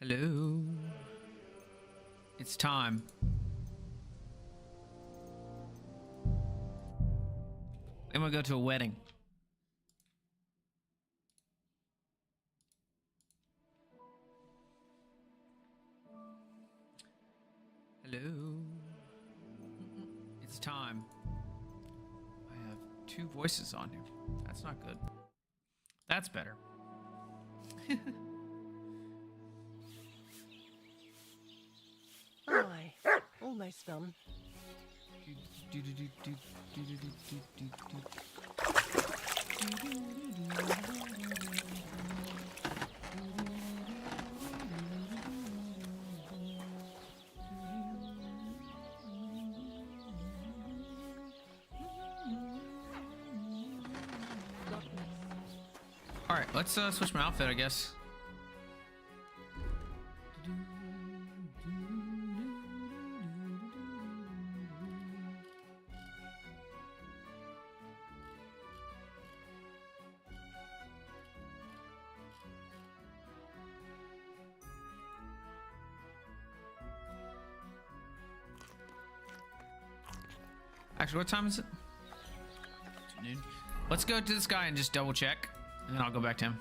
Hello. It's time. I'm gonna go to a wedding. Hello. It's time. I have two voices on here. That's not good. That's better. Aye, almost done. All right, let's switch my outfit, I guess. Actually, what time is it? Noon. Let's go to this guy and just double check, and then I'll go back to him.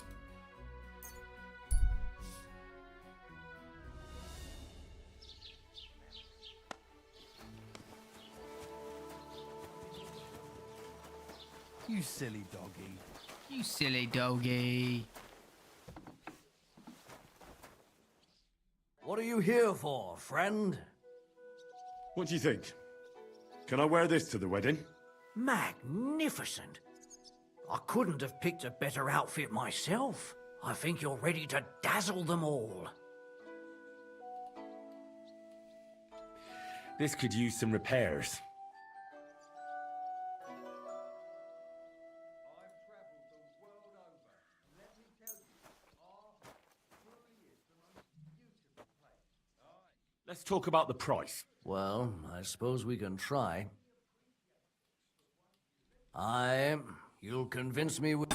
You silly doggy. You silly doggy. What are you here for, friend? What do you think? Can I wear this to the wedding? Magnificent. I couldn't have picked a better outfit myself. I think you're ready to dazzle them all. This could use some repairs. Let's talk about the price. Well, I suppose we can try. You'll convince me with...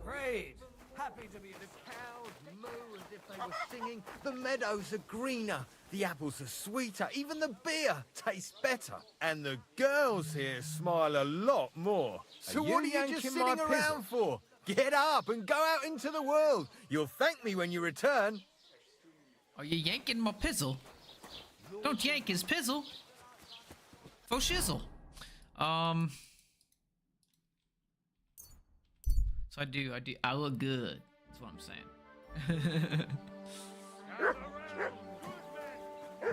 Great! Happy to be the cows moo as if they were singing. The meadows are greener, the apples are sweeter, even the beer tastes better. And the girls here smile a lot more. So what are you just sitting around for? Get up and go out into the world. You'll thank me when you return. Are you yanking my pizzle? Don't yank his pizzle. For shizzle. So I look good. That's what I'm saying.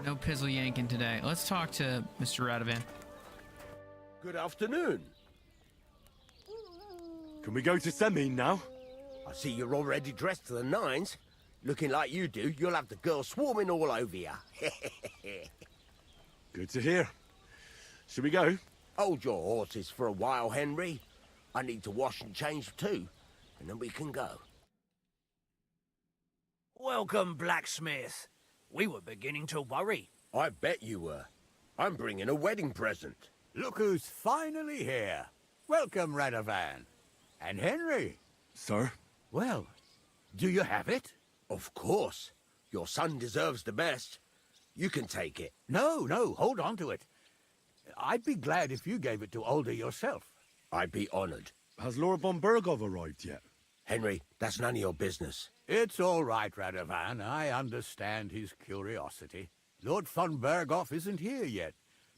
No pizzle yanking today. Let's talk to Mr. Radovan. Good afternoon. Can we go to Semin now? I see you're already dressed to the nines. Looking like you do, you'll have the girls swarming all over you. Good to hear. Should we go? Hold your horses for a while, Henry. I need to wash and change too, and then we can go. Welcome, blacksmith. We were beginning to worry. I bet you were. I'm bringing a wedding present. Look who's finally here. Welcome, Radovan. And Henry. Sir? Well, do you have it? Of course. Your son deserves the best. You can take it. No, hold on to it. I'd be glad if you gave it to Alder yourself. I'd be honored. Has Lord von Bergov arrived yet? Henry, that's none of your business. It's all right, Radovan. I understand his curiosity. Lord von Berghoff isn't here yet,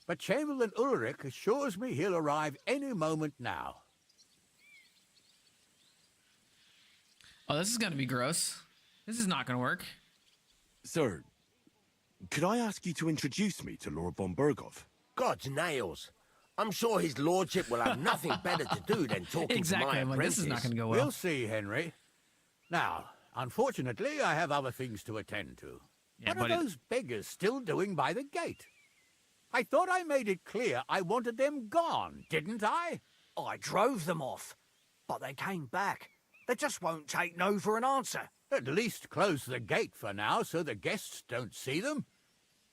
but Chamberlain Ulrich assures me he'll arrive any moment now. Oh, this is gonna be gross. This is not gonna work. Sir, could I ask you to introduce me to Lord von Bergov? God's nails. I'm sure his lordship will have nothing better to do than talking Exactly. to my I'm like, apprentice. this is not gonna go well. We'll see, Henry. Now, unfortunately, I have other things to attend to. Yeah, What but are those beggars still doing by the gate? I thought I made it clear I wanted them gone, didn't I? I drove them off, but they came back. They just won't take no for an answer. At least close the gate for now so the guests don't see them.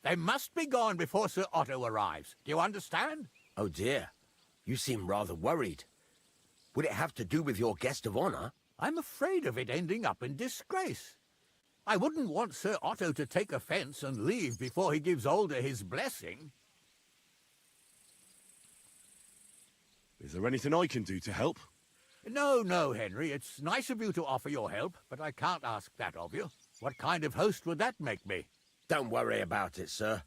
They must be gone before Sir Otto arrives. Do you understand? Oh dear, you seem rather worried. Would it have to do with your guest of honor? I'm afraid of it ending up in disgrace. I wouldn't want Sir Otto to take offence and leave before he gives Alder his blessing. Is there anything I can do to help? No, no, Henry. It's nice of you to offer your help, but I can't ask that of you. What kind of host would that make me? Don't worry about it, sir.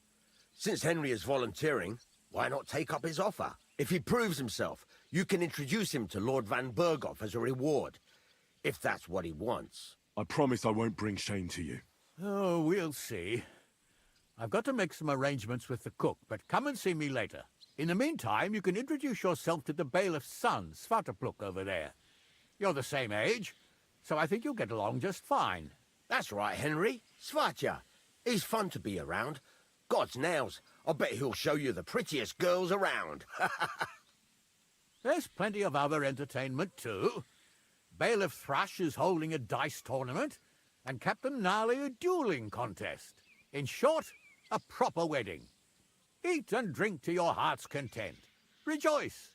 Since Henry is volunteering, why not take up his offer? If he proves himself, you can introduce him to Lord Van Berghoff as a reward, if that's what he wants. I promise I won't bring shame to you. Oh, we'll see. I've got to make some arrangements with the cook, but come and see me later. In the meantime, you can introduce yourself to the bailiff's son, Svartepluk, over there. You're the same age, so I think you'll get along just fine. That's right, Henry. Svatja. He's fun to be around. God's nails, I bet he'll show you the prettiest girls around. There's plenty of other entertainment, too. Bailiff Thrush is holding a dice tournament, and Captain Gnarly a dueling contest. In short, a proper wedding. Eat and drink to your heart's content. Rejoice.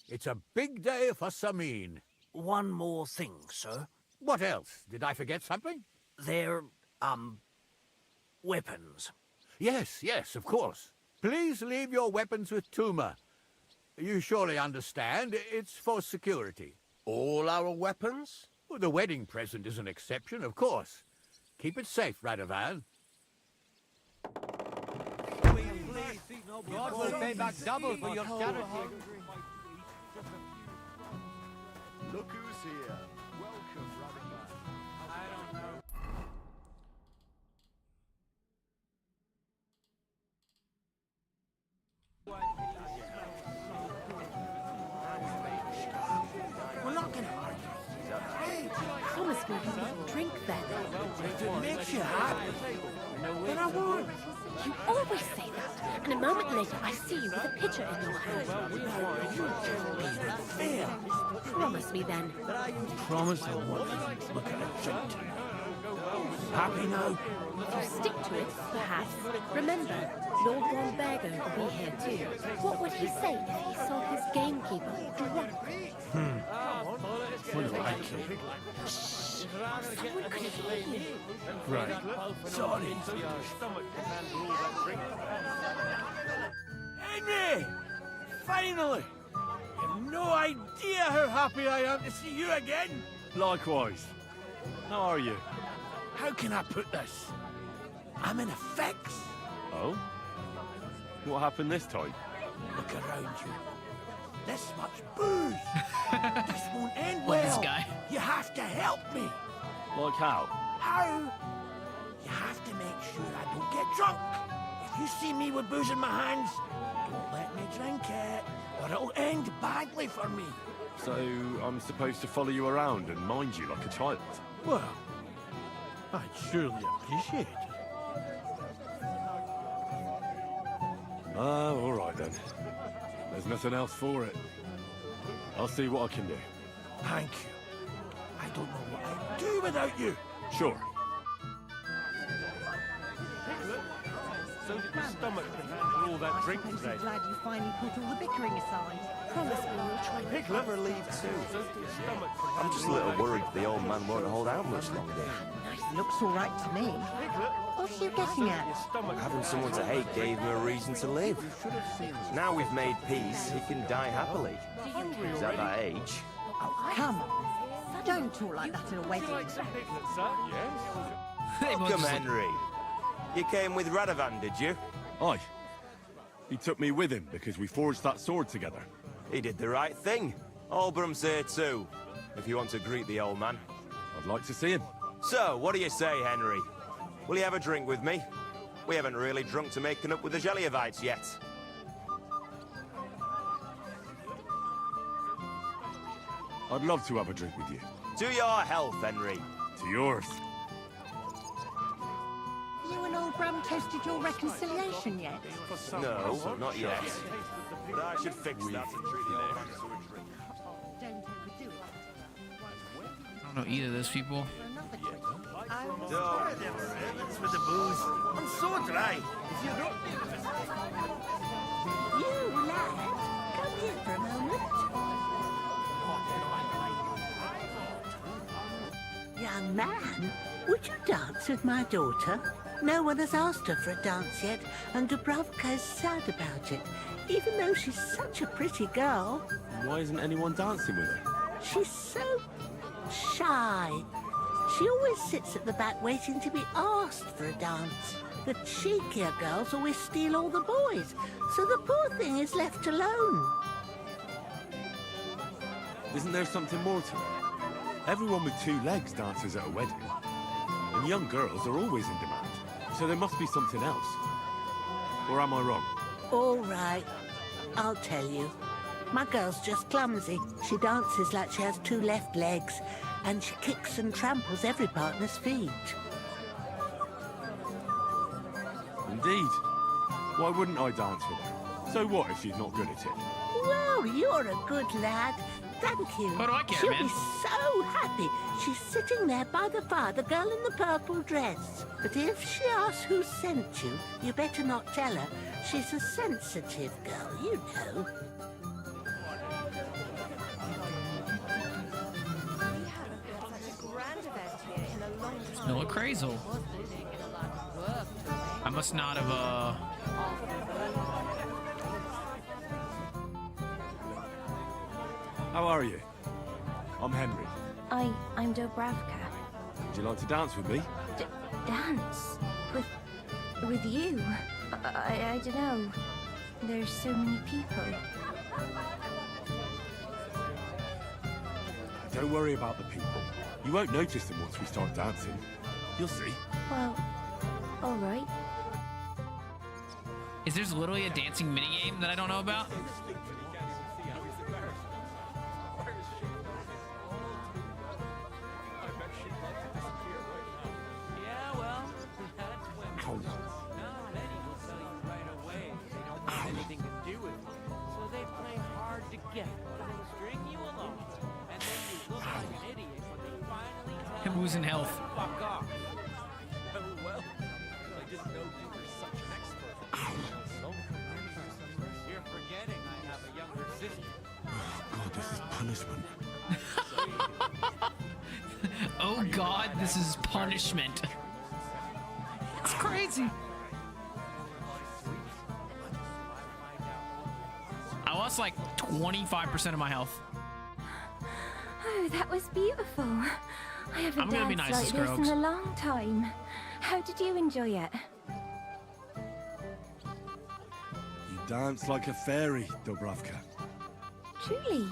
It's a big day for Samin. One more thing, sir. What else? Did I forget something? They're, weapons. Yes, yes, of course. Please leave your weapons with Tuma. You surely understand, it's for security. All our weapons? Well, the wedding present is an exception, of course. Keep it safe, Radovan. God will pay back double for your charity. Look who's here. Welcome, Radovan. I don't know. We're not gonna argue. Hey, promise me you won't drink then. If it makes you happy, then I won't. You always say that, and a moment later I see you with a pitcher in your hand. Fair. Promise me then. Promise I won't look at a drink. Happy now? If you stick to it, perhaps. Remember, Lord Von Berger will be here too. What would he say if he saw his gamekeeper drunk? What do I care? Someone could hear you. Right. Sorry. Henry! Finally! You've no idea how happy I am to see you again. Likewise. How are you? How can I put this? I'm in a fix. Oh? What happened this time? Look around you. This much booze. This won't end Love well. this guy. You have to help me. Like how? How? You have to make sure I don't get drunk. If you see me with booze in my hands, don't let me drink it, or it'll end badly for me. So I'm supposed to follow you around and mind you like a child? Well, I'd surely appreciate it. Ah, all right then. There's nothing else for it. I'll see what I can do. Thank you. I don't know what I'd do without you. Sure. So did your stomach can handle all that drink I'm so today? glad you finally put all the bickering aside. Promise me you'll try. Piglet never leave too. So did your stomach can I'm just a little worried the old man won't hold out much longer. Looks all right to me. What are you getting at? Having someone to hate gave him a reason to live. Now we've made peace, he can die happily. He's at that age. Oh, come on. Don't talk like that at a wedding. Piglet, sir? Yes. Welcome, Henry. You came with Radovan, did you? Aye. He took me with him because we forged that sword together. He did the right thing. Albrum's here too, if you want to greet the old man. I'd like to see him. So, what do you say, Henry? Will you have a drink with me? We haven't really drunk to making up with the Jelliavites yet. I'd love to have a drink with you. To your health, Henry. To yours. You and old Bram toasted your reconciliation yet? No, not yet. But I should fix that and treat the old man to a drink. Don't overdo it. I don't know either of those people. For another drink. I was with the booze. I'm so dry. You, lad, come here for a moment. Yeah, young man, would you dance with my daughter? No one has asked her for a dance yet, and Dubravka is sad about it, even though she's such a pretty girl. Why isn't anyone dancing with her? She's so shy. She always sits at the back waiting to be asked for a dance. The cheekier girls always steal all the boys, so the poor thing is left alone. Isn't there something more to it? Everyone with two legs dances at a wedding. And young girls are always in demand. So there must be something else. Or am I wrong? All right, I'll tell you. My girl's just clumsy. She dances like she has two left legs, and she kicks and tramples every partner's feet. Indeed. Why wouldn't I dance with her? So what if she's not good at it? Well, you're a good lad. Thank you. What do I care, She'll man? be so happy. She's sitting there by the fire, the girl in the purple dress. But if she asks who sent you, you better not tell her. She's a sensitive girl, you know. Smell of crazel. I must not have, How are you? I'm Henry. I'm Dubravka. Would you like to dance with me? Dance? With you? I don't know. There's so many people. Don't worry about the people. You won't notice them once we start dancing. You'll see. Well, all right. is there literally a dancing minigame that I don't know about? Yeah, well, that's when not many will tell you right away they don't want anything to do with you. So they play hard to get. They string you along, and then you look like an idiot when they finally tell Him losing health. fuck off. Oh well, I didn't know you were such an expert. You're forgetting I have a younger sister. God, this is punishment. Oh God, this is punishment. It's crazy. I lost like 25% of my health. Oh, that was beautiful. I haven't I'm gonna be danced nice to like this in Scruggs. a long time. How did you enjoy it? You dance like a fairy, Dubravka. Truly?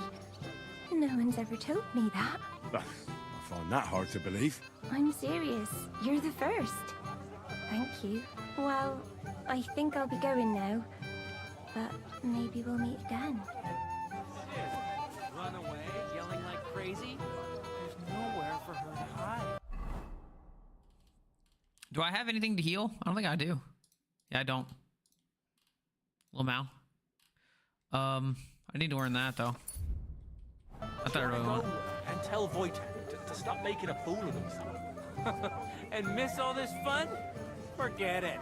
No one's ever told me that. I find that hard to believe. I'm serious. You're the first. Thank you. Well, I think I'll be going now. But maybe we'll meet again. Run away, yelling like crazy. There's nowhere for her to hide. Do I have anything to heal? I don't think I do. Yeah, I don't. Lamau. I need to learn that though. I thought I really Go want. and tell Wojtek to stop making a fool of himself. And miss all this fun? Forget it.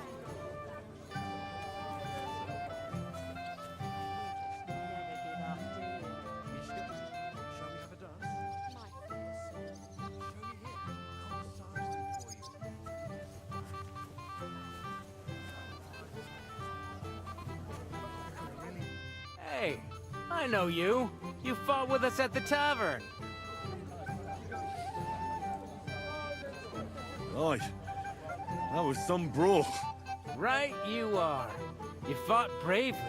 Hey, I know you. You fought with us at the tavern. Right. That was some brawl. Right you are. You fought bravely.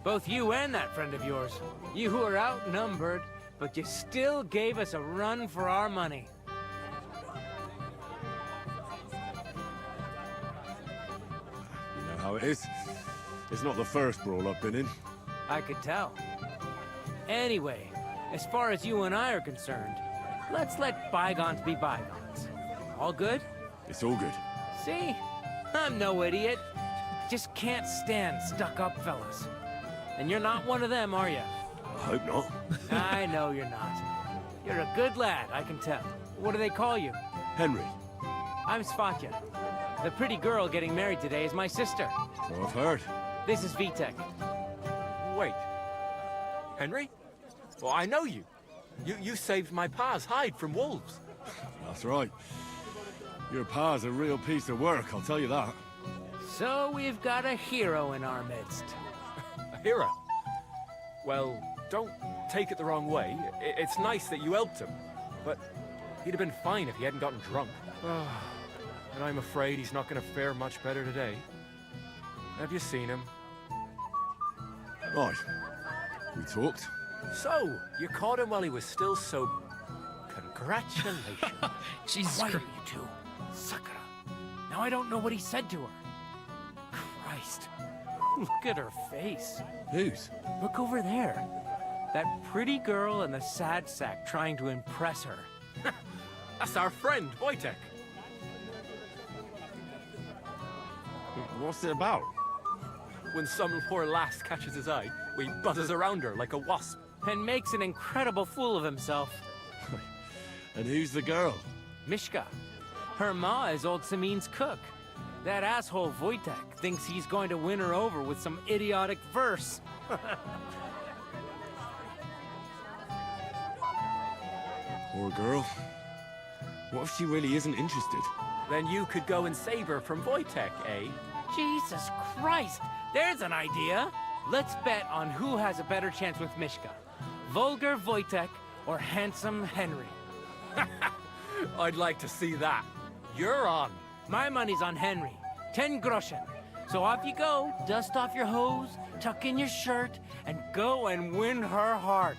Both you and that friend of yours. You were outnumbered, but you still gave us a run for our money. You know how it is. It's not the first brawl I've been in. I could tell. Anyway, as far as you and I are concerned, let's let bygones be bygones. All good? It's all good. See? I'm no idiot. Just can't stand stuck-up fellas. And you're not one of them, are you? I hope not. I know you're not. You're a good lad, I can tell. What do they call you? Henry. I'm Svatya. The pretty girl getting married today is my sister. So I've heard. This is Vitek. Wait. Henry? Well, I know you. You saved my pa's hide from wolves. That's right. Your pa's a real piece of work, I'll tell you that. So we've got a hero in our midst. A hero? Well, don't take it the wrong way. It's nice that you helped him, but he'd have been fine if he hadn't gotten drunk. And I'm afraid he's not going to fare much better today. Have you seen him? Right. We talked. So, you caught him while he was still sober. Congratulations. Jesus Quiet, Christ. you two. Sakura. Now I don't know what he said to her. Christ. Look at her face. Whose? Look over there. That pretty girl in the sad sack trying to impress her. That's our friend, Wojtek. What's it about? When some poor lass catches his eye, he buzzes around her like a wasp. And makes an incredible fool of himself. And who's the girl? Mishka. Her ma is old Samin's cook. That asshole Wojtek thinks he's going to win her over with some idiotic verse. Poor girl. What if she really isn't interested? Then you could go and save her from Wojtek, eh? Jesus Christ! There's an idea! Let's bet on who has a better chance with Mishka. Vulgar Wojtek or handsome Henry. I'd like to see that. You're on. My money's on Henry. 10 groschen. So off you go, dust off your hose, tuck in your shirt, and go and win her heart.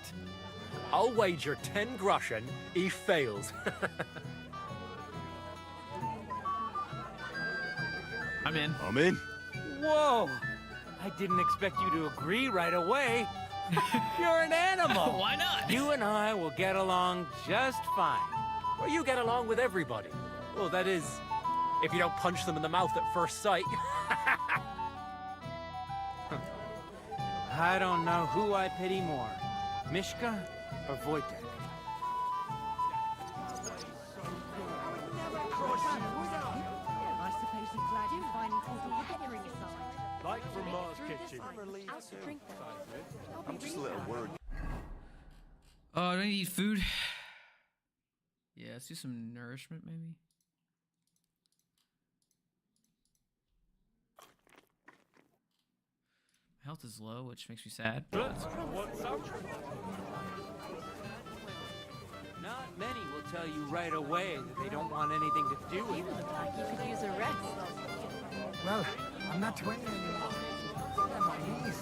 I'll wager 10 groschen he fails. I'm in. I'm in. Whoa! I didn't expect you to agree right away. You're an animal. Why not? You and I will get along just fine. Well, you get along with everybody. Well, that is, if you don't punch them in the mouth at first sight. I don't know who I pity more, Mishka or Wojtek. I suppose you're glad you're finding people with a ring aside. Like from Mars Kitchen. I'm just a little worried. Oh, do I need food? Yeah, let's do some nourishment, maybe. My health is low, which makes me sad. Not many will tell you right away that they don't want anything to do with You it. look like you could use a rest. Well, I'm not 20 anymore. I'm my knees.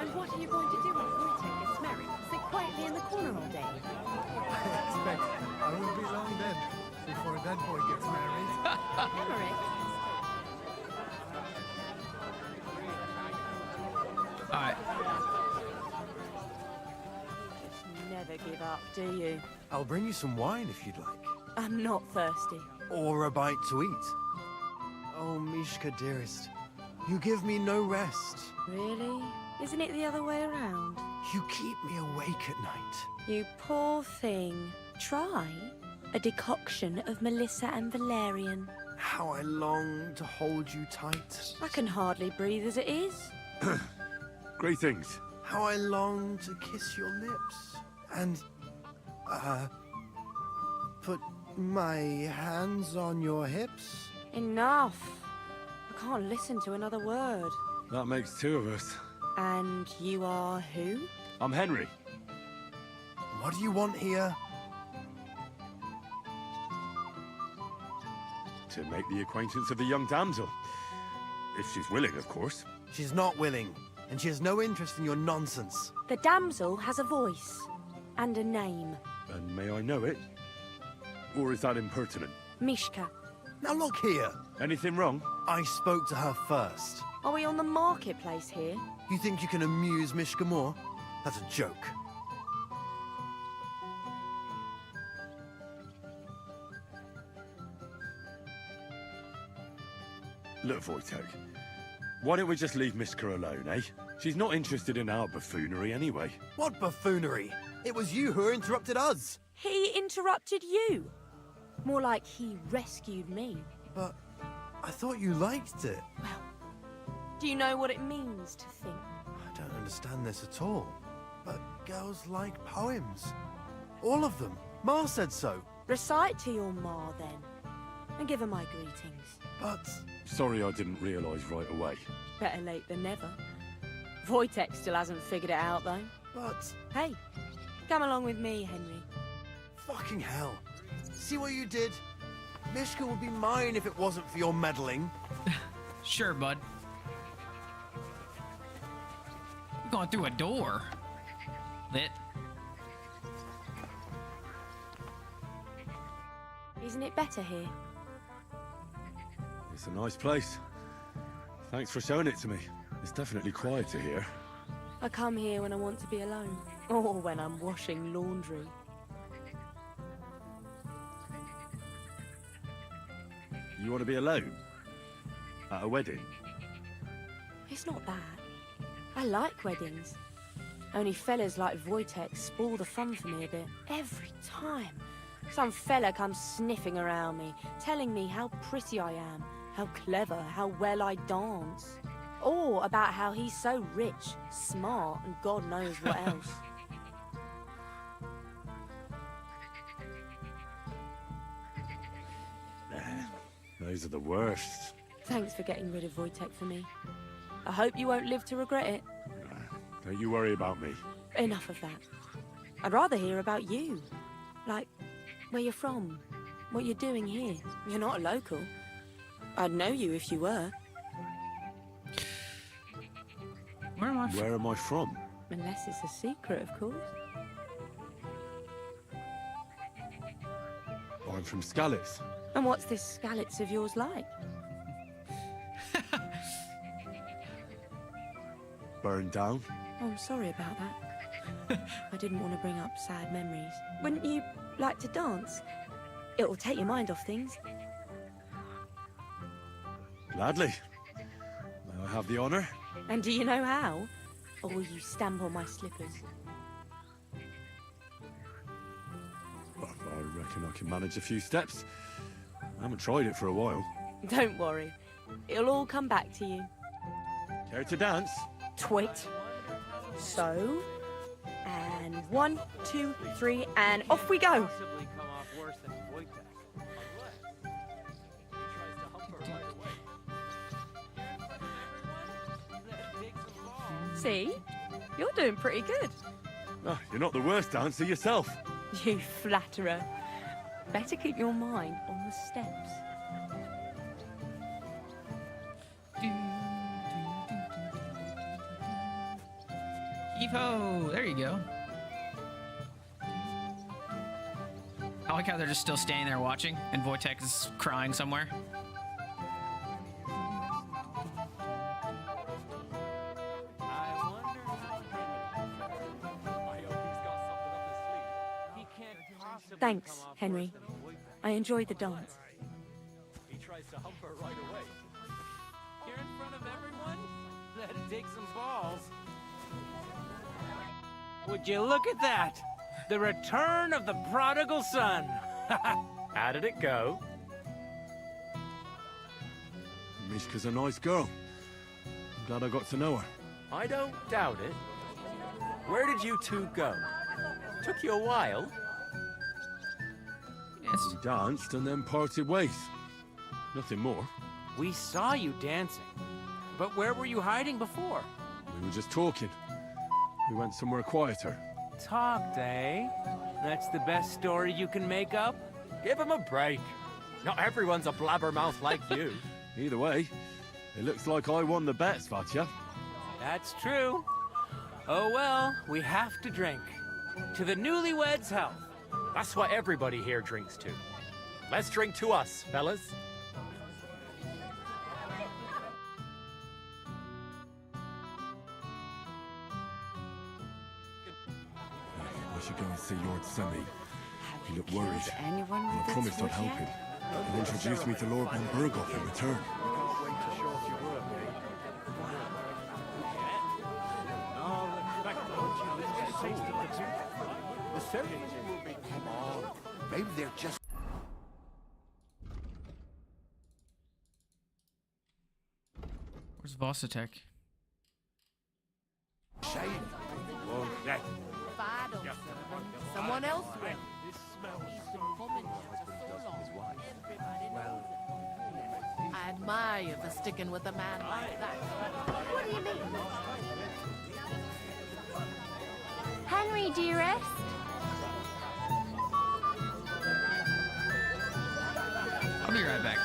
And what are you going to do when Wojtek gets married? Sit quietly in the corner all day? I expect I won't be long then before that boy gets married. Emmerich? Alright. Never give up, do you? I'll bring you some wine if you'd like. I'm not thirsty. Or a bite to eat. Oh, Mishka, dearest. You give me no rest. Really? Isn't it the other way around? You keep me awake at night. You poor thing. Try a decoction of Melissa and Valerian. How I long to hold you tight. I can hardly breathe as it is. Great things. How I long to kiss your lips. And, put my hands on your hips. Enough. I can't listen to another word. That makes two of us. And you are who? I'm Henry. What do you want here? To make the acquaintance of the young damsel. If she's willing, of course. She's not willing, and she has no interest in your nonsense. The damsel has a voice and a name. And may I know it? Or is that impertinent? Mishka. Now look here. Anything wrong? I spoke to her first. Are we on the marketplace here? You think you can amuse Mishka more? That's a joke. Look, Wojtek. Why don't we just leave Mishka alone, eh? She's not interested in our buffoonery anyway. What buffoonery? It was you who interrupted us. He interrupted you. More like he rescued me. But I thought you liked it. Well, do you know what it means to think? I don't understand this at all. But girls like poems. All of them. Ma said so. Recite to your ma, then. and give her my greetings. But... Sorry I didn't realise right away. Better late than never. Wojtek still hasn't figured it out, though. But... Hey, come along with me, Henry. Fucking hell. See what you did? Mishka would be mine if it wasn't for your meddling. Sure, bud. You're going through a door. Lit. Isn't it better here? It's a nice place. Thanks for showing it to me. It's definitely quieter here. I come here when I want to be alone. Or when I'm washing laundry. You want to be alone? At a wedding? It's not that. I like weddings. Only fellas like Wojtek spoil the fun for me a bit. Every time. Some fella comes sniffing around me, telling me how pretty I am, how clever, how well I dance. Or about how he's so rich, smart, and God knows what else. Those are the worst. Thanks for getting rid of Wojtek for me. I hope you won't live to regret it. Don't you worry about me. Enough of that. I'd rather hear about you. Like, where you're from, what you're doing here. You're not a local. I'd know you if you were. Where am I from? Where am I from? Unless it's a secret, of course. I'm from Skalitz. And what's this Skalitz of yours like? Burned down. Oh, I'm sorry about that. I didn't want to bring up sad memories. Wouldn't you like to dance? It'll take your mind off things. Gladly. May I have the honour? And do you know how? Or will you stamp on my slippers? Well, I reckon I can manage a few steps. I haven't tried it for a while. Don't worry. It'll all come back to you. Care to dance? Twit. So, and 1, 2, 3, and off we go. See? You're doing pretty good. Oh, you're not the worst dancer yourself. You flatterer. Better keep your mind on the steps. Heave-ho! There you go. I like how they're just still standing there watching, and Wojtek is crying somewhere. Thanks, Henry. I enjoyed the dance. He tries to hump her right away. Here in front of everyone? That'd take some balls. Would you look at that? The return of the prodigal son. How did it go? Mishka's a nice girl. I'm glad I got to know her. I don't doubt it. Where did you two go? Took you a while. Yes. We danced and then parted ways. Nothing more. We saw you dancing. But where were you hiding before? We were just talking. We went somewhere quieter. Talked, eh? That's the best story you can make up? Give him a break. Not everyone's a blabbermouth like you. Either way, it looks like I won the bet, Svatya. That's true. Oh well, we have to drink. To the newlyweds' health. That's what everybody here drinks to. Let's drink to us, fellas. I should go and see Lord Semi. He looked worried. Anyone And I with promised I'd help him. And introduce me to Lord von Berghoff in return. The ceremony will be... Come on. Maybe they're just... Where's Vosatek? Shame. Someone else will. This smells He's been coming here for so long. Everybody knows it. my, for sticking with a man like that. What do you mean? Henry, dearest? I'll be right back.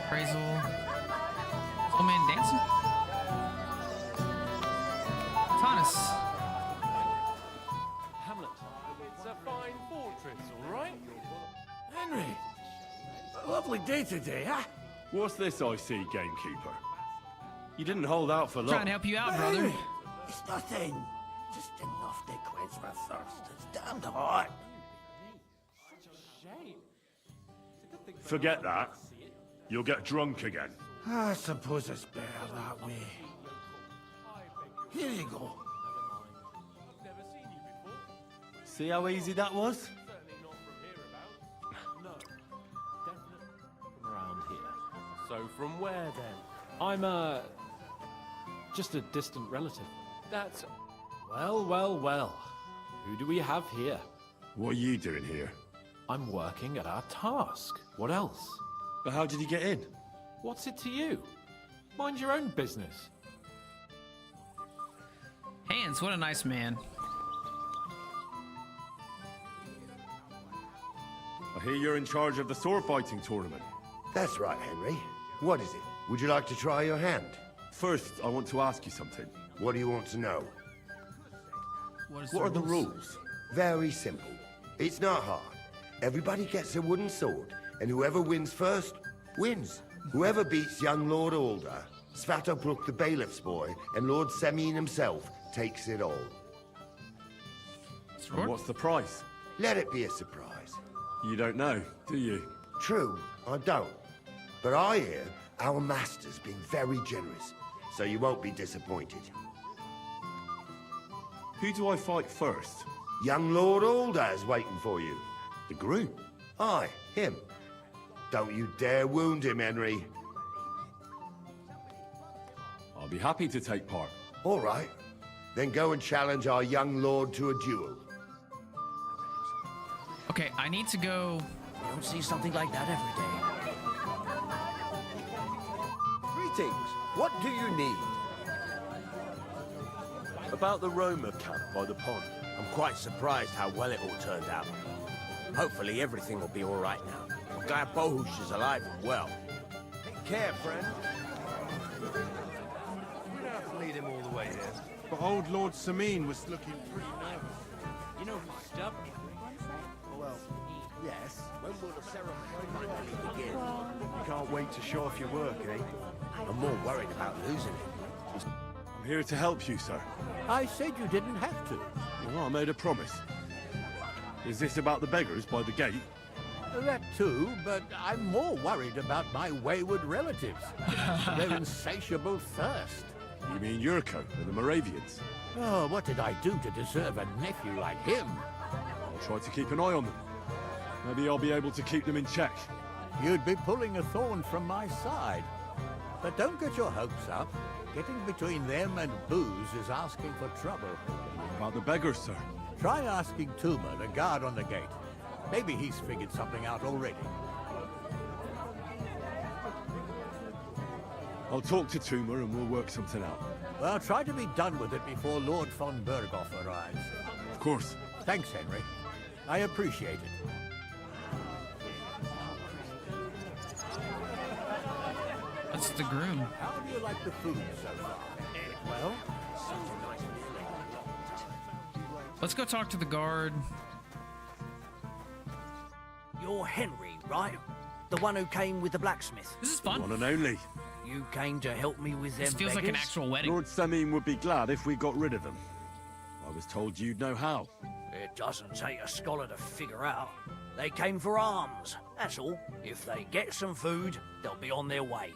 Appraisal. Old man dancing? Thomas. Hamlet, it's a fine fortress, all right? Henry, a lovely day today, huh? What's this I see, gamekeeper? You didn't hold out for long. Trying to help you out, brother. Henry, it's nothing. Just enough to quench my thirst. It's damned hot. Forget that. You'll get drunk again. I suppose it's better that way. Here you go. See how easy that was? From around here. So from where then? I'm just a distant relative. That's... Well. Who do we have here? What are you doing here? I'm working at our task. What else? But how did you get in? What's it to you? Mind your own business. Hans, what a nice man. I hear you're in charge of the sword fighting tournament. That's right, Henry. What is it? Would you like to try your hand? First, I want to ask you something. What do you want to know? What are the rules? Very simple. It's not hard. Everybody gets a wooden sword, and whoever wins first, wins. Whoever beats young Lord Alder, Svatobrook the bailiff's boy, and Lord Semyon himself takes it all. And what's the price? Let it be a surprise. You don't know, do you? True, I don't. But I hear our master's been very generous, so you won't be disappointed. Who do I fight first? Young Lord Alder is waiting for you. The groom? Aye, him. Don't you dare wound him, Henry. I'll be happy to take part. All right. Then go and challenge our young lord to a duel. Okay, I need to go. You don't see something like that every day. Greetings. What do you need? About the Roma camp by the pond. I'm quite surprised how well it all turned out. Hopefully everything will be all right now. I'm glad Bohush is alive and well. Take care, friend. We don't have to lead him all the way here. But old Lord Semyon was looking pretty nervous. You know who's stubborn? Well, yes. When will the ceremony finally begin? You can't wait to show off your work, eh? I'm more worried about losing it. I'm here to help you, sir. I said you didn't have to. Well, I made a promise. Is this about the beggars by the gate? That too, but I'm more worried about my wayward relatives. Their insatiable thirst. You mean Yurko and the Moravians? Oh, what did I do to deserve a nephew like him? I'll try to keep an eye on them. Maybe I'll be able to keep them in check. You'd be pulling a thorn from my side. But don't get your hopes up. Getting between them and booze is asking for trouble. What about the beggars, sir? Try asking Tuma, the guard on the gate. Maybe he's figured something out already. I'll talk to Tuma and we'll work something out. Well, try to be done with it before Lord von Berghoff arrives. Of course. Thanks, Henry. I appreciate it. That's the groom. How do you like the food so far? Well, Let's go talk to the guard. You're Henry, right? The one who came with the blacksmith. This is fun. One and only. You came to help me with them This feels like an beggars? actual wedding. Lord Semyon would be glad if we got rid of them. I was told you'd know how. It doesn't take a scholar to figure out. They came for alms, that's all. If they get some food, they'll be on their way.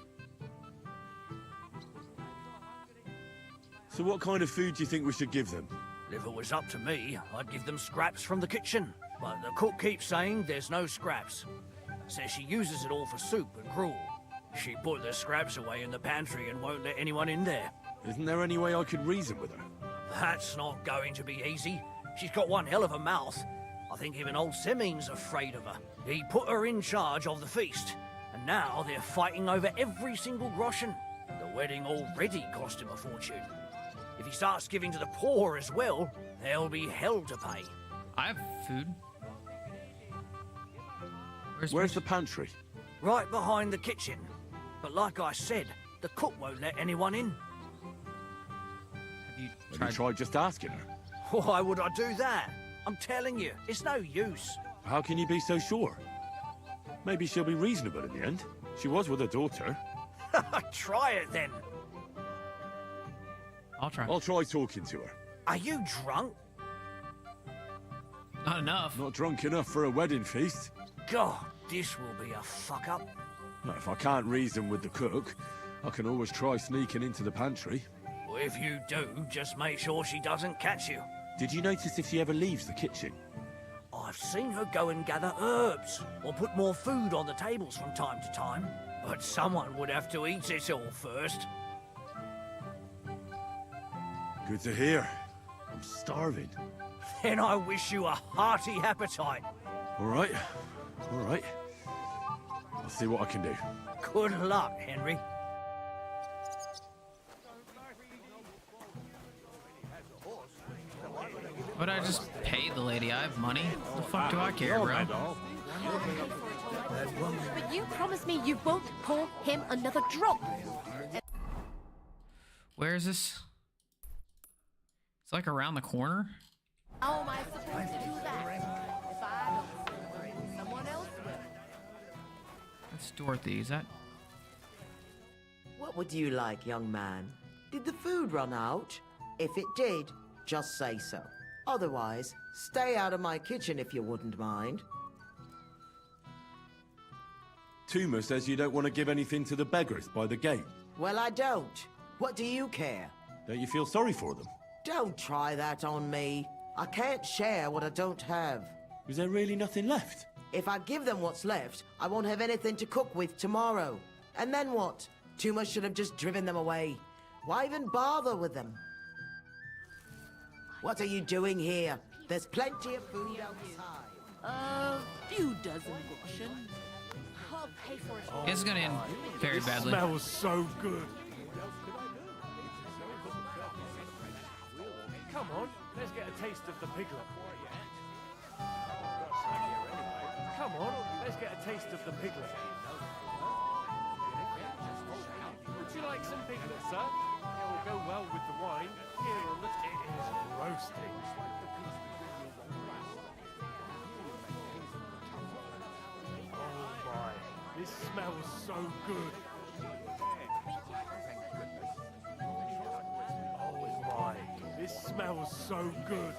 So what kind of food do you think we should give them? If it was up to me, I'd give them scraps from the kitchen. But the cook keeps saying there's no scraps. Says she uses it all for soup and gruel. She put the scraps away in the pantry and won't let anyone in there. Isn't there any way I could reason with her? That's not going to be easy. She's got one hell of a mouth. I think even old Simming's afraid of her. He put her in charge of the feast, and now they're fighting over every single groschen. The wedding already cost him a fortune. If he starts giving to the poor as well, there'll be hell to pay. I have food. Where's the pantry? Right behind the kitchen. But like I said, the cook won't let anyone in. Have you tried just asking her? Why would I do that? I'm telling you, it's no use. How can you be so sure? Maybe she'll be reasonable in the end. She was with her daughter. Try it then. I'll try. I'll try talking to her. Are you drunk? Not enough. Not drunk enough for a wedding feast. God, this will be a fuck-up. Well, if I can't reason with the cook, I can always try sneaking into the pantry. Well, if you do, just make sure she doesn't catch you. Did you notice if she ever leaves the kitchen? I've seen her go and gather herbs, or put more food on the tables from time to time. But someone would have to eat it all first. Good to hear. I'm starving. Then I wish you a hearty appetite. All right. All right. I'll see what I can do. Good luck, Henry. Would I just pay the lady? I have money. The fuck do I care, bro? But you promised me you won't pour him another drop. Where is this? It's like around the corner. How am I supposed to do that? If I don't, someone else will. That's Dorothy. Is that? What would you like, young man? Did the food run out? If it did, just say so. Otherwise, stay out of my kitchen if you wouldn't mind. Tuma says you don't want to give anything to the beggars by the gate. Well, I don't. What do you care? Don't you feel sorry for them? Don't try that on me. I can't share what I don't have. Is there really nothing left? If I give them what's left, I won't have anything to cook with tomorrow. And then what? Tuma should have just driven them away. Why even bother with them? What are you doing here? There's plenty of food outside. A few dozen groschen. I'll pay for it. This is gonna end very badly. Smells so good. Come on, let's get a taste of the piglet. Come on, let's get a taste of the piglet. Would you like some piglet, sir? It will go well with the wine. Here on the it is roasting. Oh my, this smells so good. Oh my, this smells so good.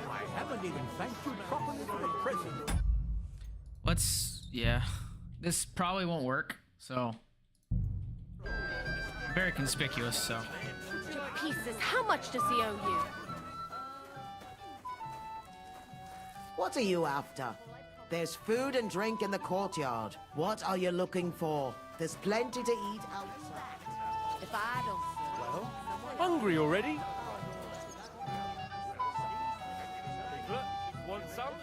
I haven't even thanked you properly for the present. Yeah. This probably won't work, so. Very conspicuous, so. Pieces, how much does he owe you? What are you after? There's food and drink in the courtyard. What are you looking for? There's plenty to eat outside. If I don't, Well, hungry already? Piglet, want some?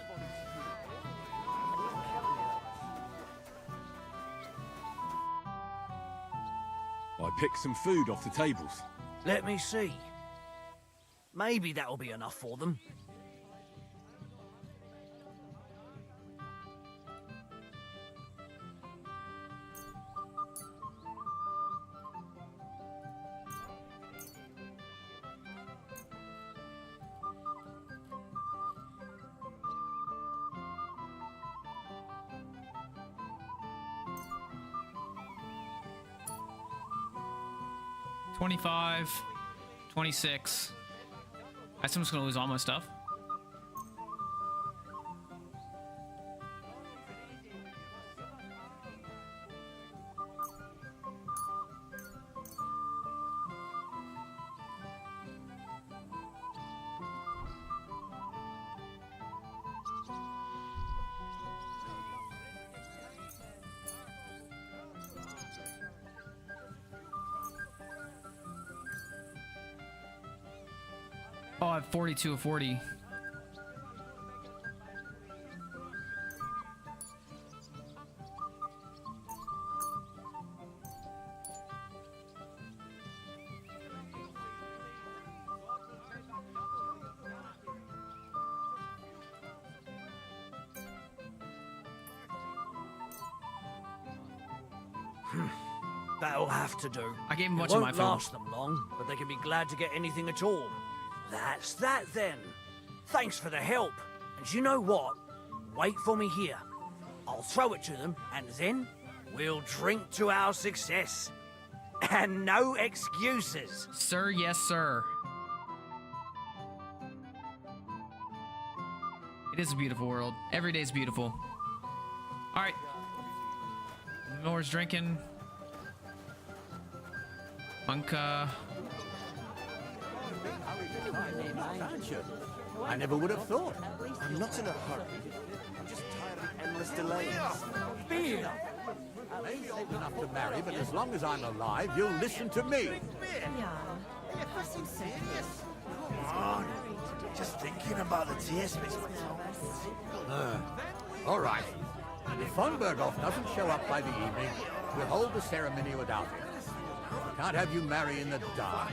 I picked some food off the tables. Let me see. Maybe that'll be enough for them. $25, $26. I assume I'm just gonna lose all my stuff. Oh, I have 42 of 40. That'll have to do. I gave him It much of won't my food. last them long, but they can be glad to get anything at all. That's that then. Thanks for the help. And you know what? Wait for me here. I'll throw it to them, and then we'll drink to our success. And no excuses. Sir, yes, sir. It is a beautiful world. Every day's beautiful. All right. Nora's drinking. Monka. I never would have thought. I'm not in a hurry. I'm just tired of the endless delays. Beer! Maybe old enough to marry, but as long as I'm alive, you'll listen to me. Come on. Just thinking about the taste makes me All right. If Von Berghoff doesn't show up by the evening, we'll hold the ceremony without him. We can't have you marry in the dark.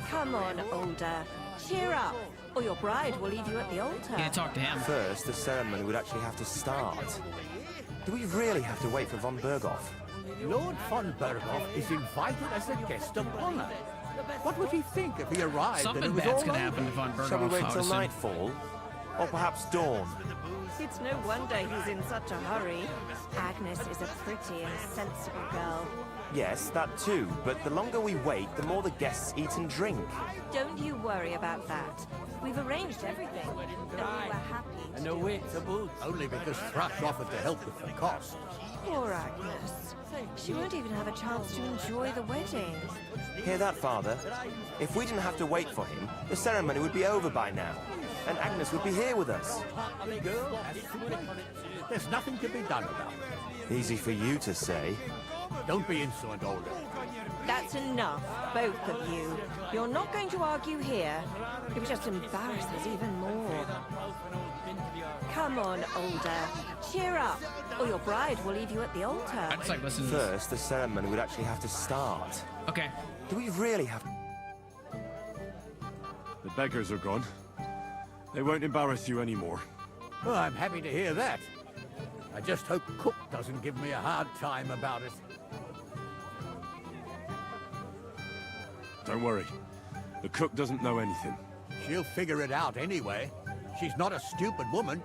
Come on, Older. Cheer up, or your bride will leave you at the altar. Can't talk to him. First, the ceremony would actually have to start. Do we really have to wait for von Berghoff? Lord von Berghoff is invited as a guest of honor. What would he think if he arrived and it Something was bad's all gonna over? happen to Von Berghoff. Shall we wait I would till assume. nightfall? Or perhaps dawn? It's no wonder he's in such a hurry. Agnes is a pretty and sensible girl. Yes, that too, but the longer we wait, the more the guests eat and drink. Don't you worry about that. We've arranged everything. And we were happy to And no do wit it. to boot. Only because Thrush offered to help with the cost. Poor Agnes. She won't even have a chance to enjoy the wedding. Hear that, Father? If we didn't have to wait for him, the ceremony would be over by now. And Agnes would be here with us. The girl has to wait. There's nothing to be done about it. Easy for you to say. Don't be insolent, Older. That's enough, both of you. You're not going to argue here. It would just embarrass us even more. Come on, Older. Cheer up, or your bride will leave you at the altar. I just like listening to this. First, the ceremony would actually have to start. Okay. Do we really have... The beggars are gone. They won't embarrass you anymore. Well, I'm happy to hear that. I just hope Cook doesn't give me a hard time about it. Don't worry. The cook doesn't know anything. She'll figure it out anyway. She's not a stupid woman.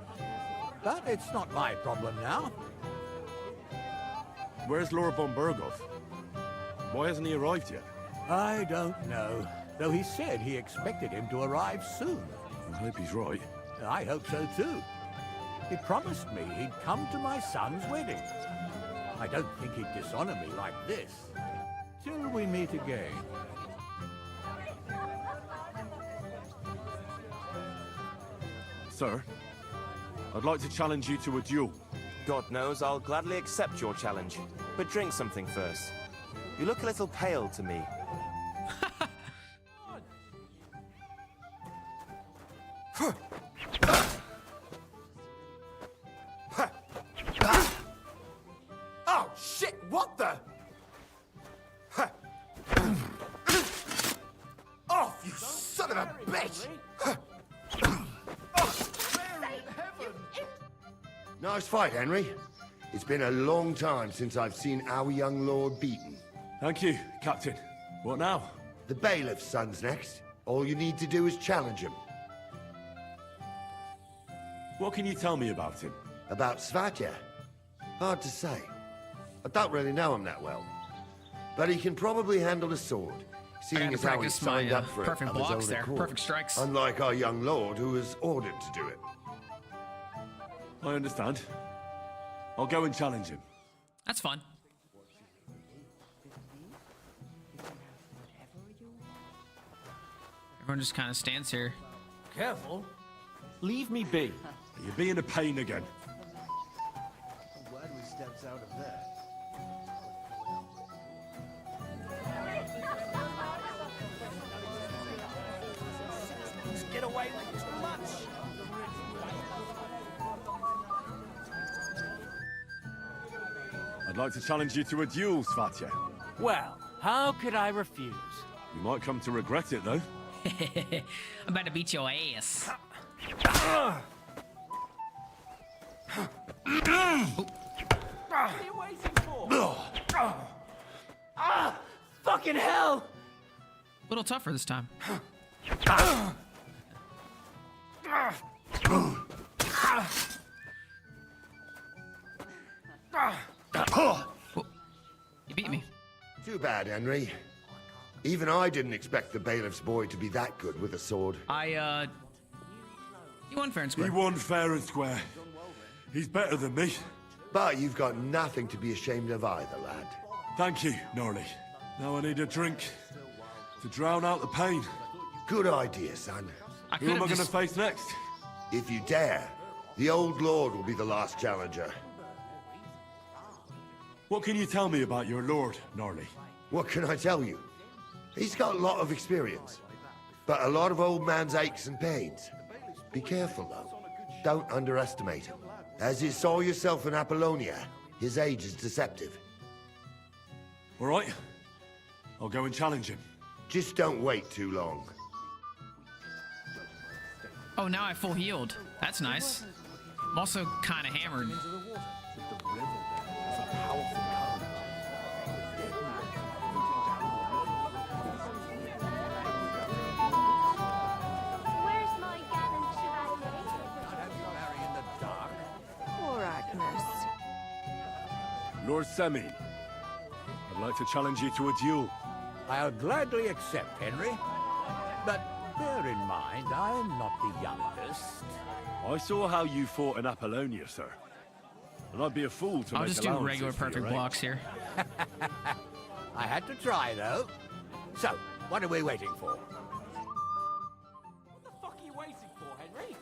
But it's not my problem now. Where's Lord von Berghoff? Why hasn't he arrived yet? I don't know. Though he said he expected him to arrive soon. I hope he's right. I hope so too. He promised me he'd come to my son's wedding. I don't think he'd dishonor me like this. Till we meet again. Sir, I'd like to challenge you to a duel. God knows I'll gladly accept your challenge. But drink something first. You look a little pale to me. Oh, shit, what the? Off, you son of a bitch! Nice fight, Henry. It's been a long time since I've seen our young lord beaten. Thank you, Captain. What now? The bailiff's son's next. All you need to do is challenge him. What can you tell me about him? About Svatya? Hard to say. I don't really know him that well. But he can probably handle a sword, seeing to as how he practice signed my, up for it perfect of his blocks own there. accord. Perfect strikes. Unlike our young lord, who was ordered to do it. I understand. I'll go and challenge him. That's fun. Everyone just kind of stands here. Careful. Leave me be. You're being a pain again. I'm glad we stepped out of there. Let's get away away with too much. I'd like to challenge you to a duel, Svatya. Well, how could I refuse? You might come to regret it, though. I'm about to beat your ass. What are you waiting for? Fucking hell! A little tougher this time. You beat me. Too bad, Henry. Even I didn't expect the bailiff's boy to be that good with a sword. You won fair and square. He won fair and square. He's better than me. But you've got nothing to be ashamed of either, lad. Thank you, Norley. Now I need a drink to drown out the pain. Good idea, son. Who am I going to face next? If you dare, the old lord will be the last challenger. What can you tell me about your lord, Norley? What can I tell you? He's got a lot of experience, but a lot of old man's aches and pains. Be careful, though. Don't underestimate him. As you saw yourself in Apollonia, his age is deceptive. All right. I'll go and challenge him. Just don't wait too long. Oh, now I full healed. That's nice. I'm also kind of hammered. Where's my gallant chevalier? Poor Agnes. Lord Semi, I'd like to challenge you to a duel. I'll gladly accept, Henry. But bear in mind, I am not the youngest. I saw how you fought in Apollonia, sir. And I'd be a fool to I'll make just do allowances regular for your perfect age. blocks here. I had to try, though. So, what are we waiting for? What the fuck are you waiting for, Henry?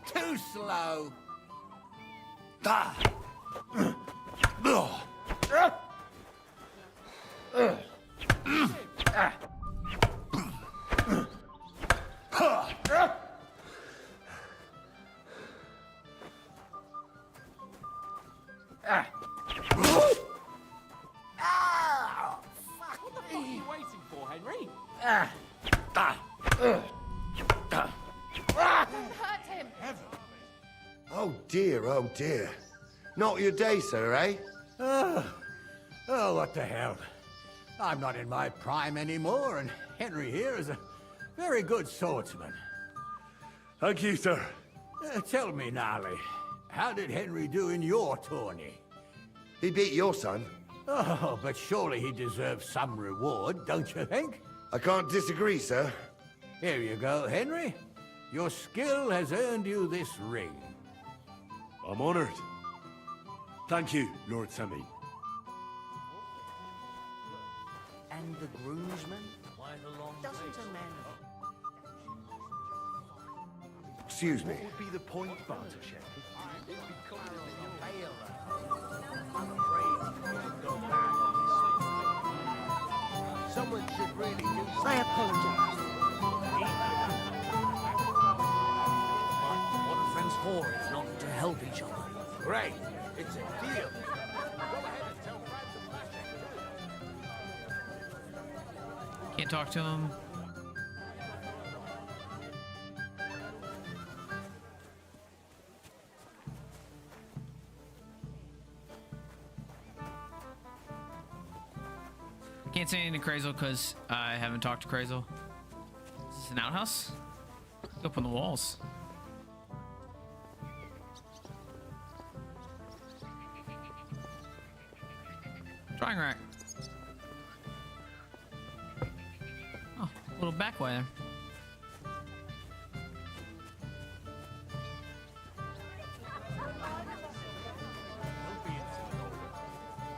Too slow. What the fuck are you waiting for, Henry? Hurt him. Oh dear. Not your day, sir, eh? Oh, what the hell. I'm not in my prime anymore, and Henry here is a very good swordsman. Thank you, sir. Tell me, Gnarly, how did Henry do in your tourney? He beat your son. Oh, but surely he deserves some reward, don't you think? I can't disagree, sir. Here you go, Henry. Your skill has earned you this ring. I'm honored. Thank you, Lord Semi. And the groomsman? Doesn't a man... Excuse me. Would be the point, Bartoshek? Someone should really do I apologize. What are friends for if not to help each other? Great. It's a deal. Can't talk to him. Can't say anything to Crazel because I haven't talked to Crazel. Is this an outhouse? Let's open the walls. Drying rack. Oh, a little back way there.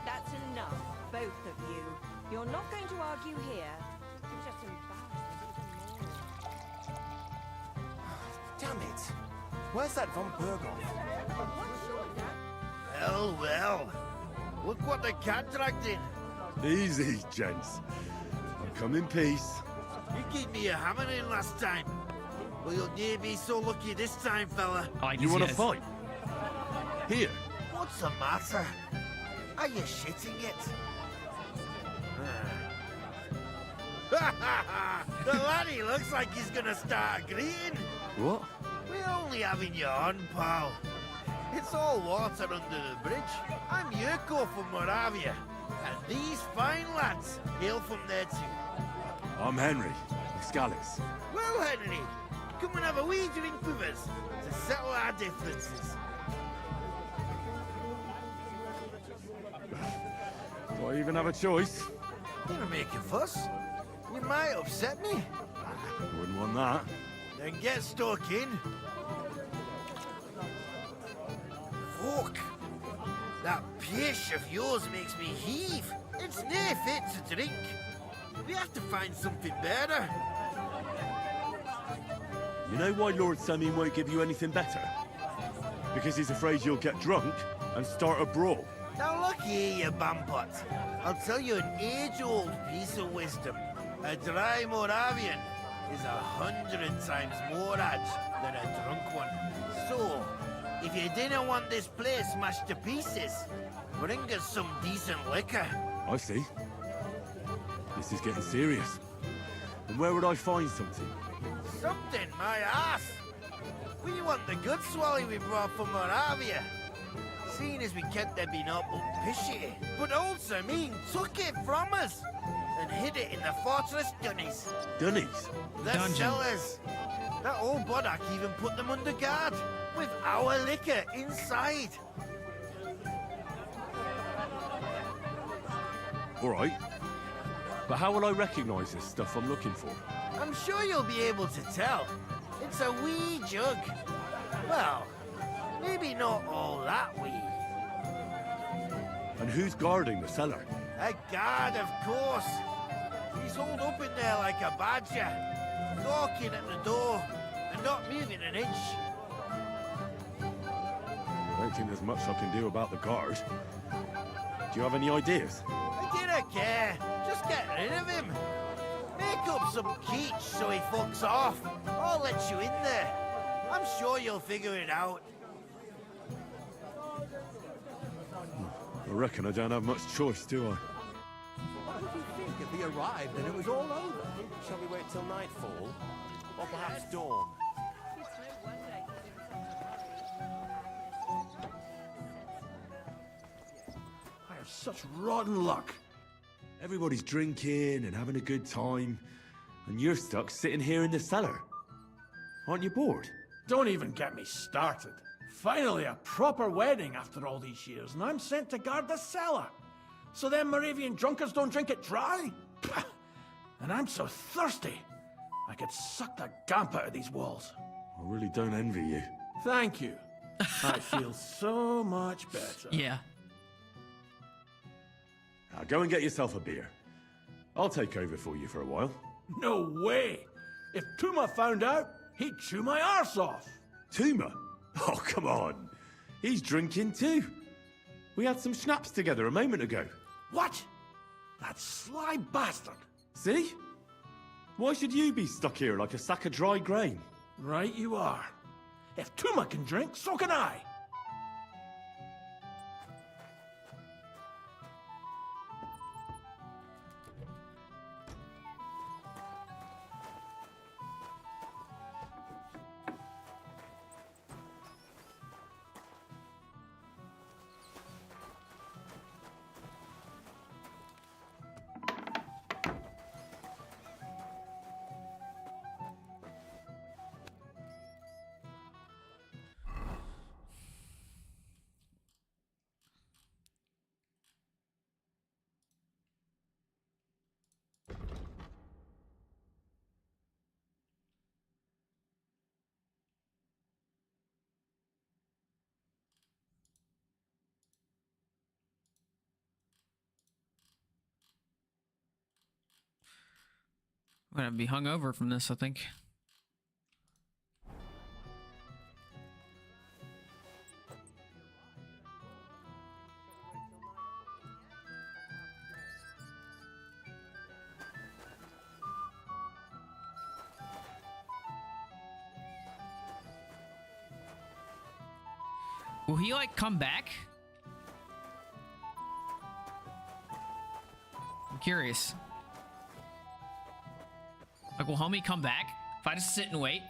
That's enough, both of you. You're not going to argue here. You're just embarrassed even more. Damn it. Where's that von Berghoff? Well. Look what the cat dragged in. Easy, gents. I'll come in peace. You gave me a hammer in last time. Well, you'll near be so lucky this time, fella. You want to fight? Here. What's the matter? Are you shitting it? The laddie looks like he's gonna start agreeing. What? We're only having you on, pal. It's all water under the bridge. I'm Yurko from Moravia, and these fine lads hail from there too. I'm Henry, of Scallis. Well, Henry, come and have a wee drink with us to settle our differences. Do I even have a choice? You're making fuss. You might upset me. Wouldn't want that. Then get stuck in. Fuck. That pish of yours makes me heave. It's near fit to drink. We have to find something better. You know why Lord Samin won't give you anything better? Because he's afraid you'll get drunk and start a brawl. Now look here, you bampot. I'll tell you an age-old piece of wisdom. A dry Moravian is 100 times more edge than a drunk one. So, if you didn't want this place smashed to pieces, bring us some decent liquor. I see. This is getting serious. And where would I find something? Something, my ass. We want the good swally we brought from Moravia. Seeing as we kept there being up pishy, but also mean took it from us and hid it in the fortress dunnies. Dunnies? The Dungeon. cellars. That old Boddock even put them under guard with our liquor inside. All right. But how will I recognize this stuff I'm looking for? I'm sure you'll be able to tell. It's a wee jug. Well, maybe not all that wee. And who's guarding the cellar? A guard, of course. He's holed up in there like a badger, gawking at the door and not moving an inch. I don't think there's much I can do about the guard. Do you have any ideas? I didn't care. Just get rid of him. Make up some keech so he fucks off. I'll let you in there. I'm sure you'll figure it out. I reckon I don't have much choice, do I? What would you think if he arrived and it was all over? Shall we wait till nightfall? Or perhaps dawn? I have such rotten luck. Everybody's drinking and having a good time, and you're stuck sitting here in the cellar. Aren't you bored? Don't even get me started. Finally, a proper wedding after all these years, and I'm sent to guard the cellar. So them Moravian drunkards don't drink it dry? Pah! And I'm so thirsty, I could suck the gamp out of these walls. I really don't envy you. Thank you. I feel so much better. Yeah. Now go and get yourself a beer. I'll take over for you for a while. No way! If Tuma found out, he'd chew my arse off. Tuma? Oh, come on. He's drinking too. We had some schnapps together a moment ago. What? That sly bastard. See? Why should you be stuck here like a sack of dry grain? Right you are. If Tuma can drink, so can I. I'm gonna be hungover from this, I think. Will he, like, come back? I'm curious. Like, will homie come back if I just sit and wait?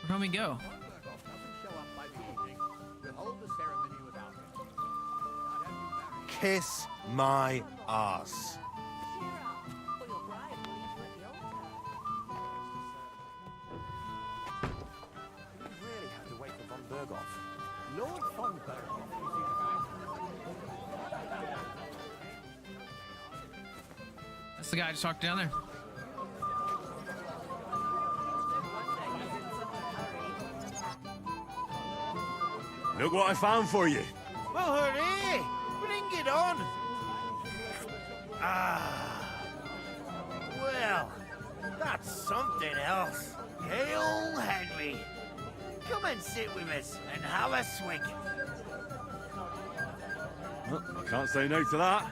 Where'd homie go? Kiss my ass. Really have to wait for von Berghoff. Lord von Berghoff That's the guy I just talked down there. Look what I found for you. Well, hurry! Bring it on! Ah. Well, that's something else. Hail Henry! Come and sit with us and have a swig. Well, I can't say no to that,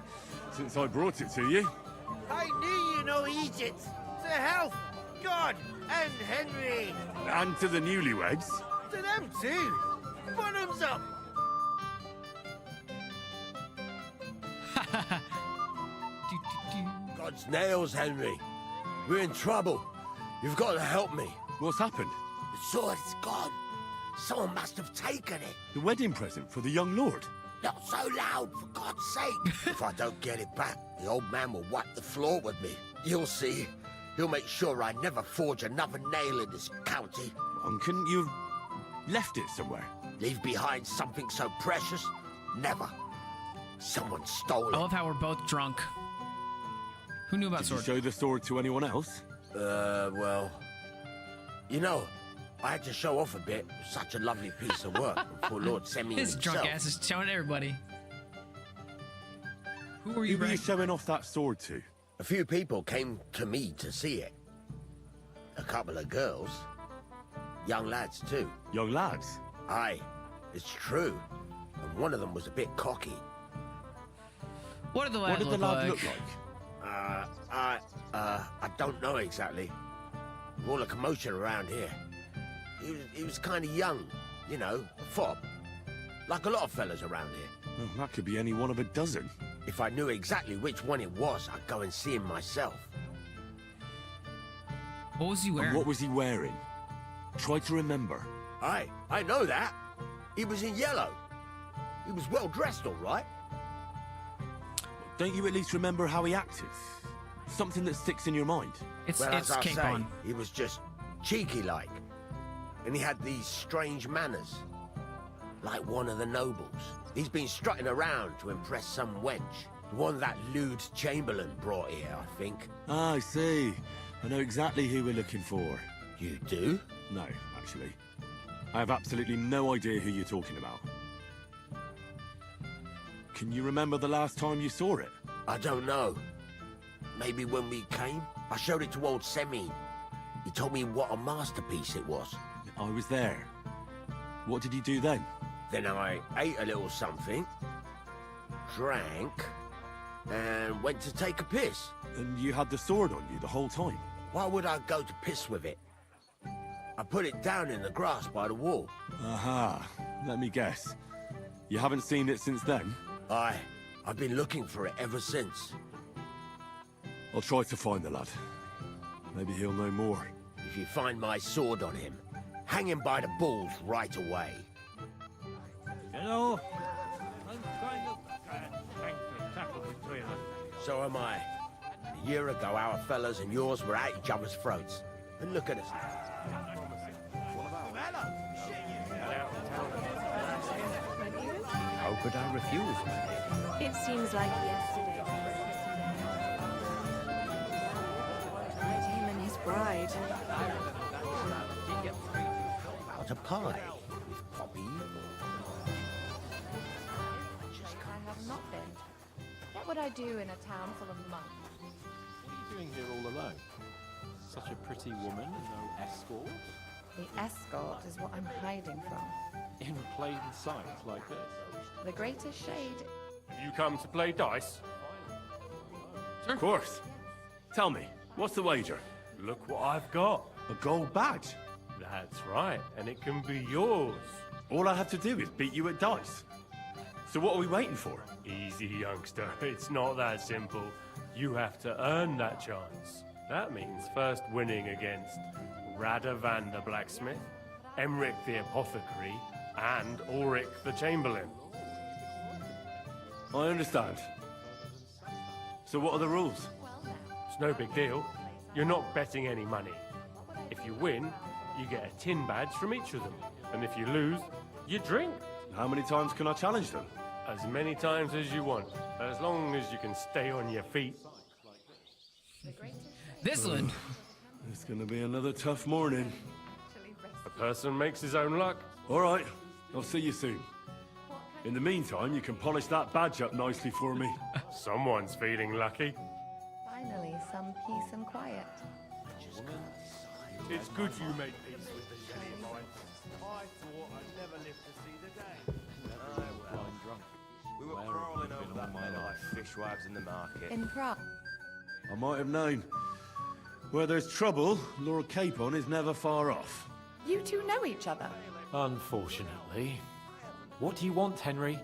since I brought it to you. I knew you know Egypt. To health, God, and Henry. And to the newlyweds. To them too. Bottoms up. God's nails, Henry. We're in trouble. You've got to help me. What's happened? The sword's gone. Someone must have taken it. The wedding present for the young lord. Not so loud, for God's sake. If I don't get it back, the old man will wipe the floor with me. You'll see. He'll make sure I never forge another nail in this county. And couldn't you have left it somewhere? Leave behind something so precious? Never. Someone stole I it. love how we're both drunk. Who knew about Did sword? you show the sword to anyone else? Well... You know, I had to show off a bit. Such a lovely piece of work before Lord Simeon His himself. drunk ass is showing everybody. Who were you, Who were you Brad? showing off that sword to? A few people came to me to see it. A couple of girls. Young lads, too. Young lads? Aye, it's true. And one of them was a bit cocky. What did the lad, What did the look, lad like? look like? I don't know exactly. All the commotion around here. He was kind of young, you know, a fob. Like a lot of fellas around here. Well, that could be any one of a dozen. If I knew exactly which one it was, I'd go and see him myself. What was he wearing? And what was he wearing? Try to remember. Aye, I know that. He was in yellow. He was well dressed, all right. Don't you at least remember how he acted? Something that sticks in your mind. It's Well, as I cape say, on. he was just cheeky-like. And he had these strange manners. Like one of the nobles. He's been strutting around to impress some wench. The one that lewd Chamberlain brought here, I think. Ah, I see. I know exactly who we're looking for. You do? No, actually. I have absolutely no idea who you're talking about. Can you remember the last time you saw it? I don't know. Maybe when we came? I showed it to old Semi. He told me what a masterpiece it was. I was there. What did you do then? Then I ate a little something, drank, and went to take a piss. And you had the sword on you the whole time? Why would I go to piss with it? I put it down in the grass by the wall. Aha. Let me guess. You haven't seen it since then? Aye. I've been looking for it ever since. I'll try to find the lad. Maybe he'll know more. If you find my sword on him, hang him by the balls right away. Hello. I'm kind of trying to tackle between us. So am I. A year ago, our fellas and yours were at each other's throats. And look at us now. How could I refuse, my lady? It seems like yesterday. Him and his bride. About a pie with Poppy. I have not been. Get What would I do in a town full of monks? What are you doing here all alone? Such a pretty woman and no escort? The escort is what I'm hiding from. In plain sight like this? The greatest shade. You come to play dice? Of course. Tell me, what's the wager? Look what I've got. A gold badge. That's right, and it can be yours. All I have to do is beat you at dice. So what are we waiting for? Easy, youngster. It's not that simple. You have to earn that chance. That means first winning against Radovan the blacksmith, Emric the apothecary, and Ulrich the chamberlain. I understand. So what are the rules? It's no big deal. You're not betting any money. If you win, you get a tin badge from each of them. And if you lose, you drink. How many times can I challenge them? As many times as you want, as long as you can stay on your feet. Thisland. It's gonna be another tough morning. A person makes his own luck. All right, I'll see you soon. In the meantime, you can polish that badge up nicely for me. Someone's feeling lucky. Finally, some peace and quiet. It's good you made peace with the jelly of mine. I thought I'd never live to see the day. We were crawling over that meadow like fishwives in the market. In Prague. I might have known. Where there's trouble, Lord Capon is never far off. You two know each other. Unfortunately. What do you want, Henry?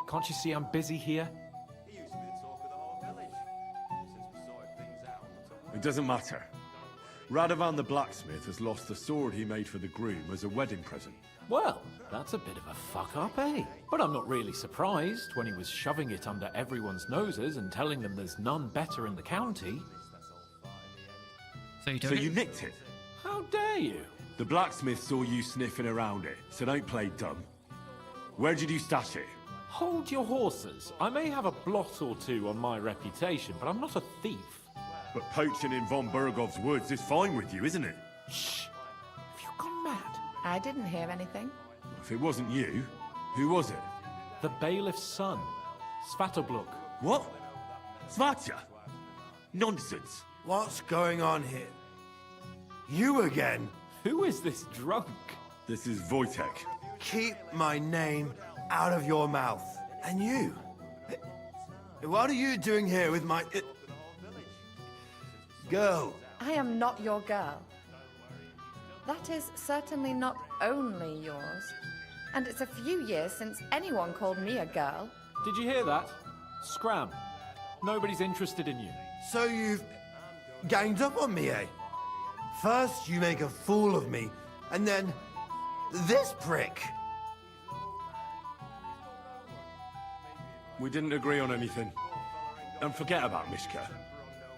Can't you see I'm busy here? It doesn't matter. Radovan the blacksmith has lost the sword he made for the groom as a wedding present. Well, that's a bit of a fuck-up, eh? But I'm not really surprised when he was shoving it under everyone's noses and telling them there's none better in the county. So you took So it? you nicked it? How dare you? The blacksmith saw you sniffing around it, so don't play dumb. Where did you stash it? Hold your horses. I may have a blot or two on my reputation, but I'm not a thief. But poaching in von Bergov's woods is fine with you, isn't it? Shh! Have you gone mad? I didn't hear anything. If it wasn't you, who was it? The bailiff's son, Svatobluk. What? Svatya? Nonsense. What's going on here? You again? Who is this drunk? This is Wojtek. Keep my name out of your mouth. And you? What are you doing here with my... girl? I am not your girl. That is certainly not only yours. And it's a few years since anyone called me a girl. Did you hear that? Scram. Nobody's interested in you. So you've ganged up on me, eh? First you make a fool of me, and then this prick. We didn't agree on anything. And forget about Mishka.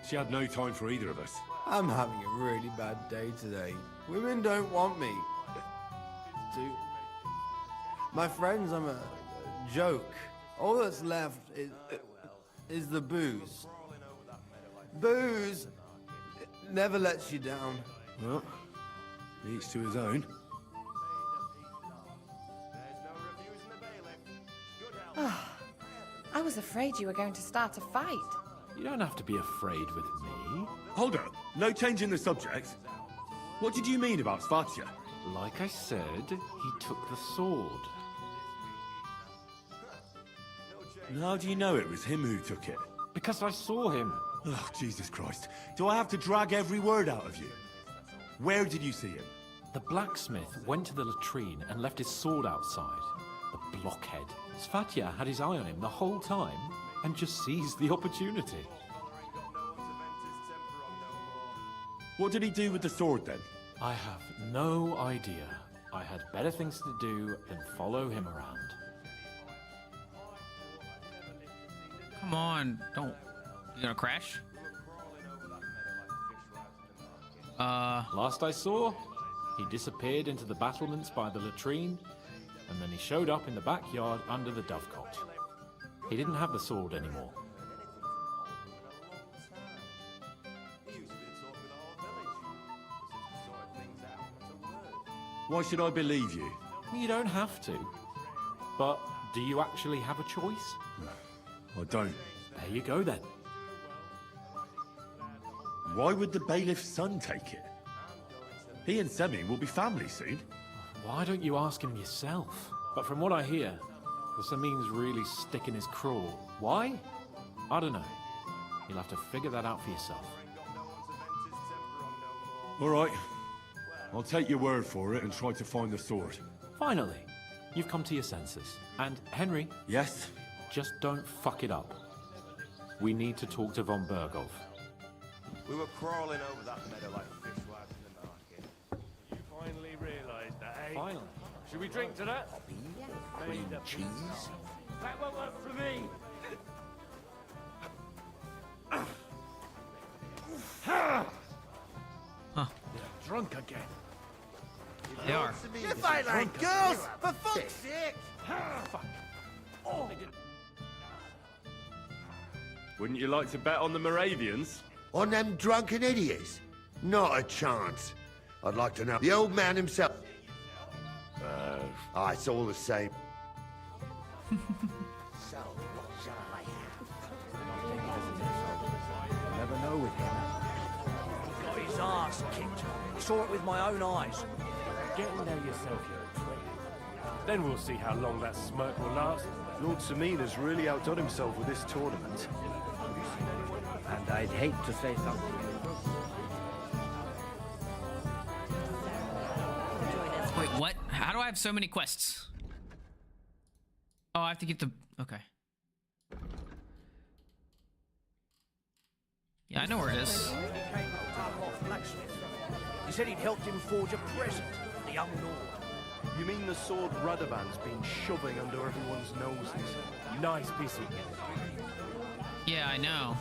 She had no time for either of us. I'm having a really bad day today. Women don't want me. My friends, I'm a joke. All that's left is the booze. Booze never lets you down. Well, each to his own. I was afraid you were going to start a fight. You don't have to be afraid with me. Hold up. No change in the subject. What did you mean about Svatya? Like I said, he took the sword. And how do you know it was him who took it? Because I saw him. Oh, Jesus Christ. Do I have to drag every word out of you? Where did you see him? The blacksmith went to the latrine and left his sword outside. The blockhead. Svatya had his eye on him the whole time and just seized the opportunity. What did he do with the sword then? I have no idea. I had better things to do than follow him around. Come on, don't. You gonna crash? Last I saw, he disappeared into the battlements by the latrine, and then he showed up in the backyard under the dovecot. He didn't have the sword anymore. Why should I believe you? You don't have to. But do you actually have a choice? I don't. There you go then. Why would the bailiff's son take it? He and Semi will be family soon. Why don't you ask him yourself? But from what I hear, the Samin's really sticking his craw. Why? I don't know. You'll have to figure that out for yourself. All right. I'll take your word for it and try to find the sword. Finally, you've come to your senses. And Henry? Yes? Just don't fuck it up. We need to talk to von Berghoff. We were crawling over that meadow like fishwives in the market. You finally realised that, eh? Finally. Should we drink to that? Cream cheese. That won't work for me. Huh. They're drunk again. They are. If I like girls, for fuck's sake! Fuck. Oh, they did. Wouldn't you like to bet on the Moravians? On them drunken idiots? Not a chance. I'd like to know the old man himself. It's all the same. So, what shall I have? Never know with him. He got his ass kicked. I saw it with my own eyes. Get in there yourself, you're a twit. Then we'll see how long that smirk will last. Lord Samina's really outdone himself with this tournament. And I'd hate to say something. Wait, what? How do I have so many quests? Oh, I have to get the... Okay. Yeah, I know where it is. He said he'd helped him forge a present for the young Lord. You mean the sword Radovan's been shoving under everyone's noses? Nice piece of... Yeah, I know.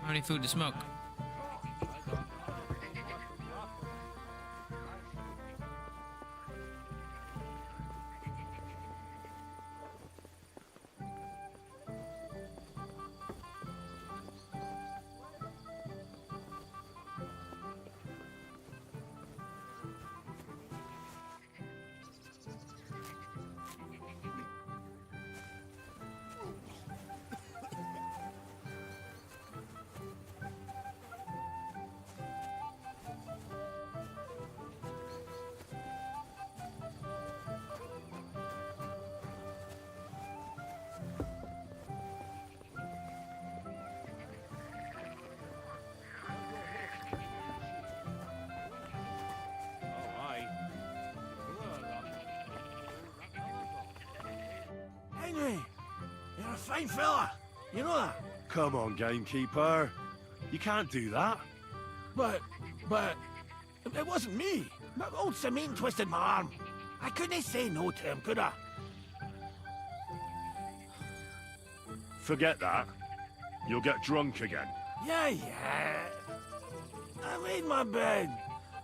How many food to smoke? Henry, you're a fine fella. You know that? Come on, gamekeeper. You can't do that. But, it wasn't me. Old Samin twisted my arm. I couldn't say no to him, could I? Forget that. You'll get drunk again. Yeah. I made my bed.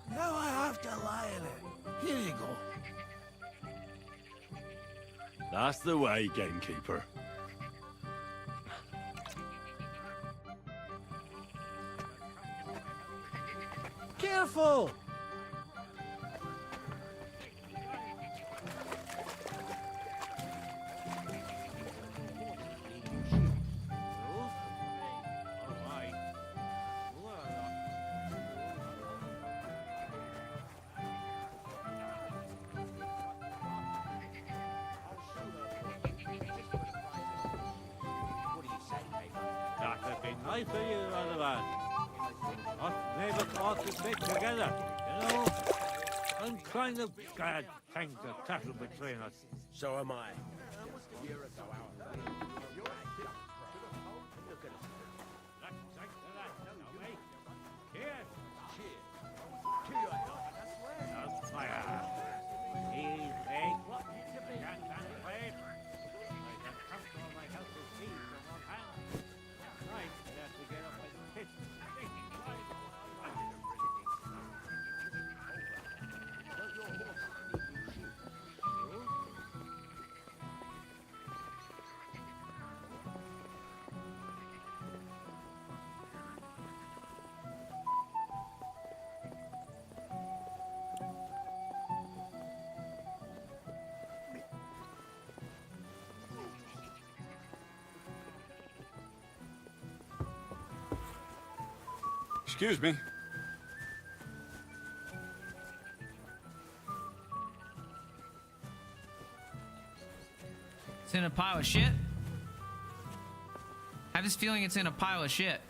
Now I have to lie in it. Here you go. That's the way, gamekeeper. Careful! That would be nice of you, Radovan's. Us neighbors ought to stick together, you know? I'm kind of glad things are settled between us. So am I. Excuse me. It's in a pile of shit. I have this feeling it's in a pile of shit.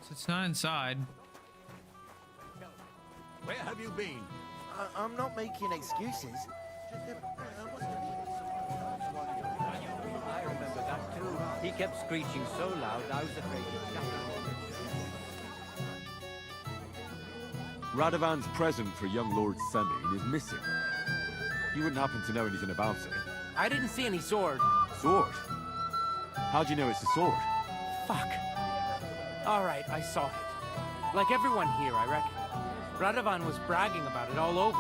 So it's not inside. Where have you been? I'm not making excuses. I remember that too. He kept screeching so loud, I was afraid he'd jump out. Radovan's present for young Lord Semine is missing. You wouldn't happen to know anything about it? I didn't see any sword. Sword? How do you know it's a sword? Fuck. All right, I saw it. Like everyone here, I reckon. Radovan was bragging about it all over.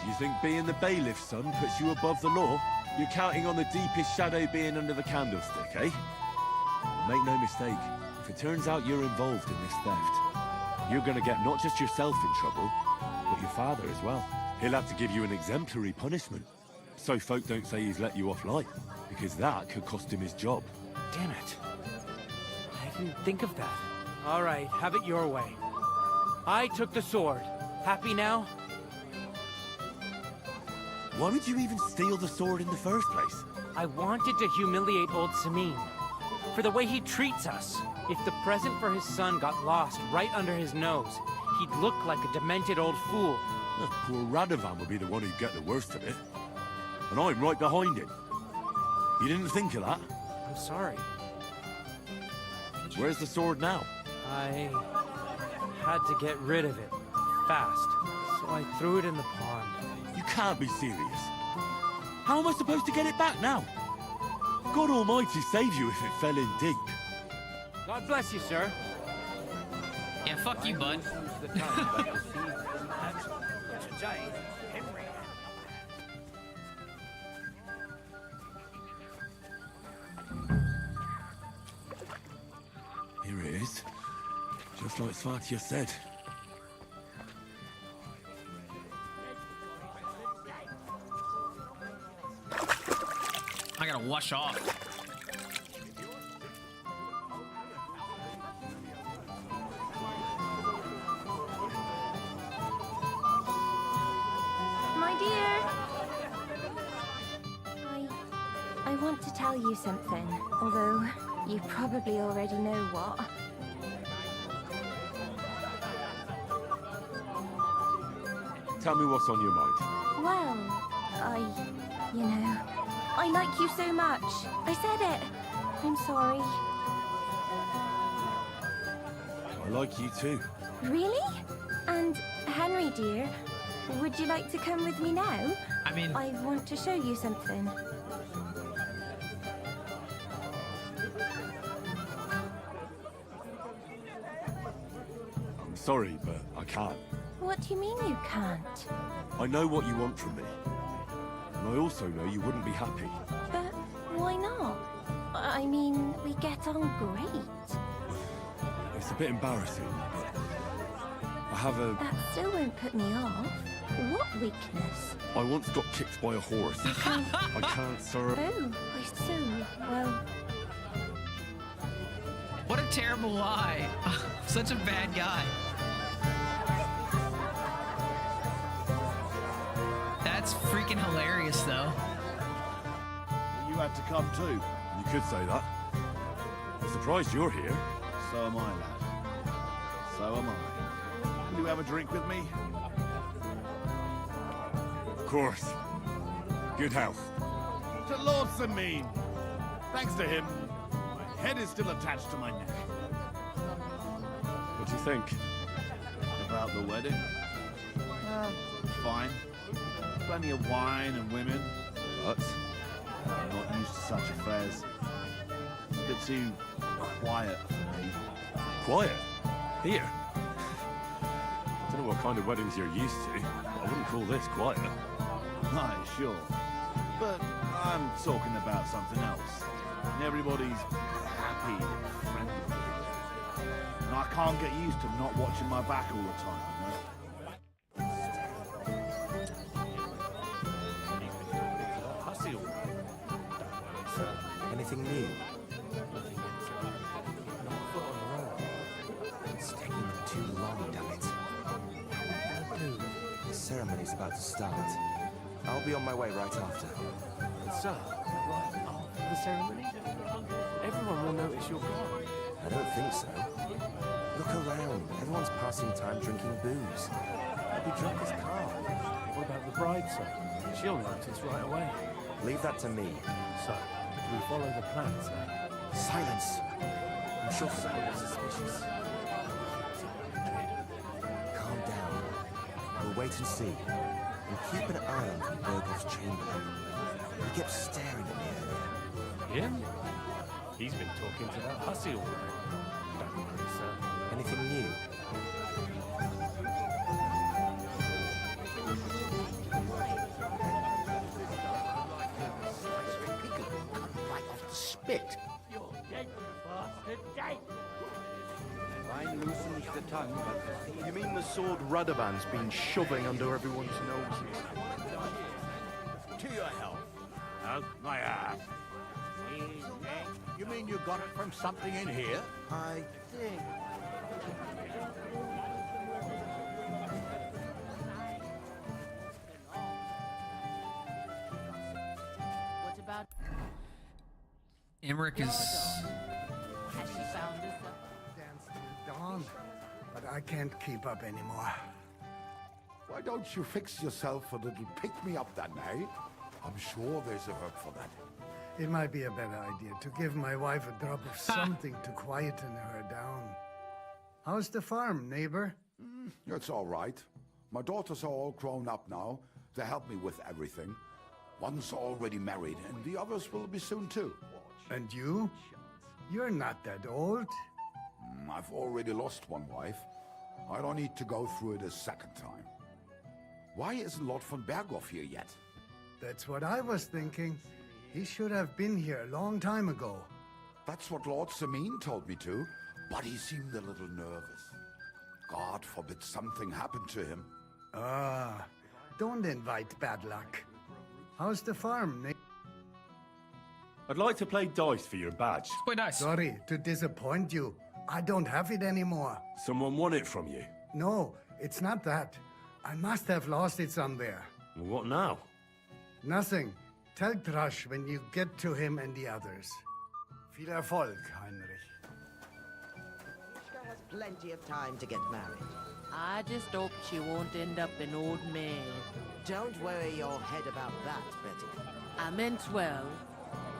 Do you think being the bailiff's son puts you above the law? You're counting on the deepest shadow being under the candlestick, eh? But make no mistake, if it turns out you're involved in this theft, you're gonna get not just yourself in trouble, but your father as well. He'll have to give you an exemplary punishment, so folk don't say he's let you off light, because that could cost him his job. Damn it. I didn't think of that. All right, have it your way. I took the sword. Happy now? Why would you even steal the sword in the first place? I wanted to humiliate old Semine. For the way he treats us. If the present for his son got lost right under his nose, he'd look like a demented old fool. Poor Radovan would be the one who'd get the worst of it. And I'm right behind him. You didn't think of that? I'm sorry. Where's the sword now? I had to get rid of it. Fast. So I threw it in the pond. You can't be serious. How am I supposed to get it back now? God Almighty save you if it fell in deep. God bless you, sir. Yeah, fuck you, bud. Here it is. Just like Svatia said. I gotta wash off. My dear! I want to tell you something, although you probably already know what. Tell me what's on your mind. Well, I like you so much. I said it. I'm sorry. I like you too. Really? And Henry, dear, would you like to come with me now? I mean... I want to show you something. I'm sorry, but I can't. What do you mean you can't? I know what you want from me. And I also know you wouldn't be happy. But why not? I mean, we get on great. It's a bit embarrassing, but I have a... That still won't put me off. What weakness? I once got kicked by a horse. I can't, sir. Oh, I see. Well... What a terrible lie. Such a bad guy. That's freaking hilarious, though. You had to come too. You could say that. I'm surprised you're here. So am I, lad. So am I. Will you have a drink with me? Of course. Good health. To Lord Semine. Thanks to him, my head is still attached to my neck. What do you think? About the wedding? Fine. Plenty of wine and women. But? I'm not used to such affairs. It's a bit too quiet for me. Quiet? Here? Don't know what kind of weddings you're used to, but I wouldn't call this quiet. Aye, sure. But I'm talking about something else. Everybody's happy and friendly. And I can't get used to not watching my back all the time, you know? Anything new? It's taking them too long, damn it. The ceremony's about to start. I'll be on my way right after. So, right after the ceremony? Everyone will notice you're gone. I don't think so. Look around. Everyone's passing time drinking booze. They'll be drunk as Carl. What about the bride, sir? She'll notice right away. Leave that to me. So, do we follow the plan, sir? Silence! I'm sure someone is suspicious. Calm down. We'll wait and see. And keep an eye on Bergoff's chamberlain. He kept staring at me earlier. Him? He's been talking to that hussy all night. Don't worry, sir. Anything new? Spit. Fine loosens the tongue, but you mean the sword Rudderban's been shoving under everyone's noses? To your health. Out my ass. You mean you got it from something in here? I think. What about... Emmerich is... Has she found this up? Dance till dawn, but I can't keep up anymore. Why don't you fix yourself a little pick-me-up then, eh? I'm sure there's a herb for that. It might be a better idea to give my wife a drop of something to quieten her down. How's the farm, neighbor? It's all right. My daughters are all grown up now. They help me with everything. One's already married, and the others will be soon too. And you? You're not that old. I've already lost one wife. I don't need to go through it a second time. Why isn't Lord von Berghoff here yet? That's what I was thinking. He should have been here a long time ago. That's what Lord Semin told me to, but he seemed a little nervous. God forbid something happened to him. Ah, don't invite bad luck. How's the farm, Nick? I'd like to play dice for your badge. Play dice. Sorry to disappoint you. I don't have it anymore. Someone won it from you. No, it's not that. I must have lost it somewhere. Well, what now? Nothing. Tell Thrush when you get to him and the others. Viel Erfolg, Heinrich. Mishka has plenty of time to get married. I just hope she won't end up an old maid. Don't worry your head about that, Betty. I meant well.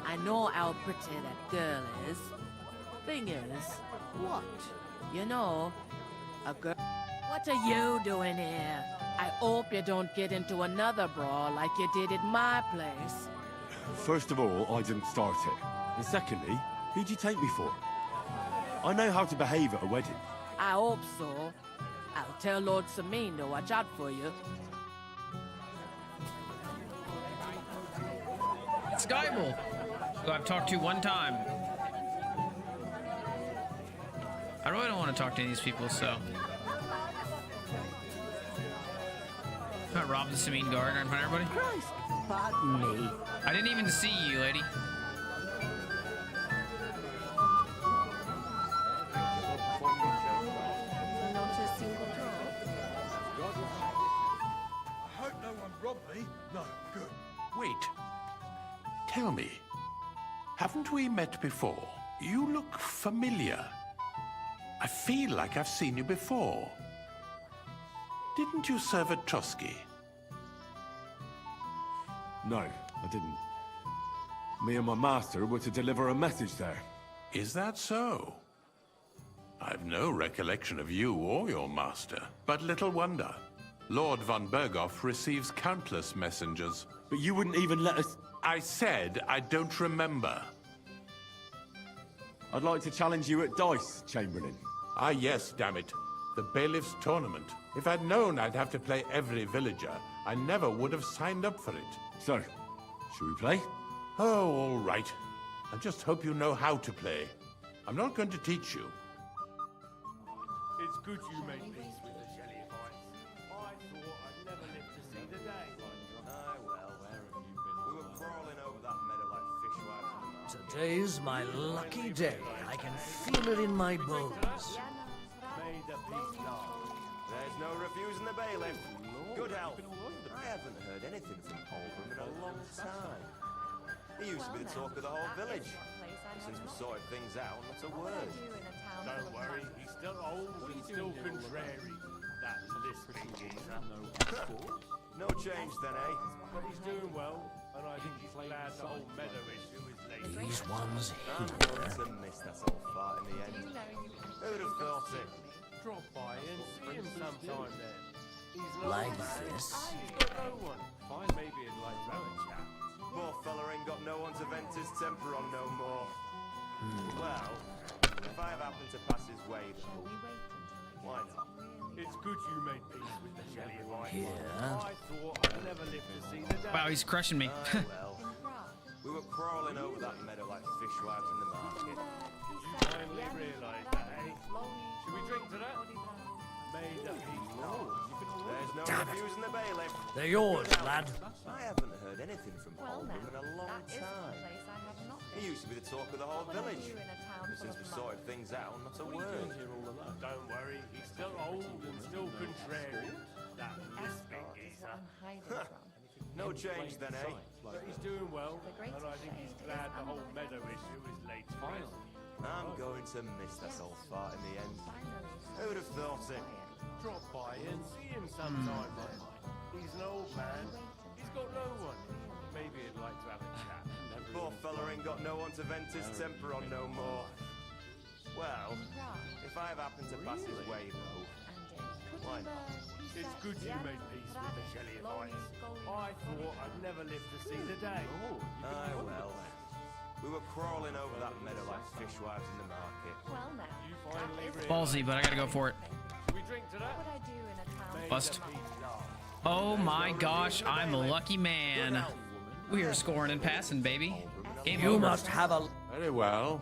I know how pretty that girl is. Thing is... What? You know, a girl... What are you doing here? I hope you don't get into another brawl like you did at my place. First of all, I didn't start it. And secondly, who'd you take me for? I know how to behave at a wedding. I hope so. I'll tell Lord Semin to watch out for you. Skyball, who I've talked to one time. I really don't want to talk to any of these people, so... Not rob the Semin guard in front of everybody. Christ, pardon me. I didn't even see you, lady. Not a single drop. I hope no one robbed me. No, good. Wait. Tell me, haven't we met before? You look familiar. I feel like I've seen you before. Didn't you serve at Trotsky? No, I didn't. Me and my master were to deliver a message there. Is that so? I've no recollection of you or your master, but little wonder. Lord von Berghoff receives countless messengers. But you wouldn't even let us... I said I don't remember. I'd like to challenge you at dice, Chamberlain. Ah yes, damn it. The bailiff's tournament. If I'd known I'd have to play every villager, I never would have signed up for it. So, should we play? Oh, all right. I just hope you know how to play. I'm not going to teach you. It's good you made peace with the Shellyites. I thought I'd never live to see the day. Aye, well, where have you been? We were crawling over that meadow like fishwives in the market. Today's my lucky day. I can feel it in my bones. May the peace last. There's no refusing the bailiff. Good health. I haven't heard anything from Oldham in a long time. He used to be the talk of the whole village. Since we sorted things out, not a word. Don't worry, he's still old and still contrary. That lisping geezer. No change then, eh? But he's doing well, and I think he's glad the whole meadow issue is laid. These ones I'm here. going to miss that old fart in the end. Who'd have thought it? Drop by and see him sometime then. He's Like man. this. He's got no one. Fine, maybe he'd like to have a chat. Poor fella ain't got no one to vent his temper on no more. Well, if I have happened to pass his way, though, why not? It's good you made peace with the Shellyites. Yeah. I thought I'd never live to see the day. Wow, he's crushing me. Aye, well, we were crawling over that meadow like fishwives in the market. You finally realised that, eh? Should we drink to that? May the peace last. There's no refusing the bailiff. They're yours, lad. I haven't heard anything from Oldham in a long time. He used to be the talk of the whole village. But since we sorted things out, not a word. Don't worry, he's still old and still contrary. That lisping geezer. No change then, eh? But he's doing well, and I think he's glad the whole meadow issue is laid to rest. I'm going to miss that old fart in the end. Who'd have thought it? Drop by and see him sometime then. He's an old man. He's got no one. Maybe he'd like to have a chat. Poor fella ain't got no one to vent his temper on no more. Well, if I have happened to pass his way, though, why not? It's good you made peace with the Shellyites. I thought I'd never live to see the day. Aye, well, we were crawling over that meadow like fishwives in the market. You finally realised. Ballsy, but I gotta go for it. Should we drink to that? May Bust. the peace last. Oh my gosh, I'm a lucky man. We are scoring and passing, baby. Game You over. must have a... Very well.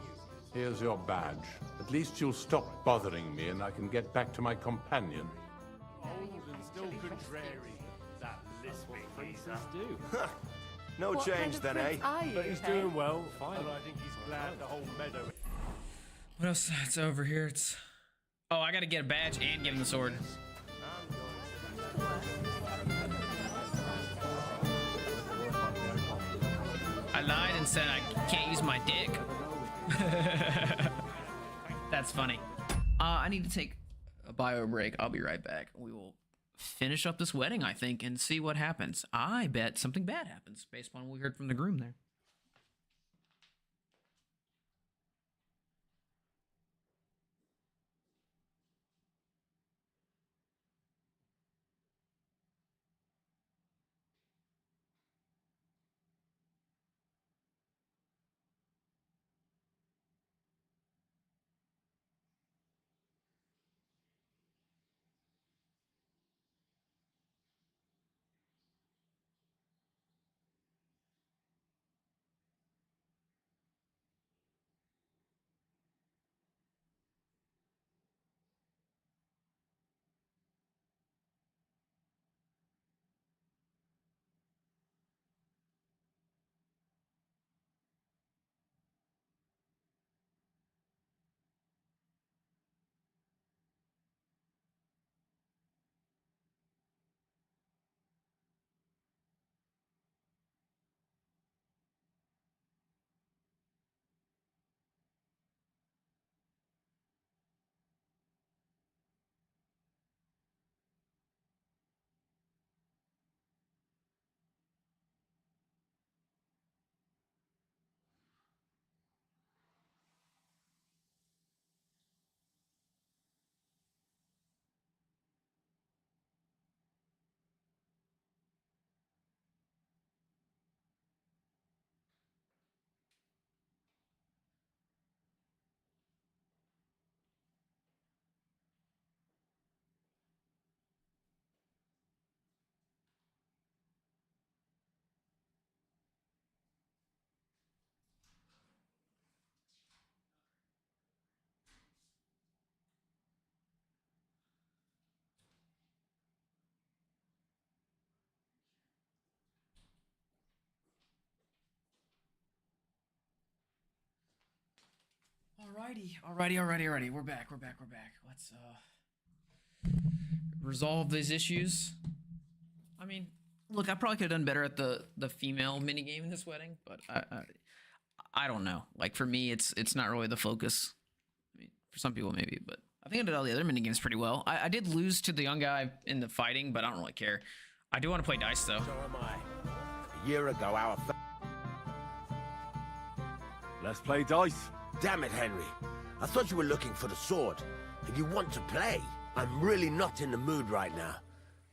Here's your badge. At least you'll stop bothering me and I can get back to my companion. Old and still contrary. That lisping geezer. No change then, eh? But he's doing well, and I think he's glad the whole meadow. What else? It's over here. It's. Oh, I gotta get a badge and give him the sword. I lied and said I can't use my dick. That's funny. I need to take a bio break. I'll be right back. We will finish up this wedding, I think, and see what happens. I bet something bad happens based on what we heard from the groom there. Alrighty. We're back. Let's resolve these issues. I mean, look, I probably could have done better at the female minigame in this wedding, but I don't know. Like for me, it's not really the focus. I mean, for some people maybe, but I think I did all the other minigames pretty well. I did lose to the young guy in the fighting, but I don't really care. I do want to play dice though. So am I. A year ago, our... Let's play dice. Damn it, Henry. I thought you were looking for the sword, and you want to play. I'm really not in the mood right now.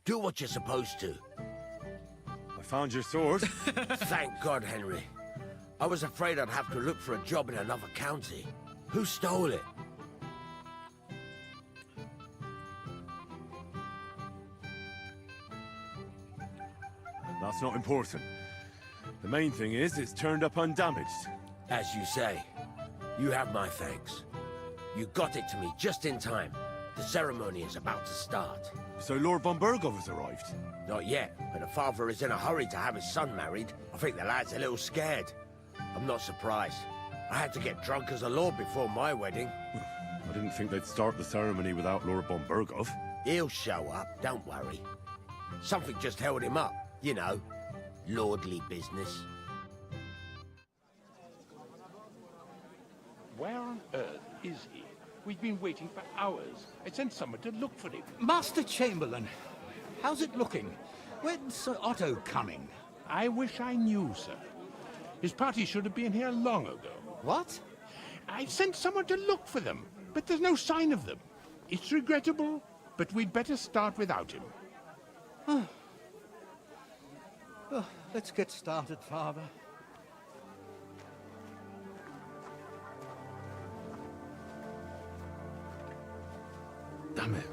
Do what you're supposed to. I found your sword. Thank God, Henry. I was afraid I'd have to look for a job in another county. Who stole it? That's not important. The main thing is it's turned up undamaged. As you say. You have my thanks. You got it to me just in time. The ceremony is about to start. So Lord von Burgov has arrived? Not yet, but the father is in a hurry to have his son married. I think the lad's a little scared. I'm not surprised. I had to get drunk as a lord before my wedding. I didn't think they'd start the ceremony without Lord von Burgov. He'll show up, don't worry. Something just held him up, you know. Lordly business. Where on earth is he? We've been waiting for hours. I sent someone to look for him. Master Chamberlain, how's it looking? When's Sir Otto coming? I wish I knew, sir. His party should have been here long ago. What? I sent someone to look for them, but there's no sign of them. It's regrettable, but we'd better start without him. Let's get started, Father. Damn it.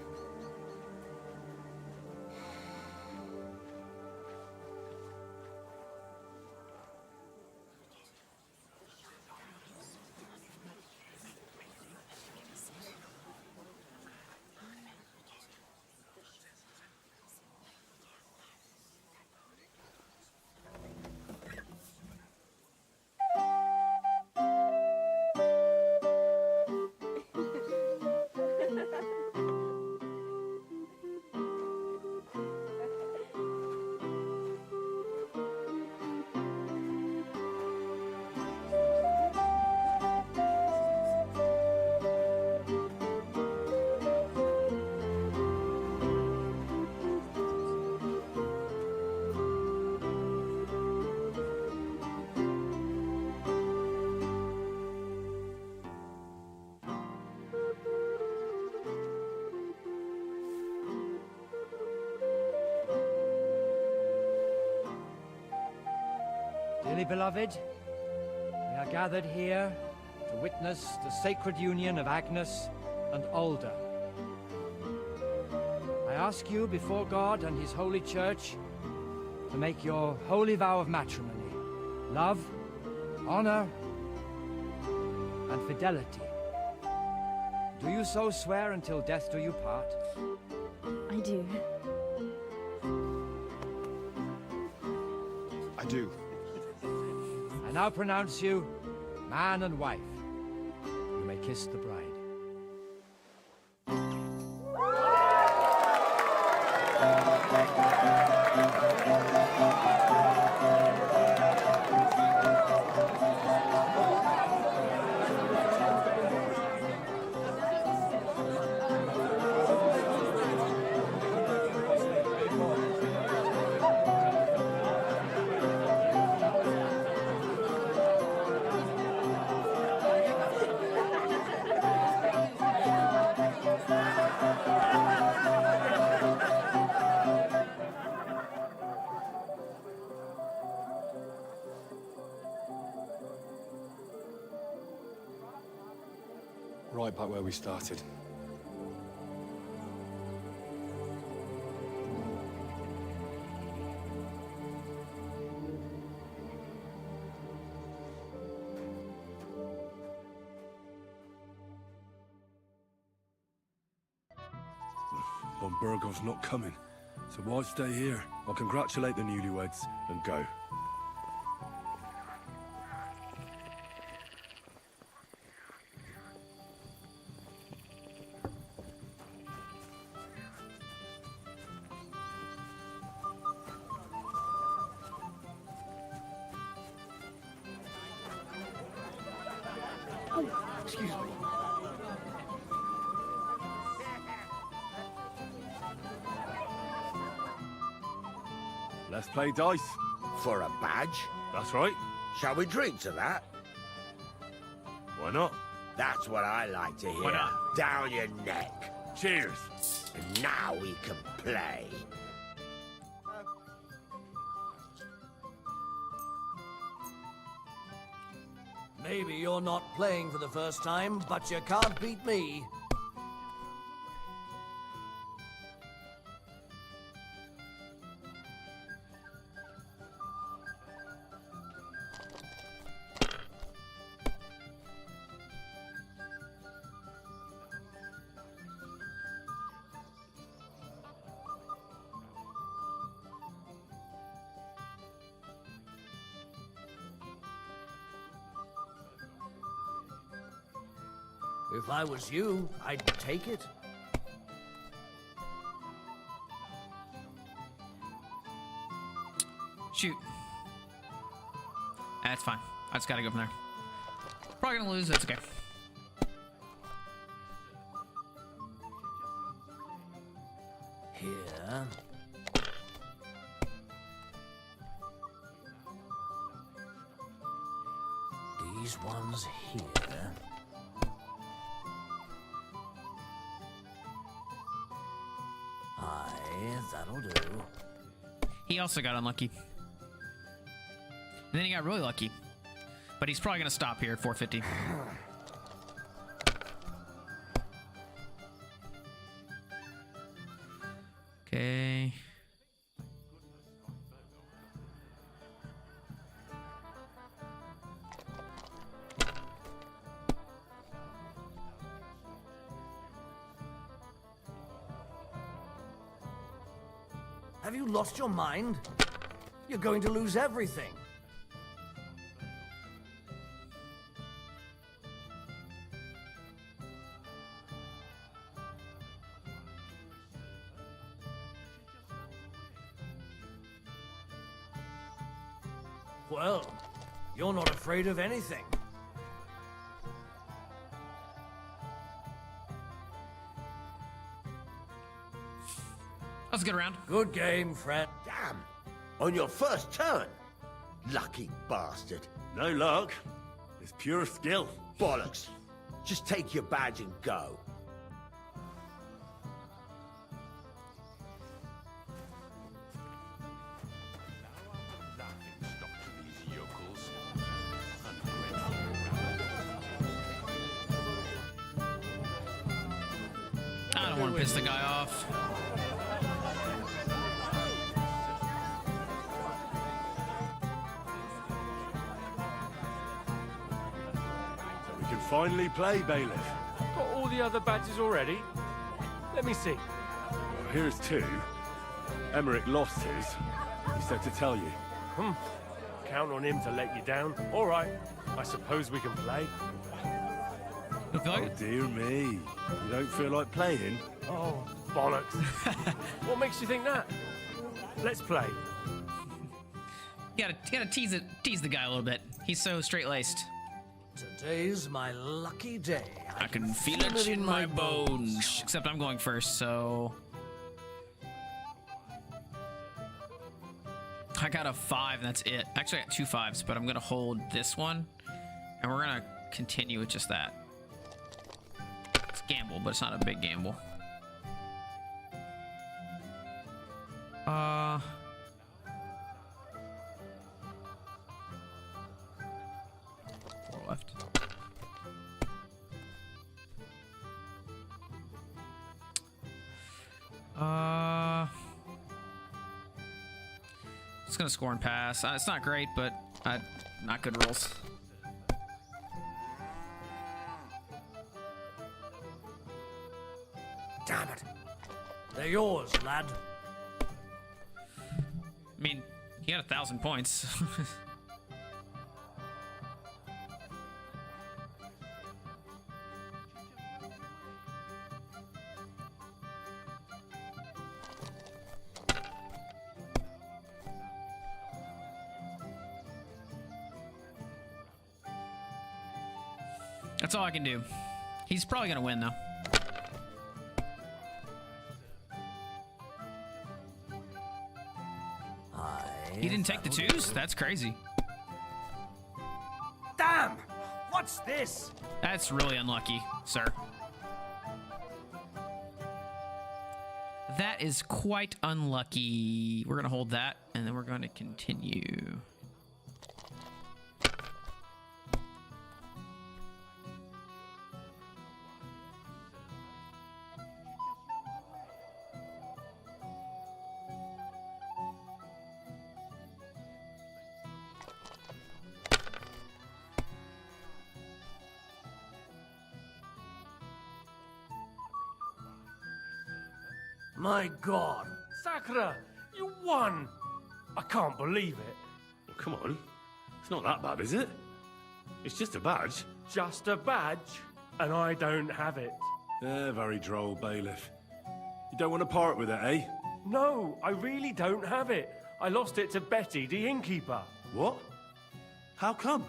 Dearly beloved, we are gathered here to witness the sacred union of Agnes and Alda. I ask you before God and His holy church to make your holy vow of matrimony, love, honor, and fidelity. Do you so swear until death do you part? I do. I do. I now pronounce you man and wife. You may kiss the bride. Right back where we started. Von Burgov's not coming, so why stay here? I'll congratulate the newlyweds and go. Excuse me. Let's play dice. For a badge? That's right. Shall we drink to that? Why not? That's what I like to hear. Why not? Down your neck. Cheers. And now we can play. Maybe you're not playing for the first time, but you can't beat me. If I was you, I'd take it. Shoot. That's fine. I just gotta go from there. Probably gonna lose. That's okay. Here. These ones here. Aye, that'll do. He also got unlucky. And then he got really lucky. But he's probably gonna stop here at 450. Okay. Have you lost your mind? You're going to lose everything. Well, you're not afraid of anything. That was a good round. Good game, friend. Damn. On your first turn. Lucky bastard. No luck. It's pure skill. Bollocks. Just take your badge and go. I don't want to piss the guy off. We can finally play, Bailiff. Got all the other badges already? Let me see. Well, here's two. Emmerich lost his. He said to tell you. Count on him to let you down. All right. I suppose we can play. Oh, dear me. You don't feel like playing? Oh, bollocks. What makes you think that? Let's play. You gotta tease the guy a little bit. He's so straight-laced. Today's my lucky day. I can feel it in my bones. Except I'm going first, so... I got a 5, and that's it. Actually, I got 2 5s, but I'm gonna hold this one, and we're gonna continue with just that. It's a gamble, but it's not a big gamble. Four left. Just gonna score and pass. It's not great, but not good rolls. Damn it. They're yours, lad. I mean, he had 1,000 points. That's all I can do. He's probably gonna win though. He didn't take the twos? That's crazy. Damn! What's this? That's really unlucky, sir. That is quite unlucky. We're gonna hold that, and then we're gonna continue. My God, Sakura, you won! I can't believe it. Well, come on. It's not that bad, is it? It's just a badge. Just a badge, and I don't have it. Very droll, bailiff. You don't want to part with it, eh? No, I really don't have it. I lost it to Betty, the innkeeper. What? How come?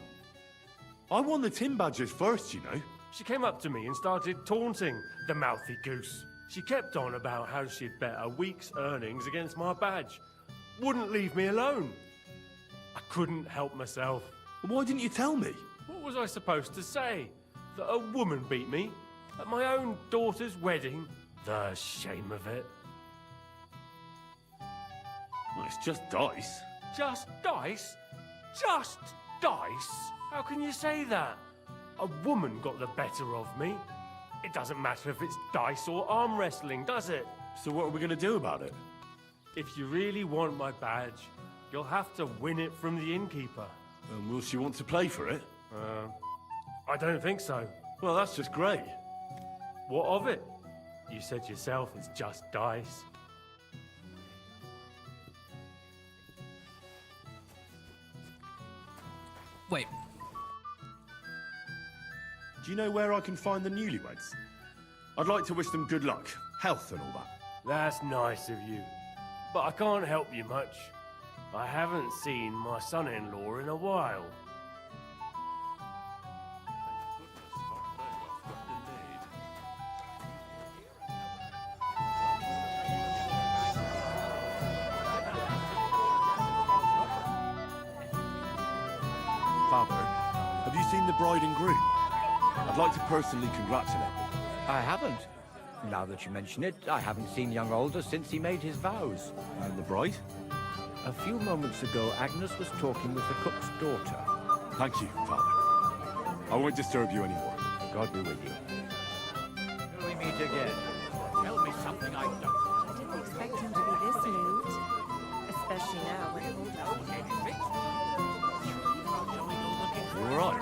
I won the tin badges first, you know. She came up to me and started taunting, the mouthy goose. She kept on about how she'd bet a week's earnings against my badge. Wouldn't leave me alone. I couldn't help myself. Why didn't you tell me? What was I supposed to say? That a woman beat me? At my own daughter's wedding? The shame of it. Well, it's just dice. Just dice? Just dice? How can you say that? A woman got the better of me. It doesn't matter if it's dice or arm wrestling, does it? So what are we going to do about it? If you really want my badge, you'll have to win it from the innkeeper. And will she want to play for it? I don't think so. Well, that's just great. What of it? You said yourself it's just dice. Wait. Do you know where I can find the newlyweds? I'd like to wish them good luck, health and all that. That's nice of you. But I can't help you much. I haven't seen my son-in-law in a while. Father, have you seen the bride and groom? I'd like to personally congratulate them. I haven't. Now that you mention it, I haven't seen young Aldous since he made his vows. And the bride? A few moments ago, Agnes was talking with the cook's daughter. Thank you, Father. I won't disturb you anymore. God be with you. Till we meet again. Tell me something I don't. I didn't expect him to be this moved. Especially now. You all right?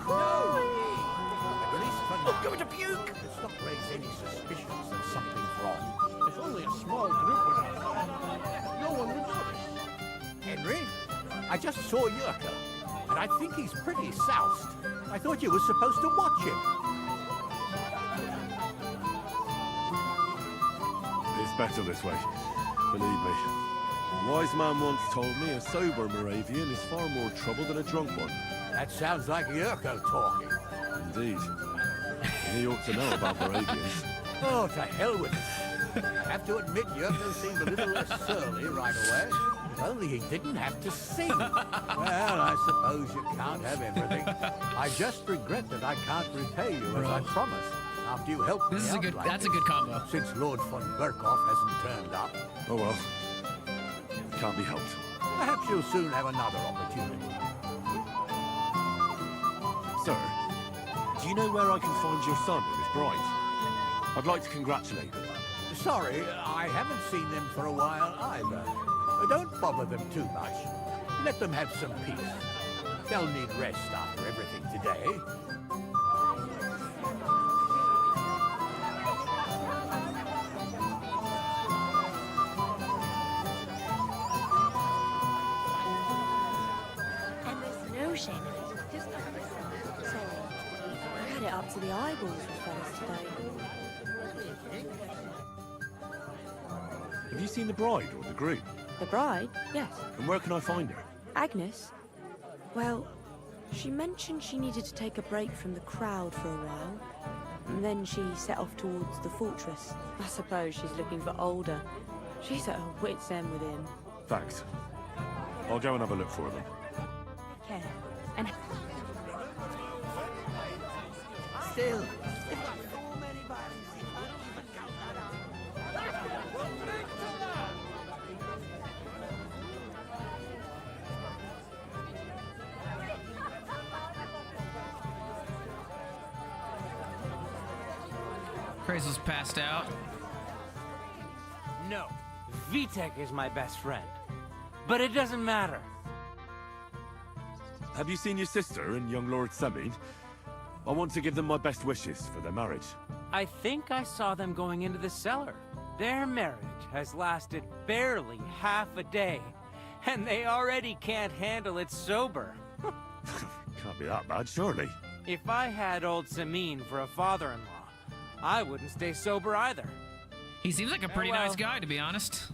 No! At least for now. I'm going to puke! It's not raise any suspicions that something's wrong. There's only a small group of us. No one would notice. Henry, I just saw Yurka, and I think he's pretty soused. I thought you were supposed to watch him. It's better this way. Believe me. A wise man once told me a sober Moravian is far more trouble than a drunk one. That sounds like Yurko talking. Indeed. And he ought to know about Moravians. Oh, to hell with it. I have to admit, Yurko seemed a little less surly right away. If only he didn't have to sing. Well, I suppose you can't have everything. I just regret that I can't repay you as I promised. After you helped me out like that's a good combo. Since Lord von Berkhoff hasn't turned up. Oh well. Can't be helped. Perhaps you'll soon have another opportunity. Sir, do you know where I can find your son and his bride? I'd like to congratulate them. Sorry, I haven't seen them for a while either. Don't bother them too much. Let them have some peace. They'll need rest after everything today. And there's no shame in it. Just sorry. I had it up to the eyeballs with fellas today. Have you seen the bride or the groom? The bride? Yes. And where can I find her? Agnes? Well, She mentioned she needed to take a break from the crowd for a while. And then she set off towards the fortress. I suppose she's looking for Older. She's at her wit's end with him. Thanks. I'll go and have a look for them. Care. And Still, they've got so many violins, I don't even count that Crazel's passed out. No, Vitek is my best friend. But it doesn't matter. Have you seen your sister and young Lord Semin? I want to give them my best wishes for their marriage. I think I saw them going into the cellar. Their marriage has lasted barely half a day, and they already can't handle it sober. Can't be that bad, surely. If I had old Samin for a father-in-law, I wouldn't stay sober either. He seems like a pretty Farewell. nice guy, to be honest.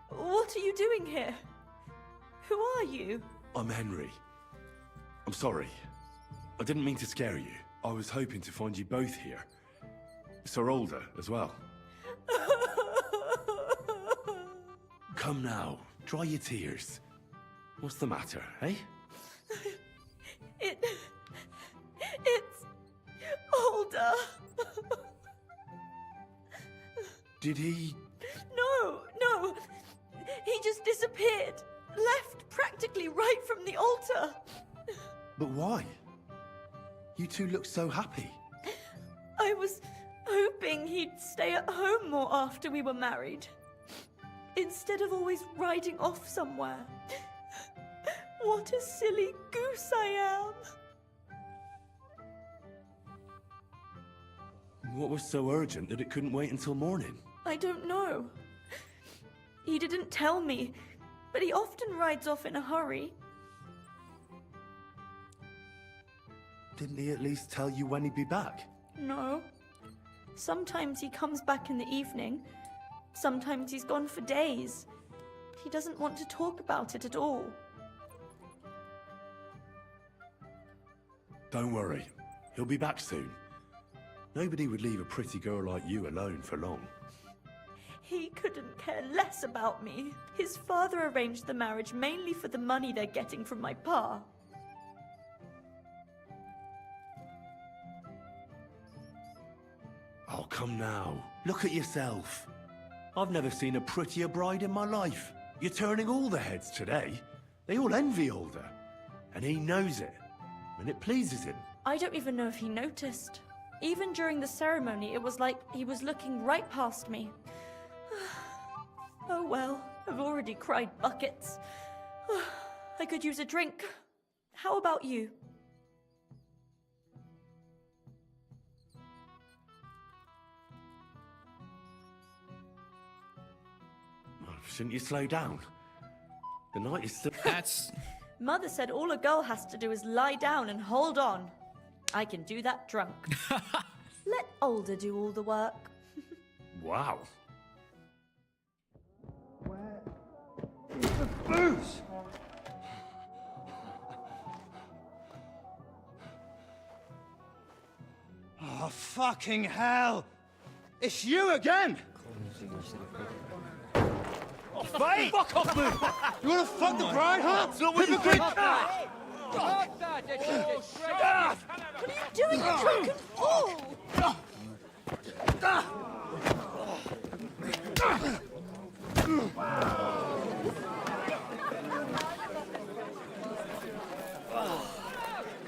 What are you doing here? Who are you? I'm Henry. I'm sorry. I didn't mean to scare you. I was hoping to find you both here. Sir Older as well. Come now, dry your tears. What's the matter, eh? It's Older. Did he... No. He just disappeared. Left practically right from the altar. But why? You two look so happy. I was hoping he'd stay at home more after we were married. Instead of always riding off somewhere. What a silly goose I am. What was so urgent that it couldn't wait until morning? I don't know. He didn't tell me, but he often rides off in a hurry. Didn't he at least tell you when he'd be back? No. Sometimes he comes back in the evening. Sometimes he's gone for days. He doesn't want to talk about it at all. Don't worry. He'll be back soon. Nobody would leave a pretty girl like you alone for long. He couldn't care less about me. His father arranged the marriage mainly for the money they're getting from my pa. Oh, come now. Look at yourself. I've never seen a prettier bride in my life. You're turning all the heads today. They all envy Older. And he knows it. And it pleases him. I don't even know if he noticed. Even during the ceremony, it was like he was looking right past me. Oh well, I've already cried buckets. I could use a drink. How about you? Shouldn't you slow down? The night is still... That's... Mother said all a girl has to do is lie down and hold on. I can do that drunk. Let Older do all the work. Wow. The booze! Oh, fucking hell! It's you again! Oh, Mate! fuck off, move! You wanna fuck the bride, huh? It's not what you think! What are you doing, you drunken fool?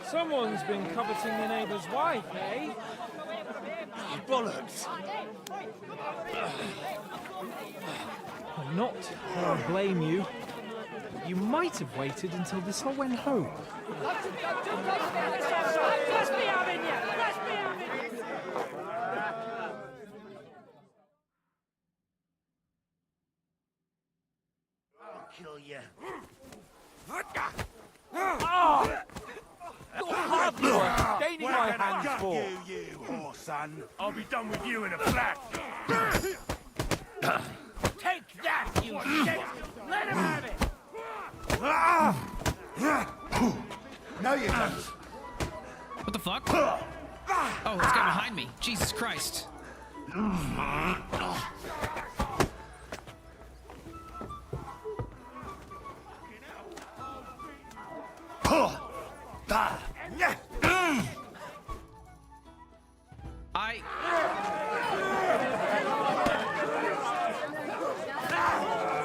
Someone's been coveting your neighbour's wife, eh? Bollocks! Well, not that I blame you. You might have waited until this all went home. I'll kill you. Your father before. You whore son. I'll be done with you in a flash. Take that, you shit! Let him have it! No, you don't. What the fuck? Oh, this guy behind me. Jesus Christ.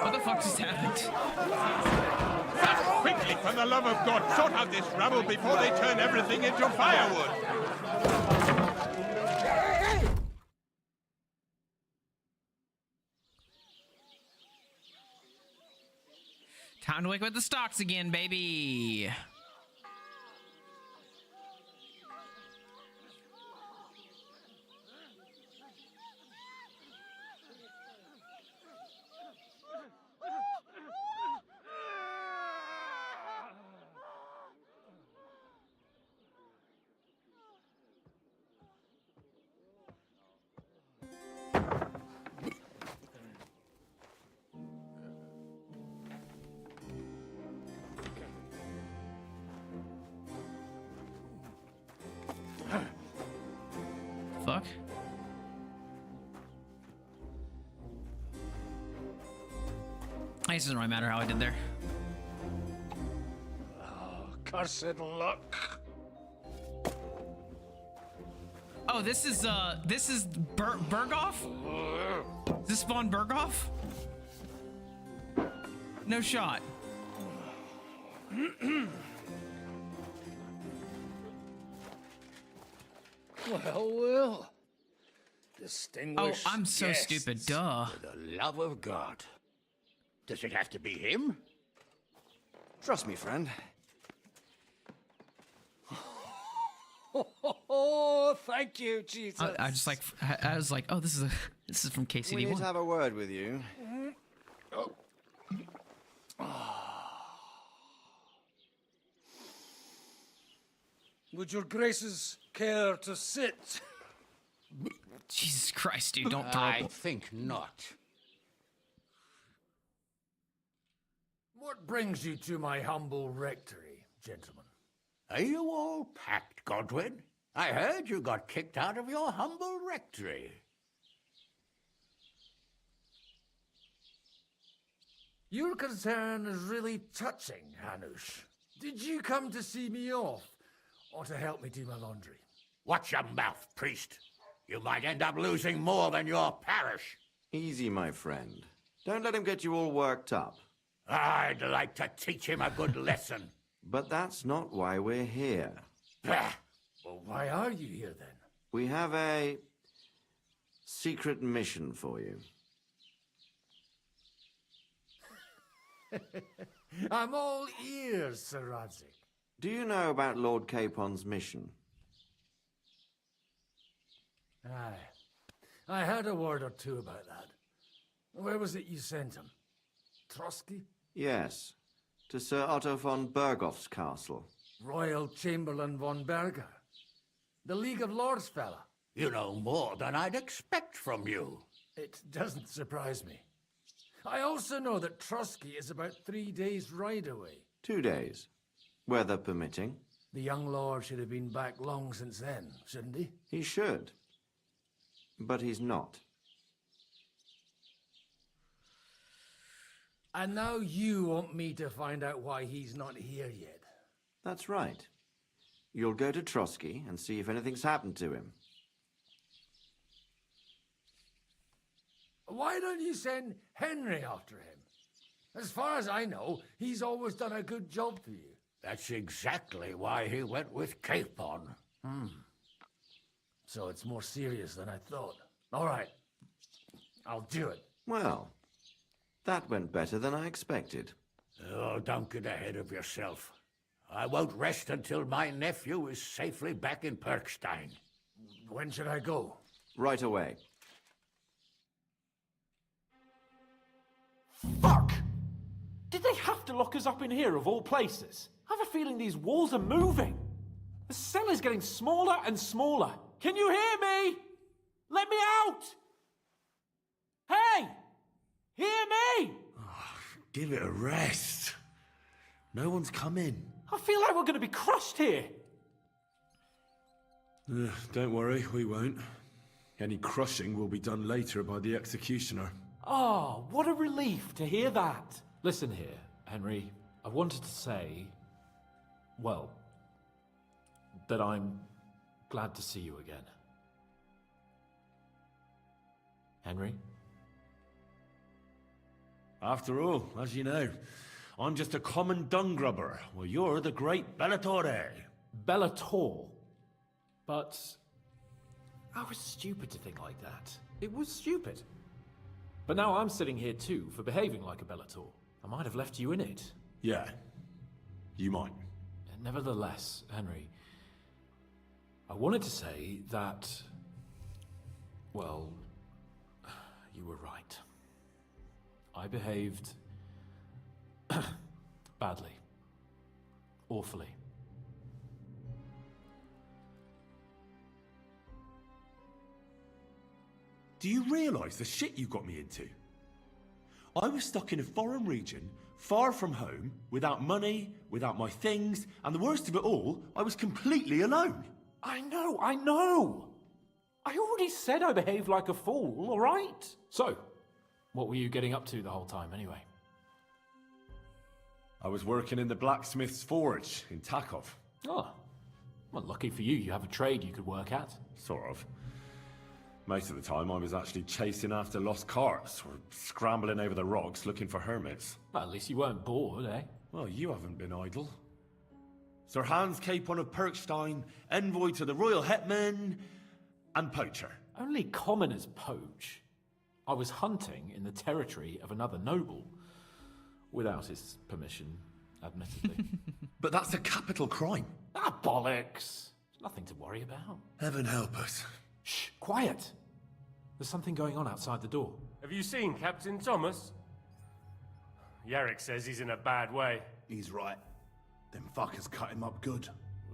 What the fuck just happened? Quickly, for the love of God, sort out this rubble before they turn everything into firewood. Time to wake up the stocks again, baby. Fuck. It doesn't really matter how I did there. Oh, cursed luck. Oh, this is Berghoff? Is this Von Berghoff? No shot. Well. Distinguished Oh, I'm so guests, stupid. Duh. For the love of God. Does it have to be him? Trust me, friend. Oh, thank you, Jesus. I just like I was like, oh, this is from KCD. We need to have a word with you. Would your graces care to sit? Jesus Christ, dude, don't throw I think not. What brings you to my humble rectory, gentlemen? Are you all packed, Godwin? I heard you got kicked out of your humble rectory. Your concern is really touching, Hanush. Did you come to see me off, or to help me do my laundry? Watch your mouth, priest. You might end up losing more than your parish. Easy, my friend. Don't let him get you all worked up. I'd like to teach him a good lesson. But that's not why we're here. Well, why are you here, then? We have a secret mission for you. I'm all ears, Sir Radzik. Do you know about Lord Capon's mission? Aye. I heard a word or two about that. Where was it you sent him? Trotsky? Yes, to Sir Otto von Berghoff's castle. Royal Chamberlain von Berger. The League of Lords fella. You know more than I'd expect from you. It doesn't surprise me. I also know that Trotsky is about 3 days' ride away. 2 days, weather permitting. The young lord should have been back long since then, shouldn't he? He should. But he's not. And now you want me to find out why he's not here yet. That's right. You'll go to Trotsky and see if anything's happened to him. Why don't you send Henry after him? As far as I know, he's always done a good job for you. That's exactly why he went with Capon. So it's more serious than I thought. All right. I'll do it. Well, that went better than I expected. Oh, don't get ahead of yourself. I won't rest until my nephew is safely back in Perkstein. When should I go? Right away. Fuck! Did they have to lock us up in here of all places? I have a feeling these walls are moving. The cell is getting smaller and smaller. Can you hear me? Let me out! Hey! Hear me! Give it a rest. No one's coming. I feel like we're going to be crushed here. Don't worry, we won't. Any crushing will be done later by the executioner. Oh, what a relief to hear that. Listen here, Henry. I wanted to say, well, that I'm glad to see you again. Henry? After all, as you know, I'm just a common dung grubber, while you're the great Bellatore. Bellator? But I was stupid to think like that. It was stupid. But now I'm sitting here too for behaving like a Bellator. I might have left you in it. Yeah, you might. Nevertheless, Henry, I wanted to say that, well, you were right. I behaved badly. Awfully. Do you realise the shit you got me into? I was stuck in a foreign region, far from home, without money, without my things, and the worst of it all, I was completely alone. I know! I already said I behaved like a fool, all right? So, what were you getting up to the whole time, anyway? I was working in the blacksmith's forge in Takov. Oh, well, lucky for you, you have a trade you could work at. Sort of. Most of the time I was actually chasing after lost carts, or scrambling over the rocks looking for hermits. Well, at least you weren't bored, eh? Well, you haven't been idle. Sir Hans Capon of Perkstein, envoy to the royal hetman, and poacher. Only commoners poach. I was hunting in the territory of another noble. Without his permission, admittedly. But that's a capital crime. Ah, bollocks! Nothing to worry about. Heaven help us. Shh, quiet! There's something going on outside the door. Have you seen Captain Thomas? Yarrick says he's in a bad way. He's right. Them fuckers cut him up good.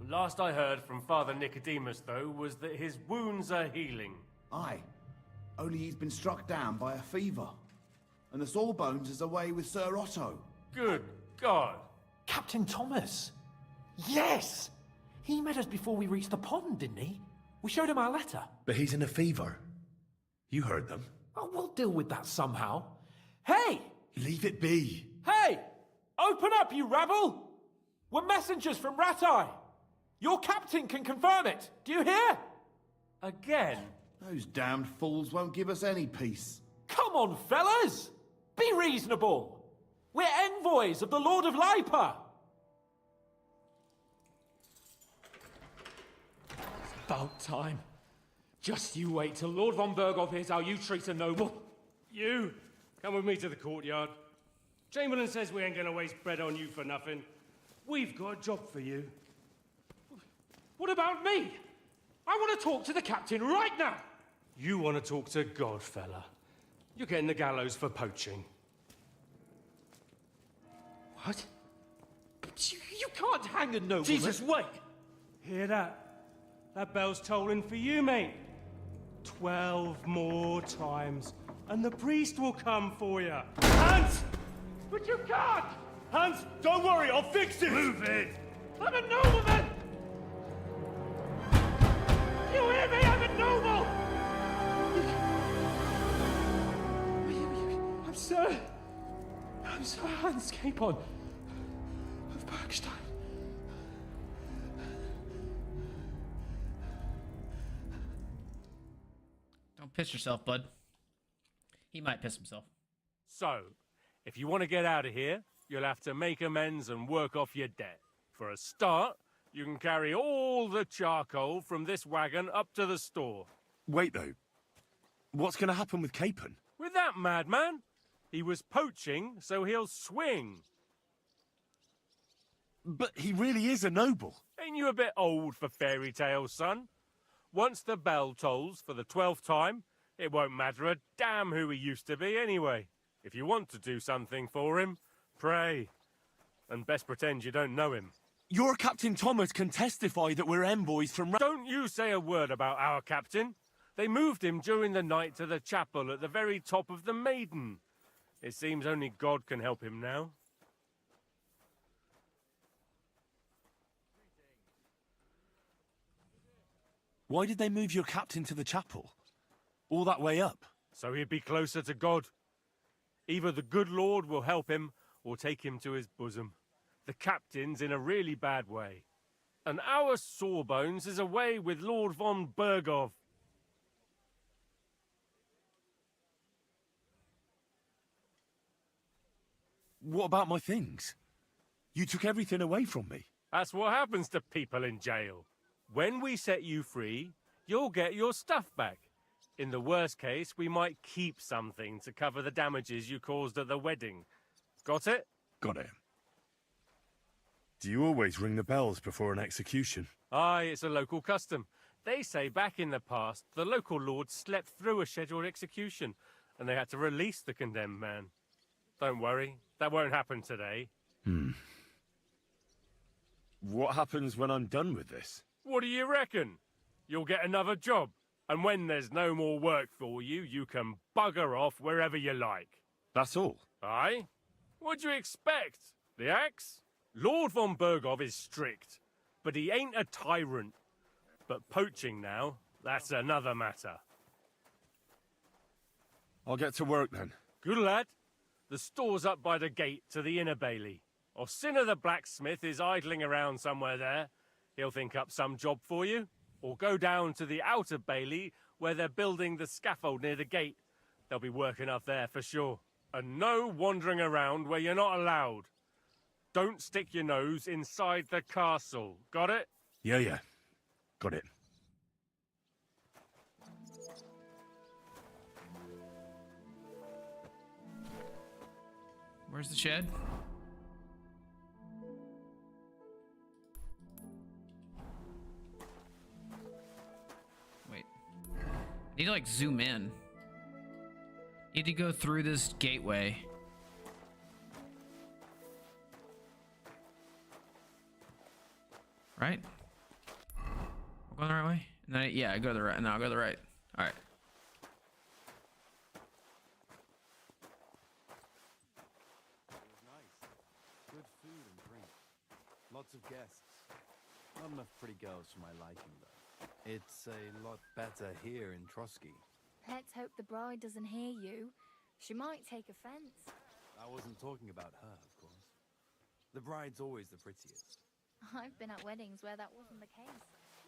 Last I heard from Father Nicodemus, though, was that his wounds are healing. Aye. Only he's been struck down by a fever. And the Sawbones is away with Sir Otto. Good God. Captain Thomas! Yes! He met us before we reached the pond, didn't he? We showed him our letter. But he's in a fever. You heard them. Oh, we'll deal with that somehow. Hey! Leave it be. Hey! Open up, you rabble! We're messengers from Ratai. Your captain can confirm it. Do you hear? Again? Those damned fools won't give us any peace. Come on, fellas! Be reasonable. We're envoys of the Lord of Lipa. About time. Just you wait till Lord von Berghoff hears how you treat a noble. You, come with me to the courtyard. Chamberlain says we ain't gonna waste bread on you for nothing. We've got a job for you. What about me? I want to talk to the captain right now. You want to talk to God, fella. You're getting the gallows for poaching. What? But you can't hang a nobleman. Jesus, wait! Hear that? That bell's tolling for you, mate. 12 more times, and the priest will come for you. Hans! But you can't! Hans, don't worry, I'll fix it! Move it! I'm a nobleman! You hear me? I'm a noble! I'm Sir Hans Capon of Bergstein. Don't piss yourself, bud. He might piss himself. So, if you want to get out of here, you'll have to make amends and work off your debt. For a start, you can carry all the charcoal from this wagon up to the store. Wait, though. What's going to happen with Capon? With that madman? He was poaching, so he'll swing. But he really is a noble. Ain't you a bit old for fairy tales, son? Once the bell tolls for the 12th time, it won't matter a damn who he used to be anyway. If you want to do something for him, pray. And best pretend you don't know him. Your Captain Thomas can testify that we're envoys from... Don't you say a word about our captain. They moved him during the night to the chapel at the very top of the Maiden. It seems only God can help him now. Why did they move your captain to the chapel? All that way up? So he'd be closer to God. Either the good Lord will help him, or take him to his bosom. The captain's in a really bad way. And our Sawbones is away with Lord von Bergov. What about my things? You took everything away from me. That's what happens to people in jail. When we set you free, you'll get your stuff back. In the worst case, we might keep something to cover the damages you caused at the wedding. Got it? Got it. Do you always ring the bells before an execution? Aye, it's a local custom. They say back in the past, the local lord slept through a scheduled execution, and they had to release the condemned man. Don't worry, that won't happen today. What happens when I'm done with this? What do you reckon? You'll get another job, and when there's no more work for you, you can bugger off wherever you like. That's all? Aye? What'd you expect? The axe? Lord von Bergov is strict, but he ain't a tyrant. But poaching now, that's another matter. I'll get to work then. Good lad. The store's up by the gate to the inner bailey. Orsina the blacksmith is idling around somewhere there. He'll think up some job for you. Or go down to the outer bailey where they're building the scaffold near the gate. They'll be working up there for sure. And no wandering around where you're not allowed. Don't stick your nose inside the castle. Got it? Yeah. Got it. Where's the shed? Wait. I need to like zoom in. Need to go through this gateway. Right? I'm going the right way? And then yeah, I go to the right. No, I'll go to the right. Alright. Good food and drink. Lots of guests. Not enough pretty girls for my liking, though. It's a lot better here in Trotsky. Let's hope the bride doesn't hear you. She might take offense. I wasn't talking about her, of course. The bride's always the prettiest. I've been at weddings where that wasn't the case.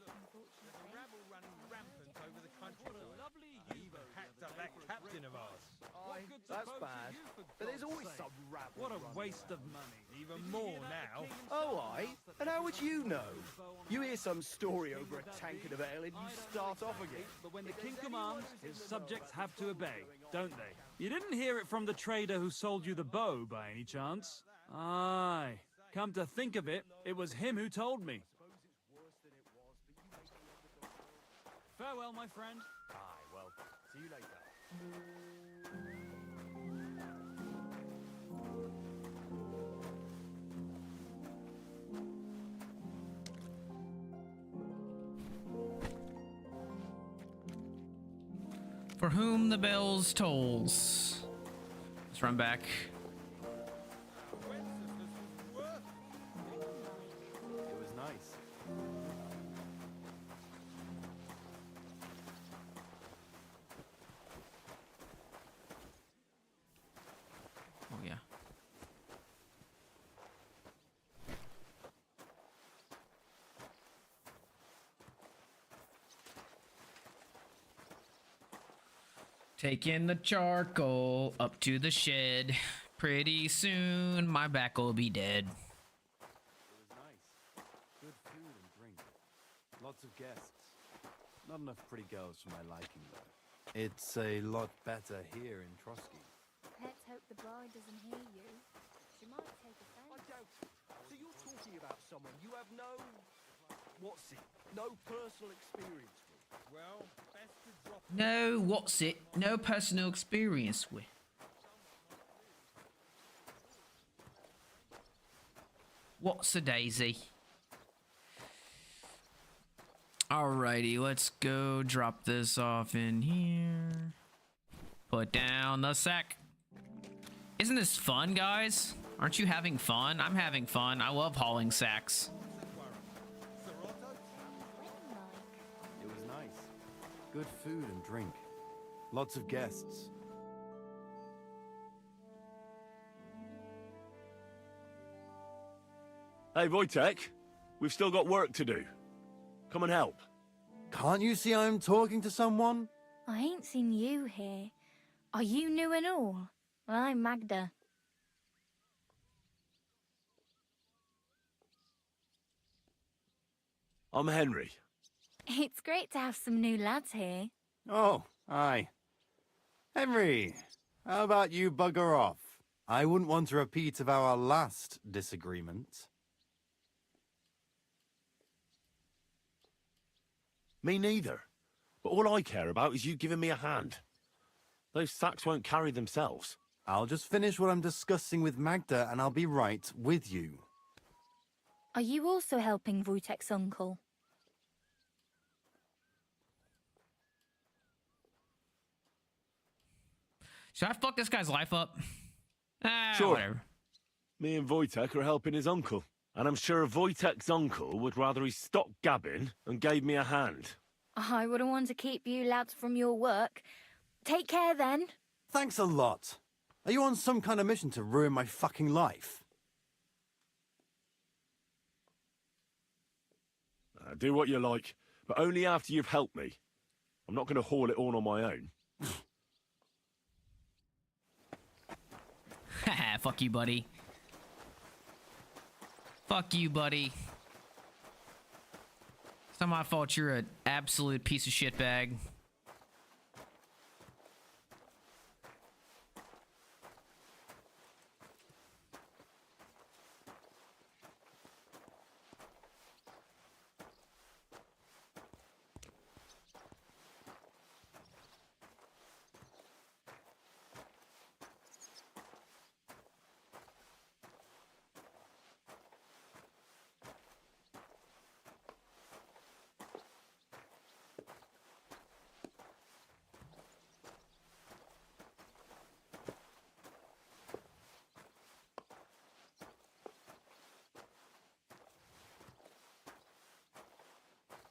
Unfortunately. Rabble running rampant over the country. What a lovely even hacked up that captain of ours. That's bad. But there's always some rabble. What a waste of money. Even more now. Oh, aye? And how would you know? You hear some story over a tankard of ale and you start off again. But when the king commands, his subjects have to obey, don't they? You didn't hear it from the trader who sold you the bow, by any chance? Aye. Come to think of it, it was him who told me. Farewell, my friend. Aye, well, see you later. For whom the bells tolls. Let's run back. It was nice. Oh yeah. Taking the charcoal up to the shed. Pretty soon my back will be dead. It was nice. Good food and drink. Lots of guests. Not enough pretty girls for my liking, though. It's a lot better here in Trotsky. Let's hope the bride doesn't hear you. She might take offense. I doubt it. So you're talking about someone you have no... what's it? No personal experience with. Well, best to drop... No, what's it? No personal experience with. What's a daisy? Alrighty, let's go drop this off in here. Put down the sack. Isn't this fun, guys? Aren't you having fun? I'm having fun. I love hauling sacks. It was nice. Good food and drink. Lots of guests. Hey, Wojtek, we've still got work to do. Come and help. Can't you see I'm talking to someone? I ain't seen you here. Are you new and all? Well, I'm Magda. I'm Henry. It's great to have some new lads here. Oh, aye. Henry, how about you bugger off? I wouldn't want a repeat of our last disagreement. Me neither. But all I care about is you giving me a hand. Those sacks won't carry themselves. I'll just finish what I'm discussing with Magda and I'll be right with you. Are you also helping Wojtek's uncle? Should I fuck this guy's life up? Sure. Whatever. Me and Wojtek are helping his uncle. And I'm sure Wojtek's uncle would rather he stopped gabbing and gave me a hand. I wouldn't want to keep you lads from your work. Take care then. Thanks a lot. Are you on some kind of mission to ruin my fucking life? Do what you like, but only after you've helped me. I'm not going to haul it all on my own. Haha, fuck you, buddy. Fuck you, buddy. It's not my fault you're an absolute piece of shit bag.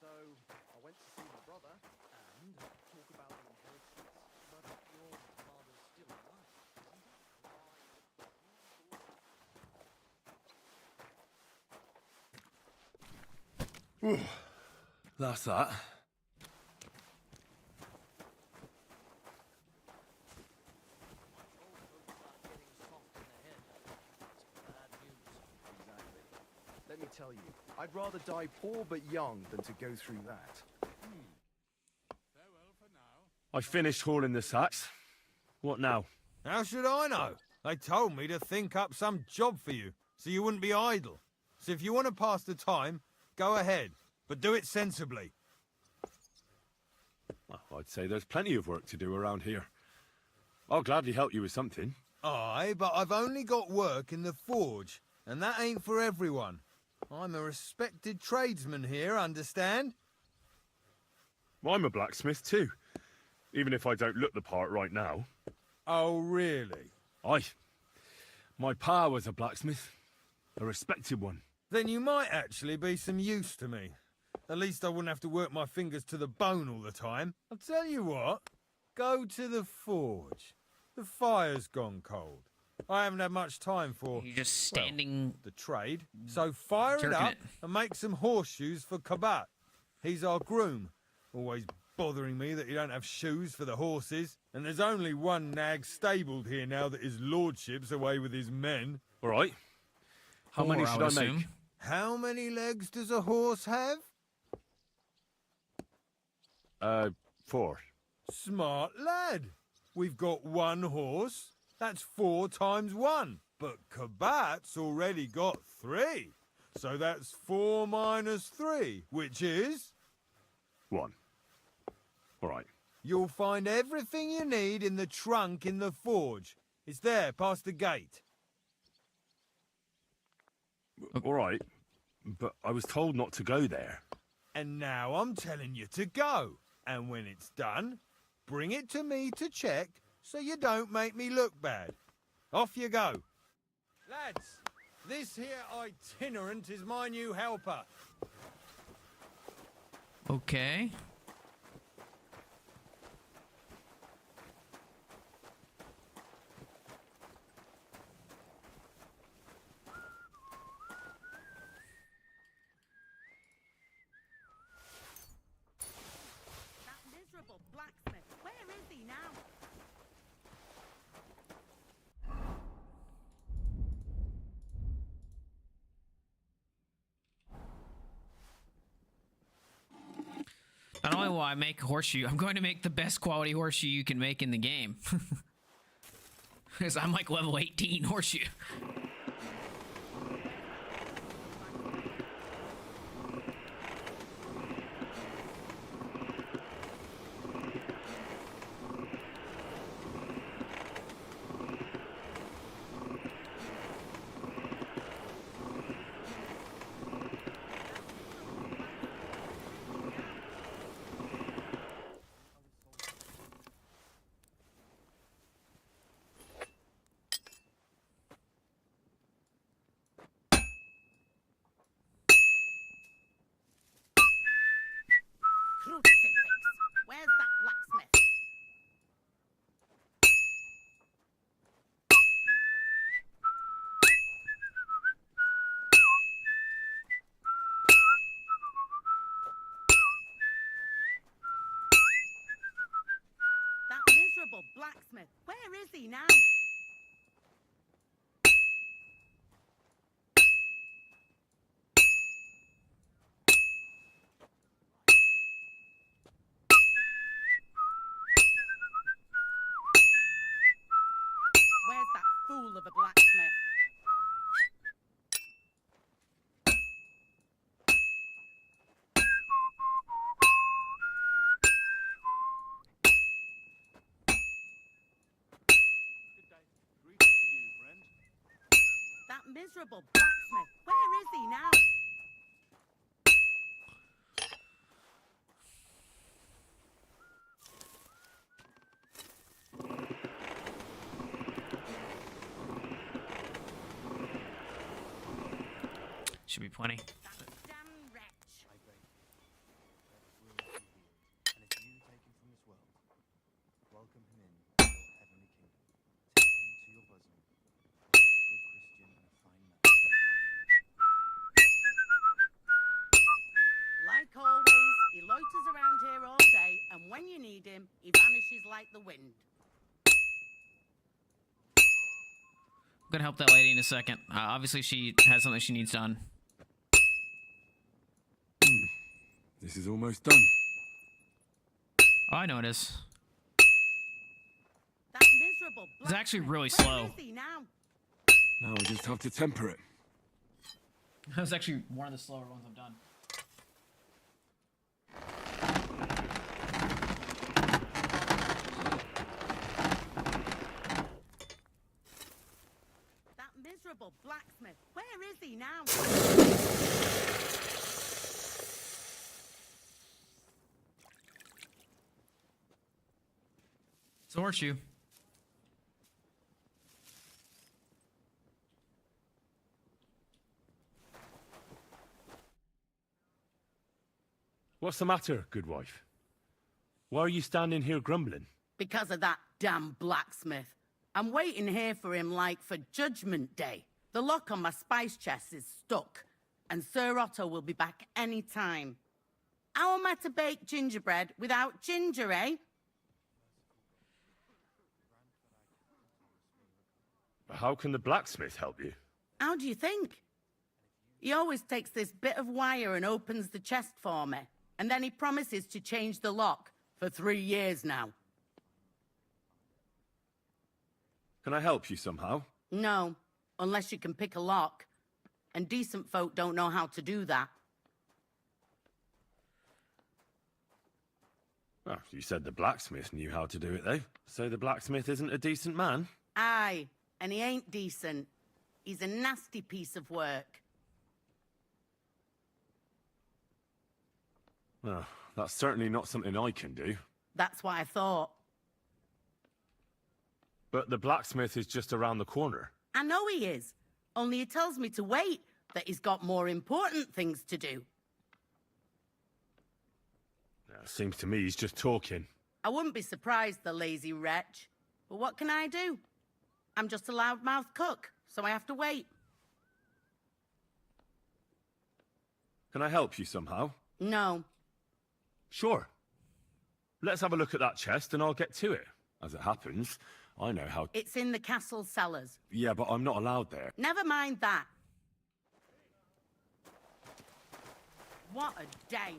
I went to see my brother and talk about the inheritance, but your father's still alive, That's that. Let me tell you, I'd rather die poor but young than to go through that. I finished hauling the sacks. What now? How should I know? They told me to think up some job for you, so you wouldn't be idle. So if you want to pass the time, go ahead, but do it sensibly. Well, I'd say there's plenty of work to do around here. I'll gladly help you with something. Aye, but I've only got work in the forge, and that ain't for everyone. I'm a respected tradesman here, understand? I'm a blacksmith too, even if I don't look the part right now. Oh, really? Aye. My pa was a blacksmith, a respected one. Then you might actually be some use to me. At least I wouldn't have to work my fingers to the bone all the time. I'll tell you what, go to the forge. The fire's gone cold. I haven't had much time for... You're just standing... the trade. So fire it up and make some horseshoes for Kabat. He's our groom. Always bothering me that you don't have shoes for the horses. And there's only one nag stabled here now that his lordship's away with his men. All right. How many should I make? How many legs does a horse have? 4. Smart lad. We've got one horse. That's 4 times 1. But Kabat's already got 3. So that's 4 minus 3, which is... 1. All right. You'll find everything you need in the trunk in the forge. It's there, past the gate. All right. But I was told not to go there. And now I'm telling you to go. And when it's done, bring it to me to check so you don't make me look bad. Off you go. Lads, this here itinerant is my new helper. Okay. That miserable blacksmith. Where is he now? Not only will I make horseshoe, I'm going to make the best quality horseshoe you can make in the game. Because I'm like level 18 horseshoe. Crucifix! Where's that blacksmith? That miserable blacksmith. Where is he now? Where's that fool of a blacksmith? That miserable blacksmith. Where is he now? Should be plenty. Damn wretch. I beg you, let will be healed. And if you take him from this world, welcome him in to your heavenly kingdom. Take him to your bosom, for he is a good Christian and a fine man. Like always, he loiters around here all day, and when you need him, he vanishes like the wind. I'm gonna help that lady in a second. Obviously, she has something she needs done. This is almost done. Oh, I know it is. That miserable It's actually really blacksmith. slow. Where is he now? Now we just have to temper it. That was actually one of the slower ones I've done. That miserable blacksmith. Where is he now? It's a horseshoe. What's the matter, good wife? Why are you standing here grumbling? Because of that damn blacksmith. I'm waiting here for him like for Judgment Day. The lock on my spice chest is stuck, and Sir Otto will be back any time. How am I to bake gingerbread without ginger, eh? How can the blacksmith help you? How do you think? He always takes this bit of wire and opens the chest for me, and then he promises to change the lock for 3 years now. Can I help you somehow? No, unless you can pick a lock. And decent folk don't know how to do that. Oh, you said the blacksmith knew how to do it, though. So the blacksmith isn't a decent man? Aye, and he ain't decent. He's a nasty piece of work. Well, that's certainly not something I can do. That's what I thought. But the blacksmith is just around the corner. I know he is. Only he tells me to wait, that he's got more important things to do. Seems to me he's just talking. I wouldn't be surprised, the lazy wretch. But what can I do? I'm just a loudmouth cook, so I have to wait. Can I help you somehow? No. Sure. Let's have a look at that chest and I'll get to it. As it happens, I know how... It's in the castle cellars. Yeah, but I'm not allowed there. Never mind that. What a day.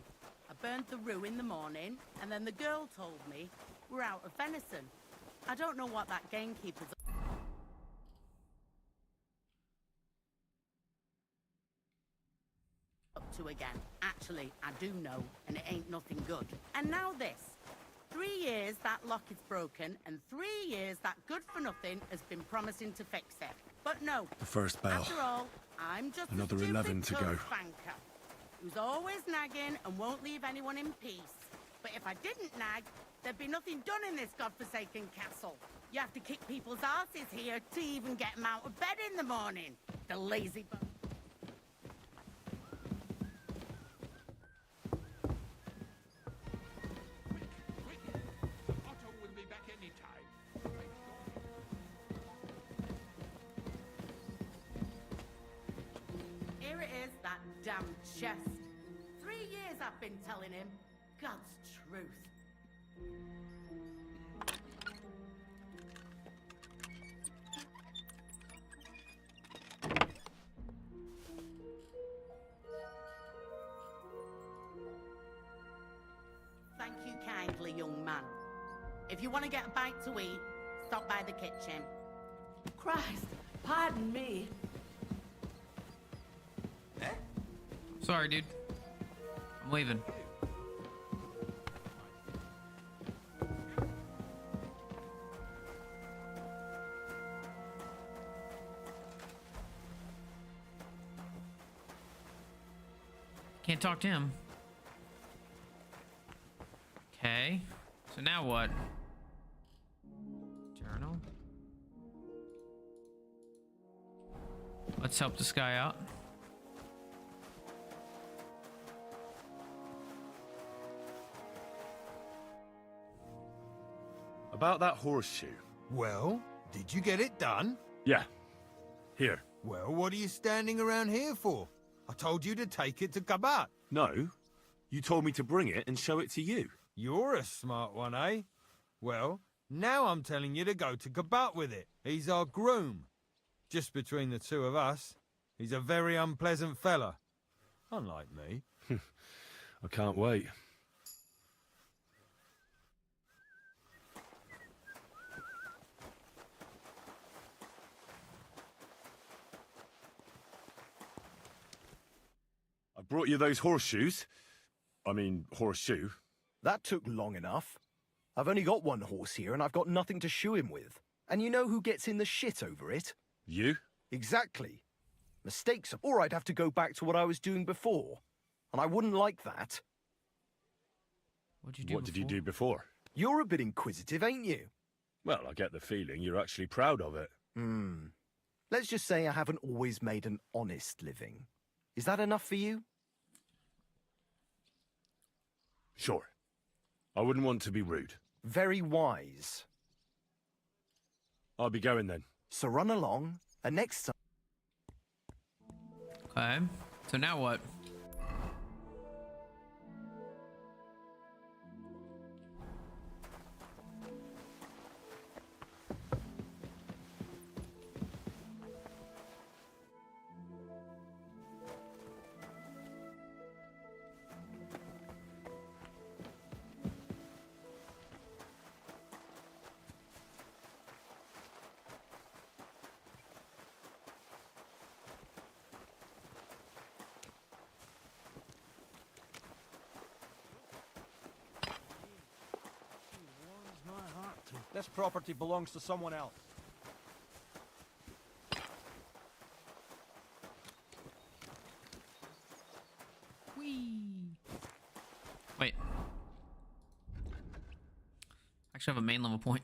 I burned the rue in the morning, and then the girl told me we're out of venison. I don't know what that gamekeeper's up to again. Actually, I do know, and it ain't nothing good. And now this. 3 years that lock is broken, and 3 years that good-for-nothing has been promising to fix it. But no. The first bell. After all, I'm just Another a stupid 11 to go. toad banker who's always nagging and won't leave anyone in peace. But if I didn't nag, there'd be nothing done in this godforsaken castle. You have to kick people's asses here to even get them out of bed in the morning. The lazy bug. Here it is, that damn chest. 3 years I've been telling him. God's truth. Thank you kindly, young man. If you want to get a bite to eat, stop by the kitchen. Christ, pardon me. Sorry, dude. I'm leaving. Can't talk to him. Okay. So now what? Journal. Let's help this guy out. About that horseshoe. Well, did you get it done? Yeah. Here. Well, what are you standing around here for? I told you to take it to Kabat. No. You told me to bring it and show it to you. You're a smart one, eh? Well, now I'm telling you to go to Kabat with it. He's our groom. Just between the two of us, he's a very unpleasant fella. Unlike me. I can't wait. I brought you those horseshoes. I mean, horseshoe. That took long enough. I've only got one horse here and I've got nothing to shoe him with. And you know who gets in the shit over it? You? Exactly. Mistakes, or I'd have to go back to what I was doing before. And I wouldn't like that. What'd you do What did you do before? You're a bit inquisitive, ain't you? Well, I get the feeling you're actually proud of it. Let's just say I haven't always made an honest living. Is that enough for you? Sure. I wouldn't want to be rude. Very wise. I'll be going then. So run along, and next time... Okay. So now what? This property belongs to someone else. Should have a main level point.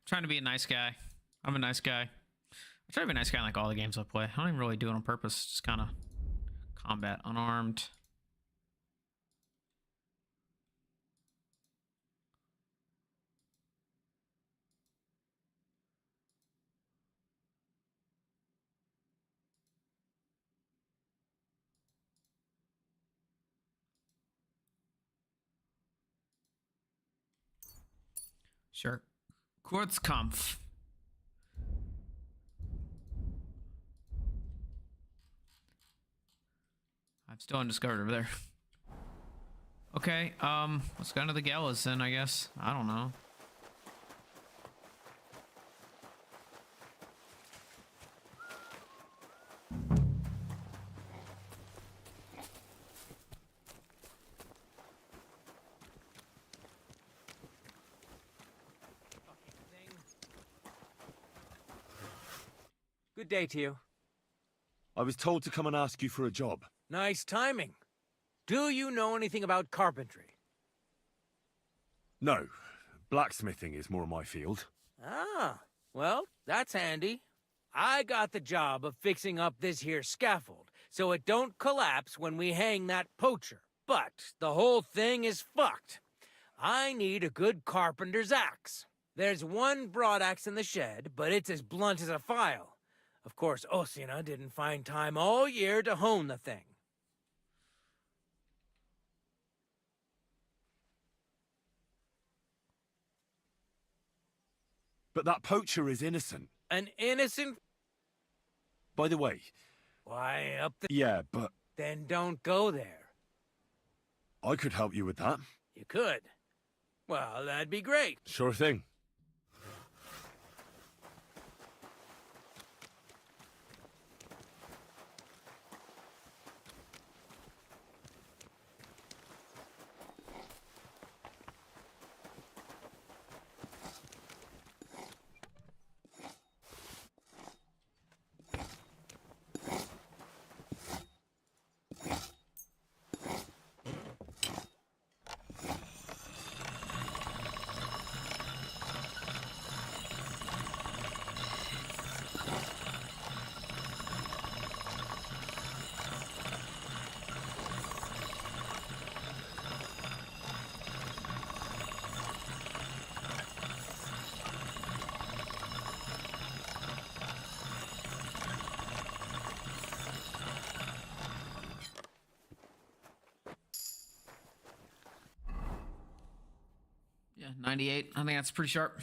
Trying to be a nice guy. I'm a nice guy. I try to be a nice guy in like all the games I play. I don't even really do it on purpose. Just kind of combat, unarmed. Sure. Kurzkampf. I'm still undiscovered over there. Okay, let's go into the galas then, I guess. I don't know. Good day to you. I was told to come and ask you for a job. Nice timing. Do you know anything about carpentry? No. Blacksmithing is more my field. Ah, well, that's handy. I got the job of fixing up this here scaffold, so it don't collapse when we hang that poacher. But the whole thing is fucked. I need a good carpenter's axe. There's one broadaxe in the shed, but it's as blunt as a file. Of course, Osina didn't find time all year to hone the thing. But that poacher is innocent. An innocent? By the way... Why, up the... Yeah, but... Then don't go there. I could help you with that. You could? Well, that'd be great. Sure thing. Yeah, 98. I think that's pretty sharp.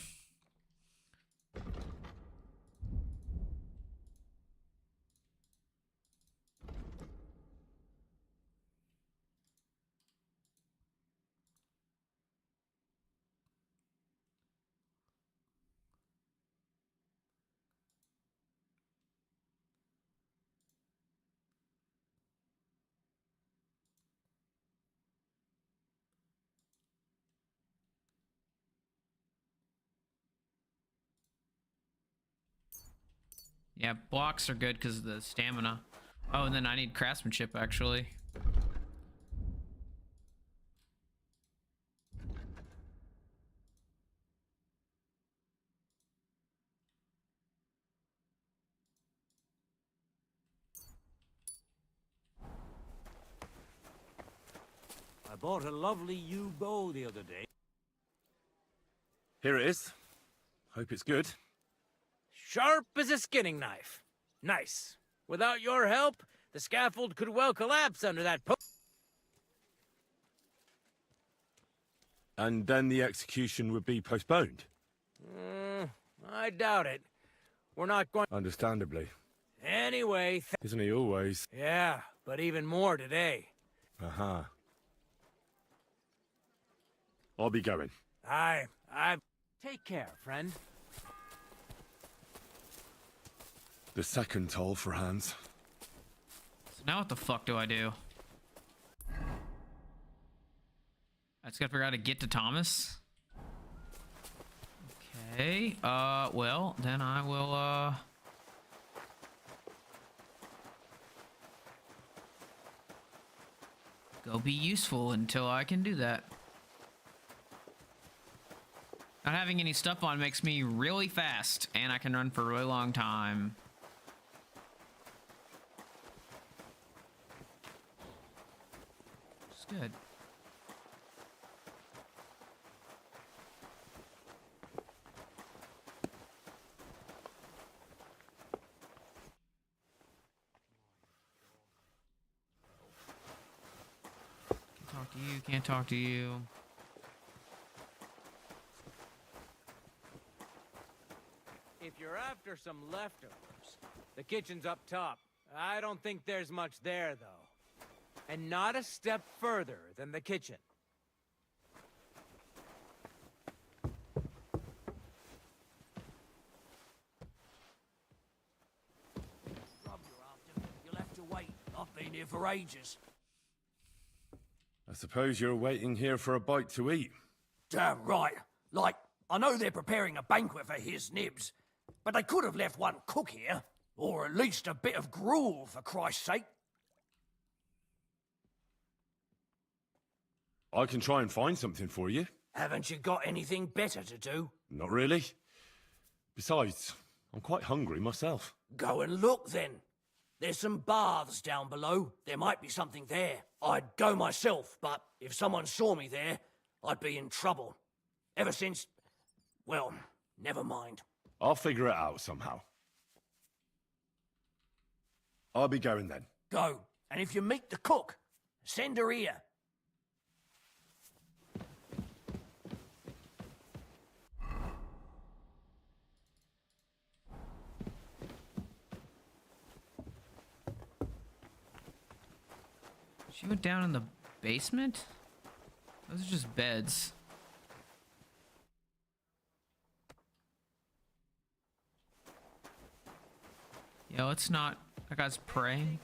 Yeah, blocks are good because of the stamina. Oh, and then I need craftsmanship, actually. bought a lovely yew bow the other day. Here it is. Hope it's good. Sharp as a skinning knife. Nice. Without your help, the scaffold could well collapse under that And then the execution would be postponed? I doubt it. We're not going... Understandably. Anyway... Isn't he always? Yeah, but even more today. Uh-huh. I'll be going. I... Take care, friend. The second toll for Hans. So now what the fuck do I do? I just gotta figure out how to get to Thomas. Okay, well, then I will, go be useful until I can do that. Not having any stuff on makes me really fast, and I can run for a really long time. It's good. Can't talk to you. If you're after some leftovers, the kitchen's up top. I don't think there's much there, though. And not a step further than the kitchen. You'll have to wait. I've been here for ages. I suppose you're waiting here for a bite to eat. Damn right. Like, I know they're preparing a banquet for his nibs, but they could have left one cook here. Or at least a bit of gruel, for Christ's sake. I can try and find something for you. Haven't you got anything better to do? Not really. Besides, I'm quite hungry myself. Go and look, then. There's some baths down below. There might be something there. I'd go myself, but if someone saw me there, I'd be in trouble. Ever since... well, never mind. I'll figure it out somehow. I'll be going then. Go. And if you meet the cook, send her here. She went down in the basement? Those are just beds. Yo, it's not. That guy's praying.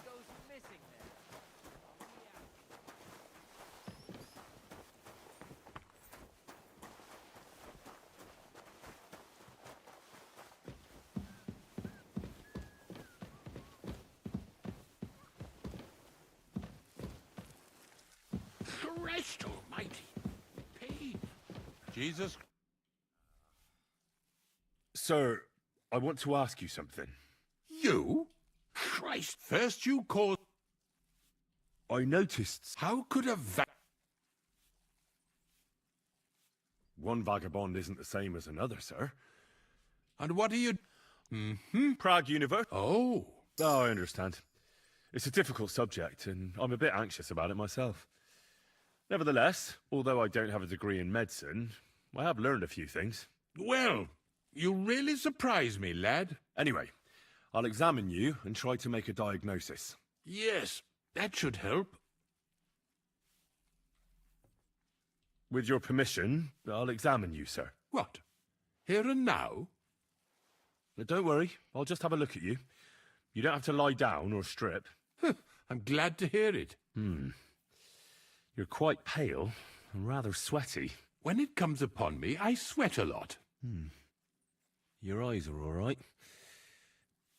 Christ almighty. Pain. Jesus. Sir, I want to ask you something. You? Christ, first you called... I noticed... How could a One vagabond isn't the same as another, sir. And what are you... Prague University. Oh. Oh, I understand. It's a difficult subject, and I'm a bit anxious about it myself. Nevertheless, although I don't have a degree in medicine, I have learned a few things. Well, you really surprise me, lad. Anyway, I'll examine you and try to make a diagnosis. Yes, that should help. With your permission, I'll examine you, sir. What? Here and now? Don't worry, I'll just have a look at you. You don't have to lie down or strip. I'm glad to hear it. You're quite pale and rather sweaty. When it comes upon me, I sweat a lot. Your eyes are all right.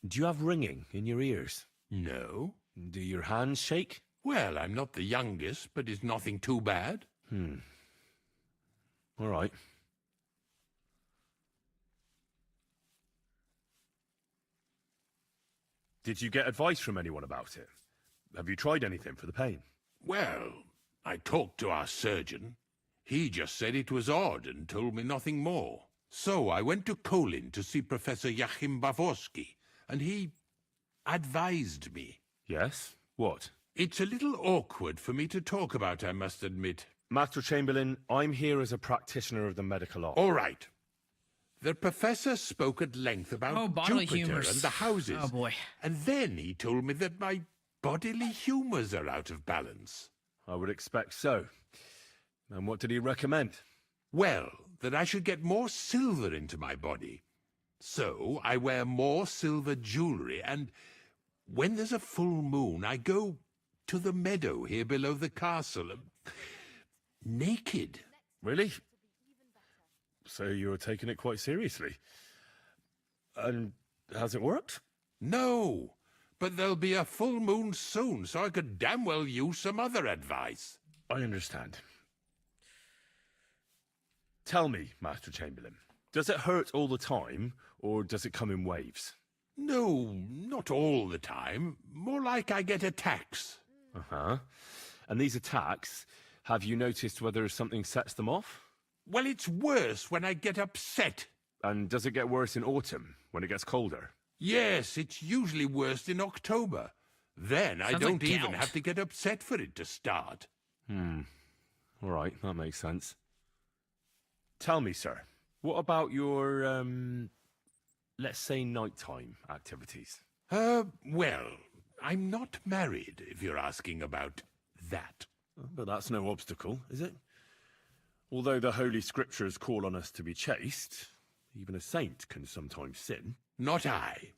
Do you have ringing in your ears? No. Do your hands shake? Well, I'm not the youngest, but it's nothing too bad. All right. Did you get advice from anyone about it? Have you tried anything for the pain? Well, I talked to our surgeon. He just said it was odd and told me nothing more. So I went to Kolin to see Professor Joachim Bavorsky, and he advised me. Yes? What? It's a little awkward for me to talk about, I must admit. Master Chamberlain, I'm here as a practitioner of the medical art. All right. The professor spoke at length about bodily Jupiter humours. and the houses. Oh, boy. And then he told me that my bodily humours are out of balance. I would expect so. And what did he recommend? Well, that I should get more silver into my body. So I wear more silver jewellery, and when there's a full moon, I go to the meadow here below the castle, naked. Really? So you're taking it quite seriously. And has it worked? No, but there'll be a full moon soon, so I could damn well use some other advice. I understand. Tell me, Master Chamberlain, does it hurt all the time, or does it come in waves? No, not all the time. More like I get attacks. Uh-huh. And these attacks, have you noticed whether something sets them off? Well, it's worse when I get upset. And does it get worse in autumn, when it gets colder? Yes, it's usually worst in October. Then I Sounds don't like even gout. have to get upset for it to start. All right, that makes sense. Tell me, sir, what about your, let's say nighttime activities? Well, I'm not married, if you're asking about that. But that's no obstacle, is it? Although the Holy Scriptures call on us to be chaste, even a saint can sometimes sin. Not I.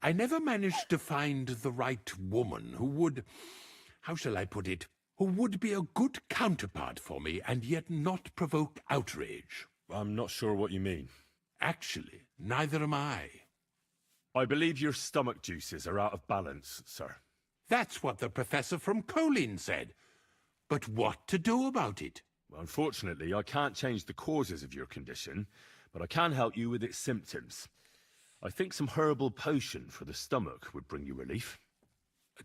I never managed to find the right woman who would, how shall I put it, who would be a good counterpart for me and yet not provoke outrage. I'm not sure what you mean. Actually, neither am I. I believe your stomach juices are out of balance, sir. That's what the professor from Kolin said. But what to do about it? Well, unfortunately, I can't change the causes of your condition, but I can help you with its symptoms. I think some herbal potion for the stomach would bring you relief.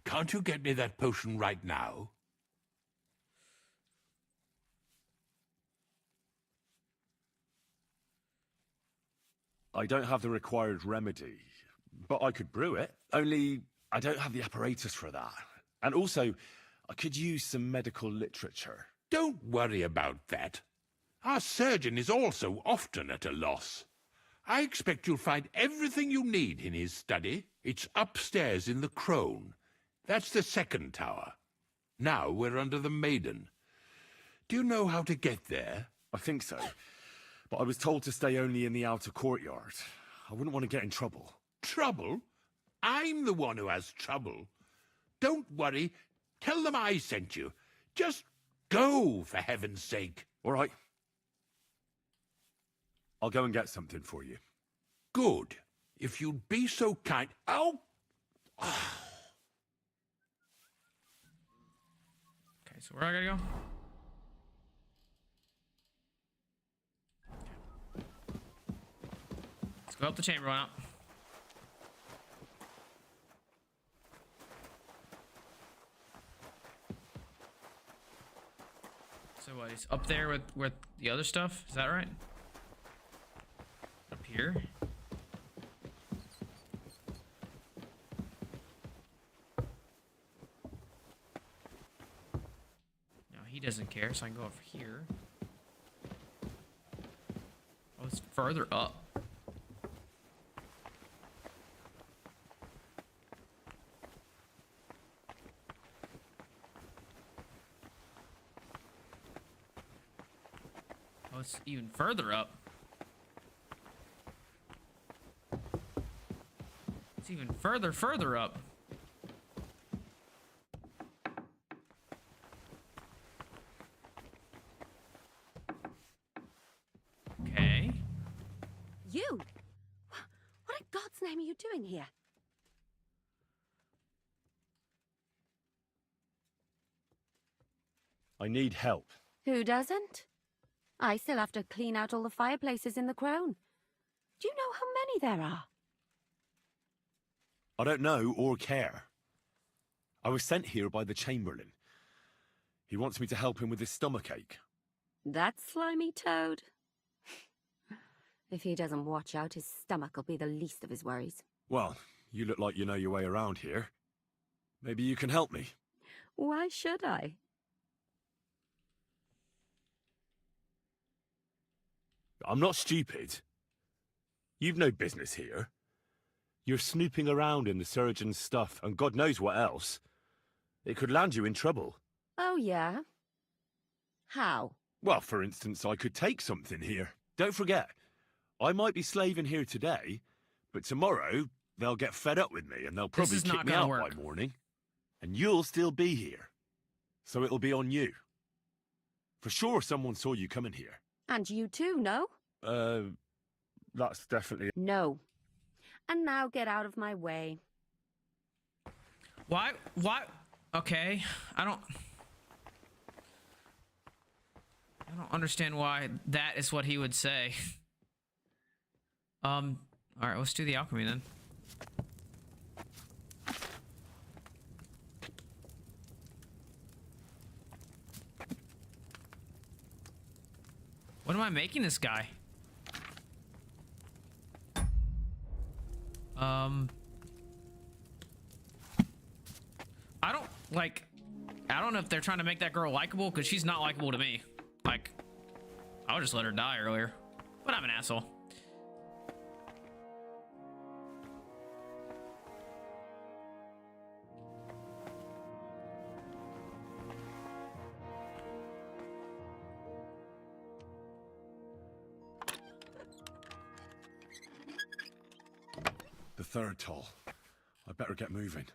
Can't you get me that potion right now? I don't have the required remedy, but I could brew it. Only I don't have the apparatus for that. And also, I could use some medical literature. Don't worry about that. Our surgeon is also often at a loss. I expect you'll find everything you need in his study. It's upstairs in the Crone. That's the second tower. Now we're under the Maiden. Do you know how to get there? I think so. But I was told to stay only in the outer courtyard. I wouldn't want to get in trouble. Trouble? I'm the one who has trouble. Don't worry. Tell them I sent you. Just go, for heaven's sake. All right. I'll go and get something for you. Good. If you'd be so kind... Oh! Okay, so where I gotta go? Let's go up the chamber, why not? So what, he's up there with the other stuff? Is that right? Up here? No, he doesn't care, so I can go over here. Oh, it's further up. Oh, it's even further up. It's even further up. Okay. You? What in God's name are you doing here? I need help. Who doesn't? I still have to clean out all the fireplaces in the Crone. Do you know how many there are? I don't know or care. I was sent here by the Chamberlain. He wants me to help him with his stomachache. That slimy toad? If he doesn't watch out, his stomach will be the least of his worries. Well, you look like you know your way around here. Maybe you can help me. Why should I? I'm not stupid. You've no business here. You're snooping around in the surgeon's stuff, and God knows what else. It could land you in trouble. Oh, yeah? How? Well, for instance, I could take something here. Don't forget, I might be slaving here today, but tomorrow they'll get fed up with me and they'll probably kick me out by morning. And you'll still be here. So it'll be on you. For sure someone saw you coming here. And you too, no? That's definitely... No. And now get out of my way. Why? Okay, I don't understand why that is what he would say. All right, let's do the alchemy then. What am I making this guy? I don't know if they're trying to make that girl likable, because she's not likable to me. Like, I'll just let her die earlier. But I'm an asshole. The third toll. I better get moving.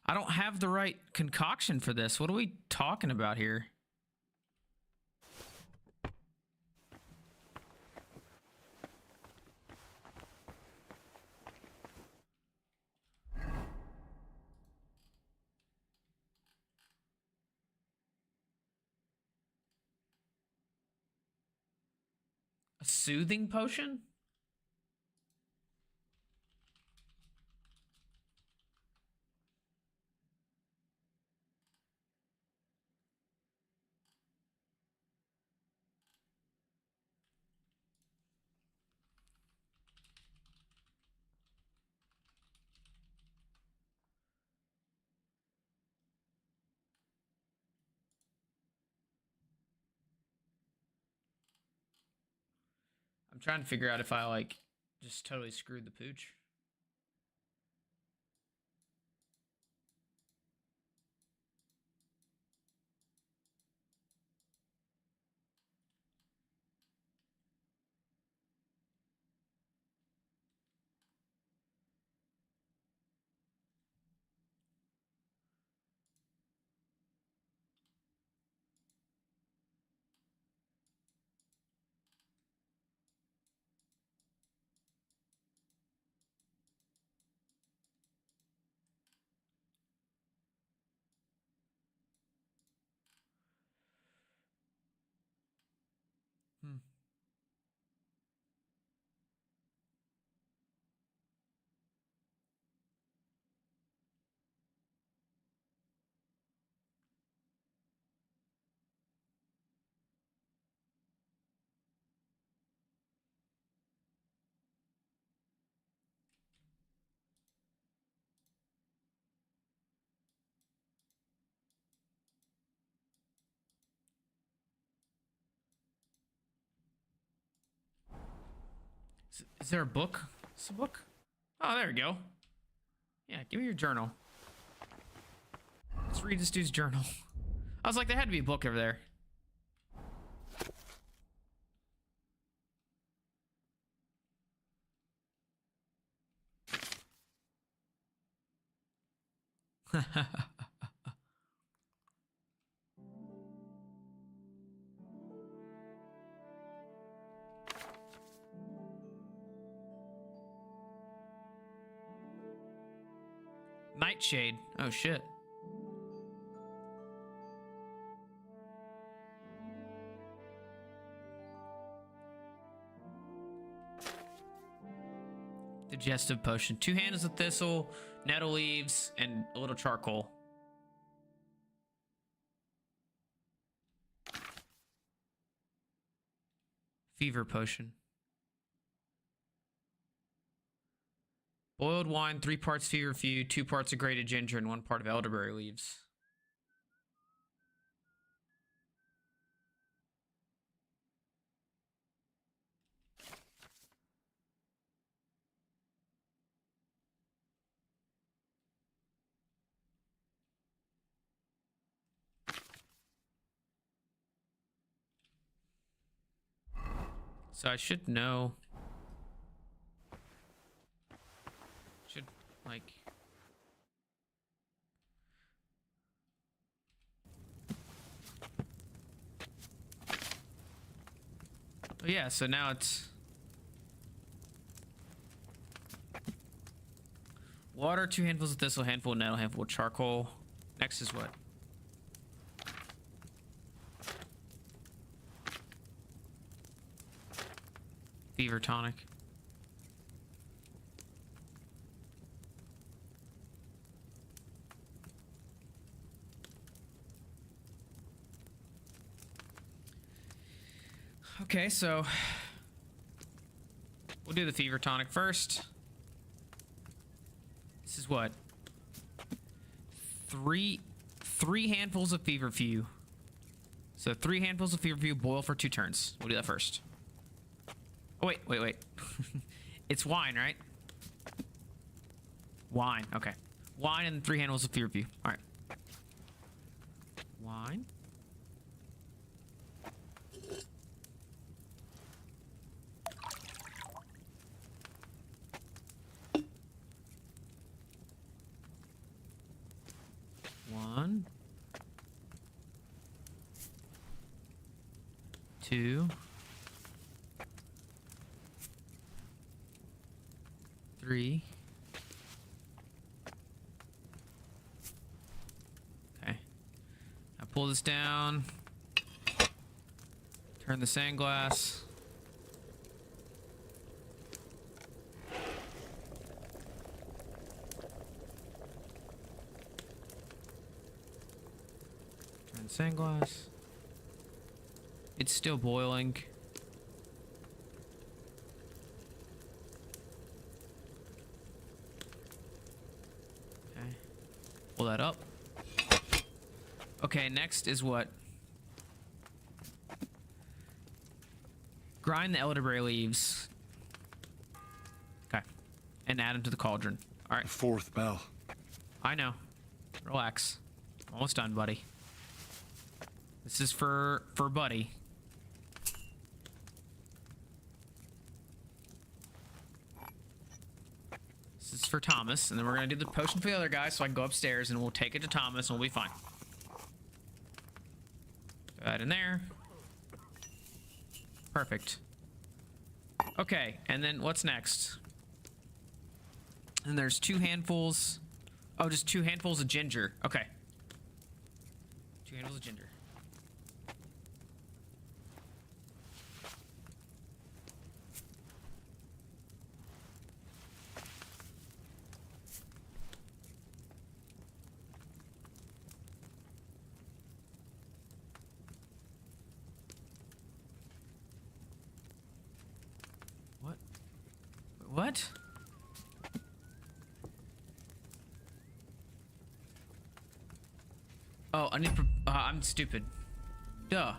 I don't have the right concoction for this. What are we talking about here? A soothing potion? I'm trying to figure out if I, like, just totally screwed the pooch. Is there a book? Is a book? Oh, there we go. Yeah, give me your journal. Let's read this dude's journal. I was like, there had to be a book over there. Nightshade. Oh, shit. Digestive potion. 2 handles of thistle, nettle leaves, and a little charcoal. Fever potion. Boiled wine, 3 parts feverfew, 2 parts of grated ginger, and 1 part of elderberry leaves. So I should know. Should, like... Oh yeah, so now it's... Water, 2 handfuls of thistle, handful of nettle, handful of charcoal. Next is what? Fever tonic. Okay, so we'll do the fever tonic first. This is what? Three handfuls of feverfew. So 3 handfuls of feverfew, boil for 2 turns. We'll do that first. Oh, wait. It's wine, right? Wine, okay. Wine and 3 handfuls of feverfew. All right. Wine. One. 2. 3. Okay. I pull this down. Turn the sand glass. Turn the sand glass. It's still boiling. Okay. Pull that up. Okay, next is what? Grind the elderberry leaves. Okay. And add them to the cauldron. All right. 4th bell. I know. Relax. Almost done, buddy. This is for Buddy. This is for Thomas, and then we're gonna do the potion for the other guy so I can go upstairs and we'll take it to Thomas and we'll be fine. Throw that in there. Perfect. Okay, and then what's next? And there's 2 handfuls. Oh, just 2 handfuls of ginger. Okay. 2 handfuls of ginger. What? Oh, I need. I'm stupid. Duh.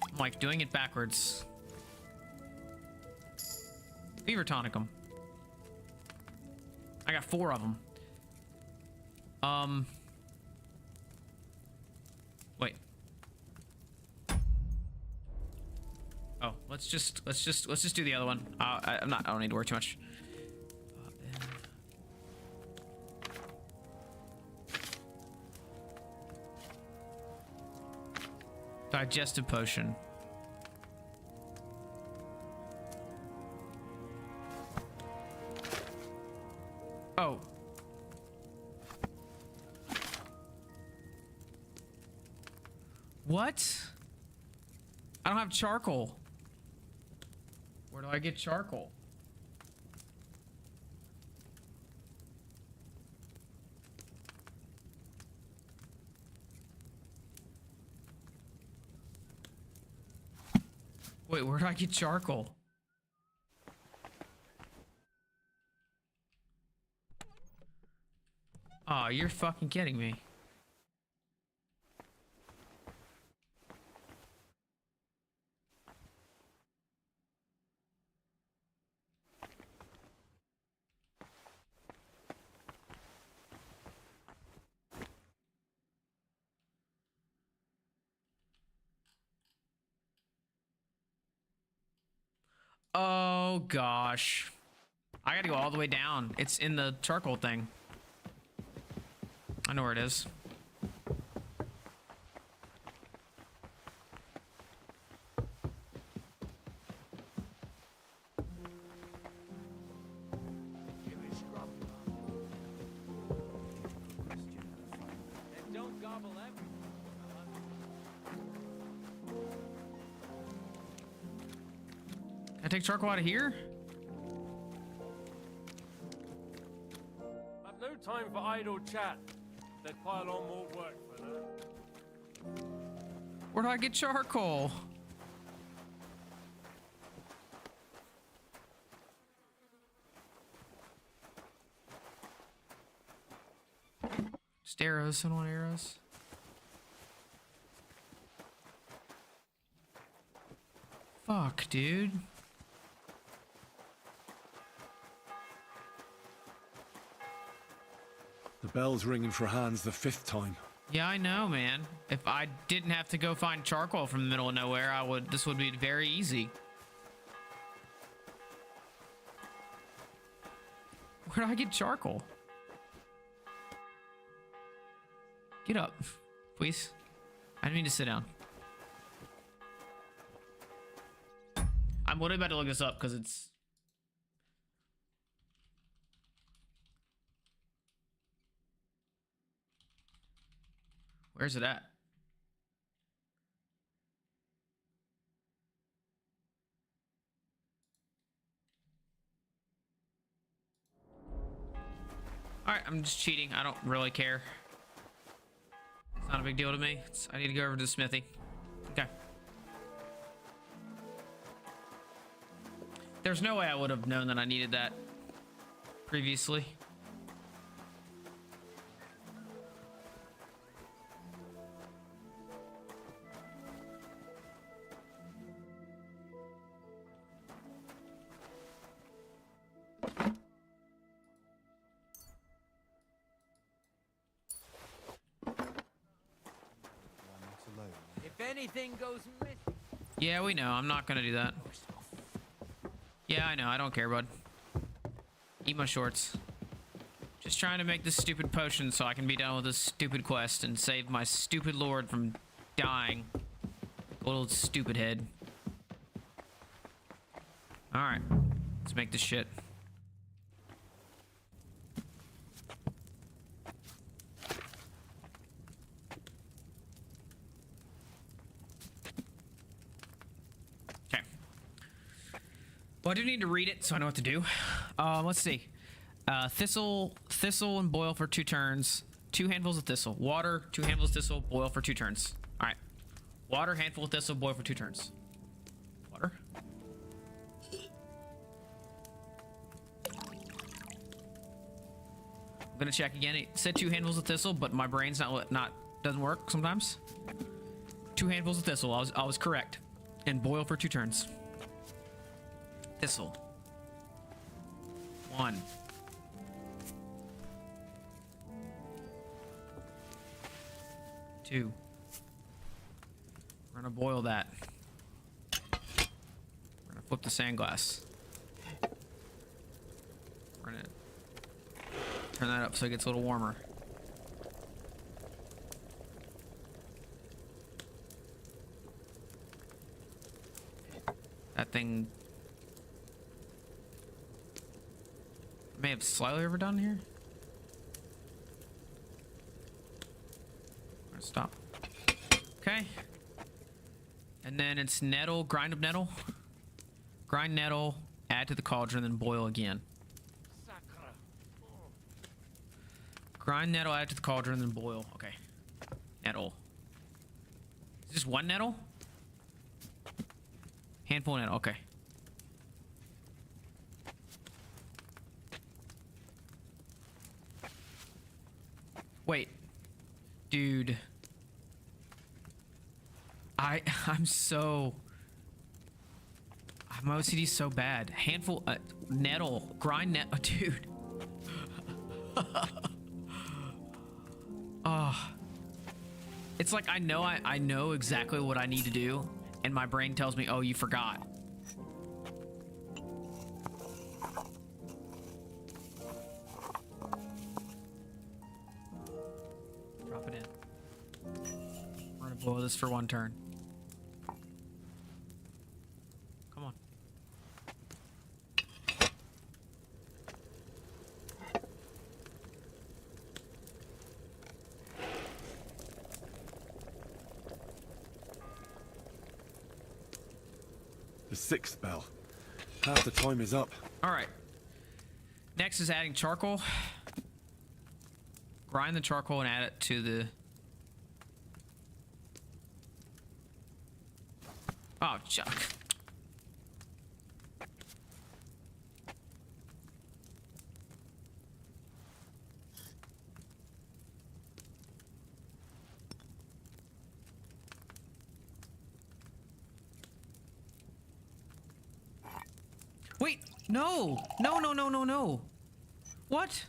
I'm like doing it backwards. Fever tonic them. I got 4 of them. Wait. Oh, let's just do the other one. I don't need to worry too much. Digestive potion. Oh. What? I don't have charcoal. Where do I get charcoal? Wait, where do I get charcoal? Oh, you're fucking kidding me. Oh gosh. I gotta go all the way down. It's in the charcoal thing. I know where it is. Don't gobble Can I take charcoal out of here? I've no time for idle chat. They'd pile on more work for that. Where do I get charcoal? Just arrows. I don't want arrows. Fuck, dude. The bell's ringing for Hans the 5th time. Yeah, I know, man. If I didn't have to go find charcoal from the middle of nowhere, this would be very easy. Where do I get charcoal? Get up, please. I didn't mean to sit down. I'm literally about to look this up because it's... Where's it at? Alright, I'm just cheating. I don't really care. It's not a big deal to me. I need to go over to the smithy. Okay. There's no way I would have known that I needed that previously. If anything goes missing. Yeah, we know. I'm not gonna do that. Yeah, I know. I don't care, bud. Eat my shorts. Just trying to make this stupid potion so I can be done with this stupid quest and save my stupid lord from dying. Little stupid head. Alright. Let's make this shit. Well, I do need to read it so I know what to do. Let's see. Thistle and boil for 2 turns. 2 handfuls of thistle. Water, 2 handfuls of thistle, boil for 2 turns. All right. Water, handful of thistle, boil for 2 turns. Water. I'm gonna check again. It said 2 handfuls of thistle, but my brain's doesn't work sometimes. 2 handfuls of thistle. I was correct. And boil for 2 turns. Thistle. 1. Two. We're gonna boil that. We're gonna flip the sand glass. We're gonna turn that up so it gets a little warmer. That thing may have slightly overdone here. Stop. Okay. And then it's nettle, grind up nettle. Grind nettle, add to the cauldron, then boil again. Grind nettle, add to the cauldron, then boil. Okay. Nettle. Is this one nettle? Handful of nettle, okay. Wait. Dude. I'm so... My OCD's so bad. Handful... nettle. Grind net... Oh, dude. Oh. It's like I know exactly what I need to do, and my brain tells me, oh, you forgot. Drop it in. We're gonna boil this for one turn. Come on. The 6th bell. Half the time is up. All right. Next is adding charcoal. Grind the charcoal and add it to the... Oh, Chuck. Wait, no. No, no, no, no, no. What?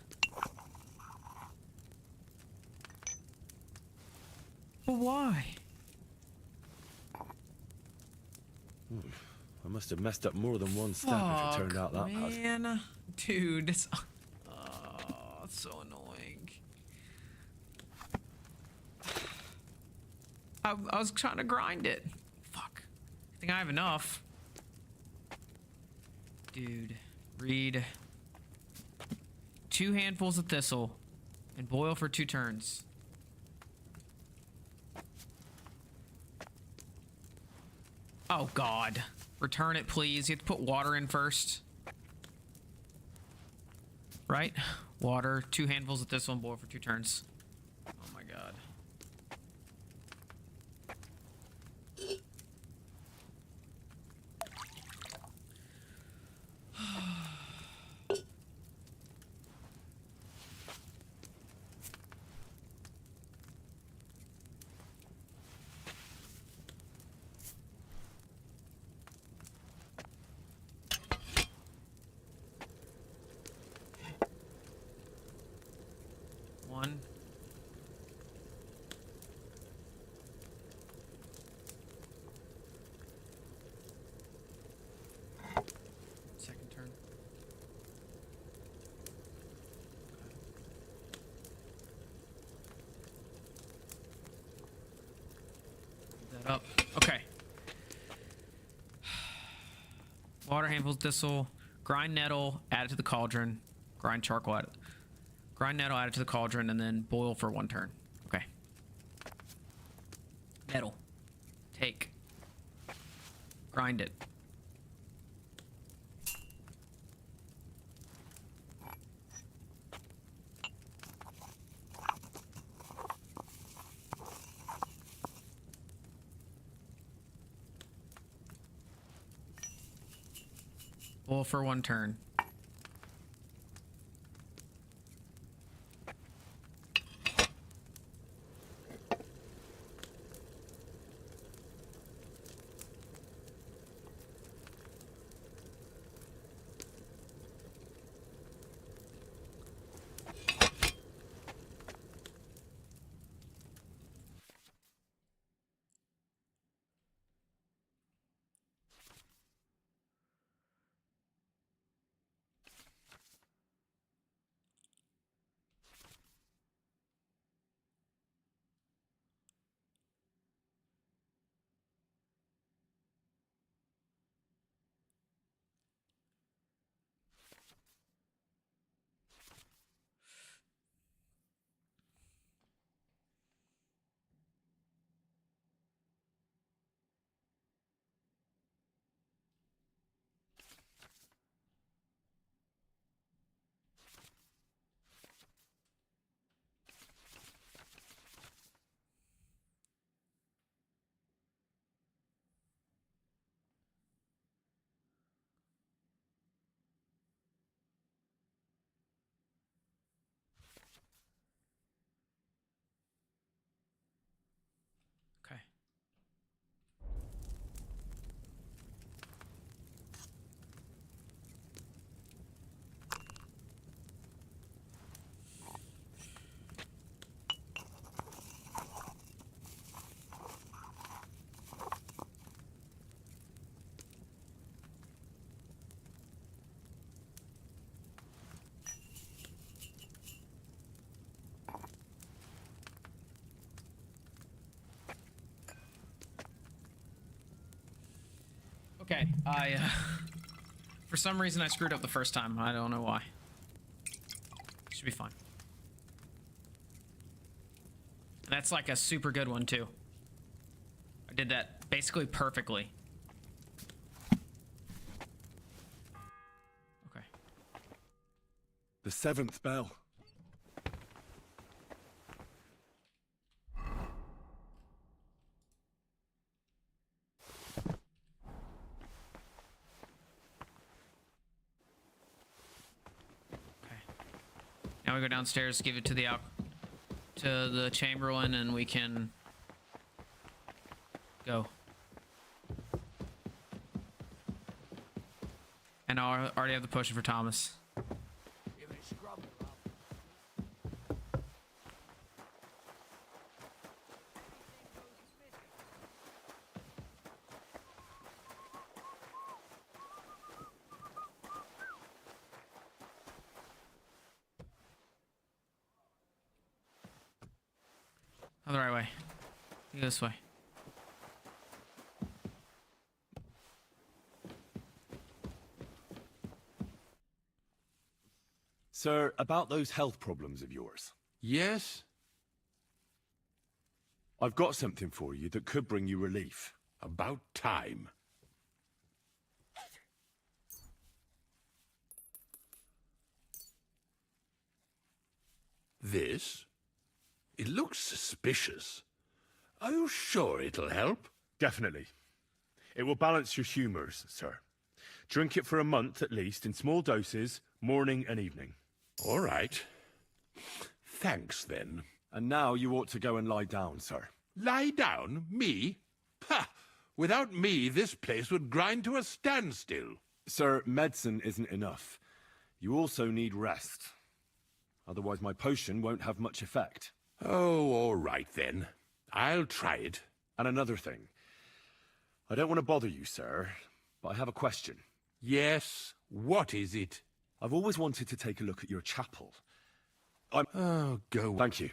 But why? Ooh, I must have messed up more than one step if it turned out that bad. Man, dude, it's so annoying. I was trying to grind it. Fuck. I think I have enough. Dude, read 2 handfuls of thistle and boil for 2 turns. Oh God, return it please. You have to put water in first. Right? Water, 2 handfuls of thistle and boil for 2 turns. Oh my God. One. Second turn. Leave that up. Okay. Water, handfuls, thistle, grind nettle, add it to the cauldron, grind charcoal, add it. Grind nettle, add it to the cauldron, and then boil for 1 turn. Okay. Nettle. Take. Grind it. Boil for 1 turn. Okay, for some reason I screwed up the first time. I don't know why. Should be fine. And that's like a super good one too. I did that basically perfectly. Okay. The 7th bell. Now we go downstairs, give it to the Chamberlain, and we can go. And I already have the potion for Thomas. Oh, the right way. Go this way. Sir, about those health problems of yours. Yes? I've got something for you that could bring you relief. About time. This? It looks suspicious. Are you sure it'll help? Definitely. It will balance your humours, sir. Drink it for a month at least, in small doses, morning and evening. All right. Thanks, then. And now you ought to go and lie down, sir. Lie down? Me? Pah! Without me, this place would grind to a standstill. Sir, medicine isn't enough. You also need rest. Otherwise my potion won't have much effect. Oh, all right then. I'll try it. And another thing. I don't want to bother you, sir, but I have a question. Yes? What is it? I've always wanted to take a look at your chapel. Oh, go on. Thank you.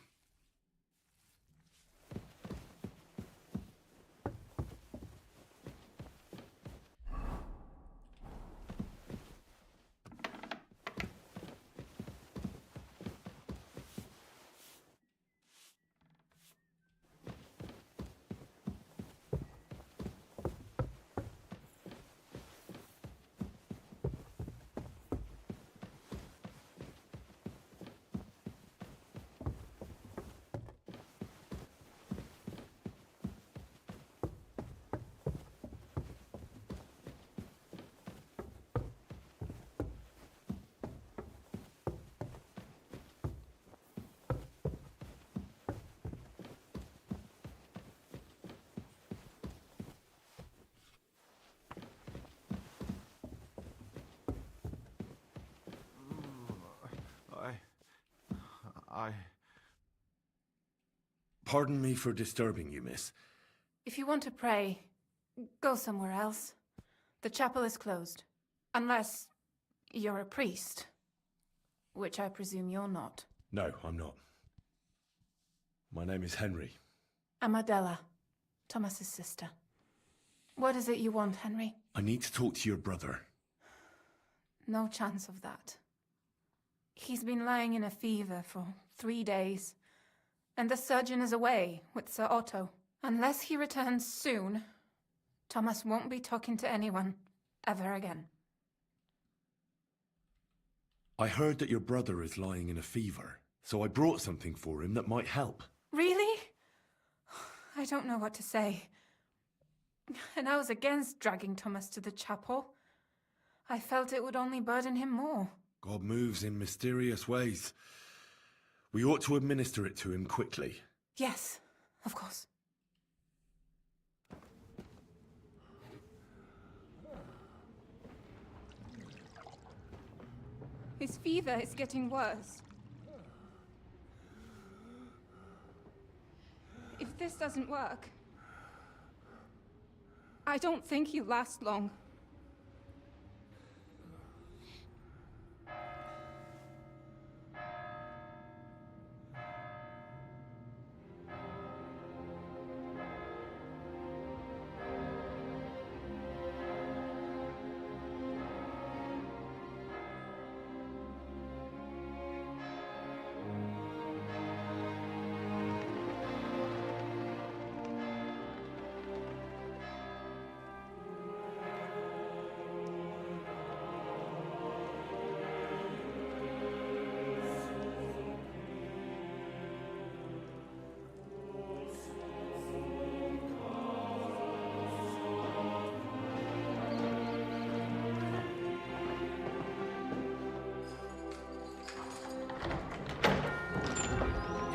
Pardon me for disturbing you, miss. If you want to pray, go somewhere else. The chapel is closed. Unless you're a priest. Which I presume you're not. No, I'm not. My name is Henry. I'm Adela, Thomas's sister. What is it you want, Henry? I need to talk to your brother. No chance of that. He's been lying in a fever for 3 days. And the surgeon is away with Sir Otto. Unless he returns soon, Thomas won't be talking to anyone ever again. I heard that your brother is lying in a fever, so I brought something for him that might help. Really? I don't know what to say. And I was against dragging Thomas to the chapel. I felt it would only burden him more. God moves in mysterious ways. We ought to administer it to him quickly. Yes, of course. His fever is getting worse. If this doesn't work, I don't think he'll last long.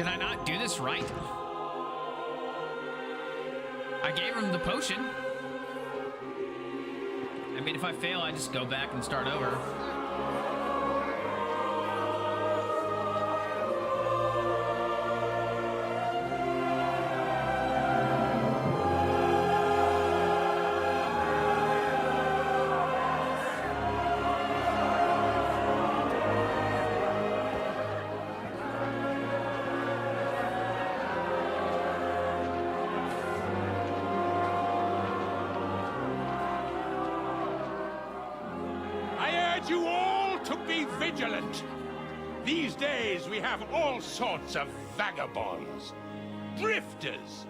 I not do this right? I gave him the potion. I mean, if I fail, I just go back and start over. You all to be vigilant. These days we have all sorts of vagabonds, drifters,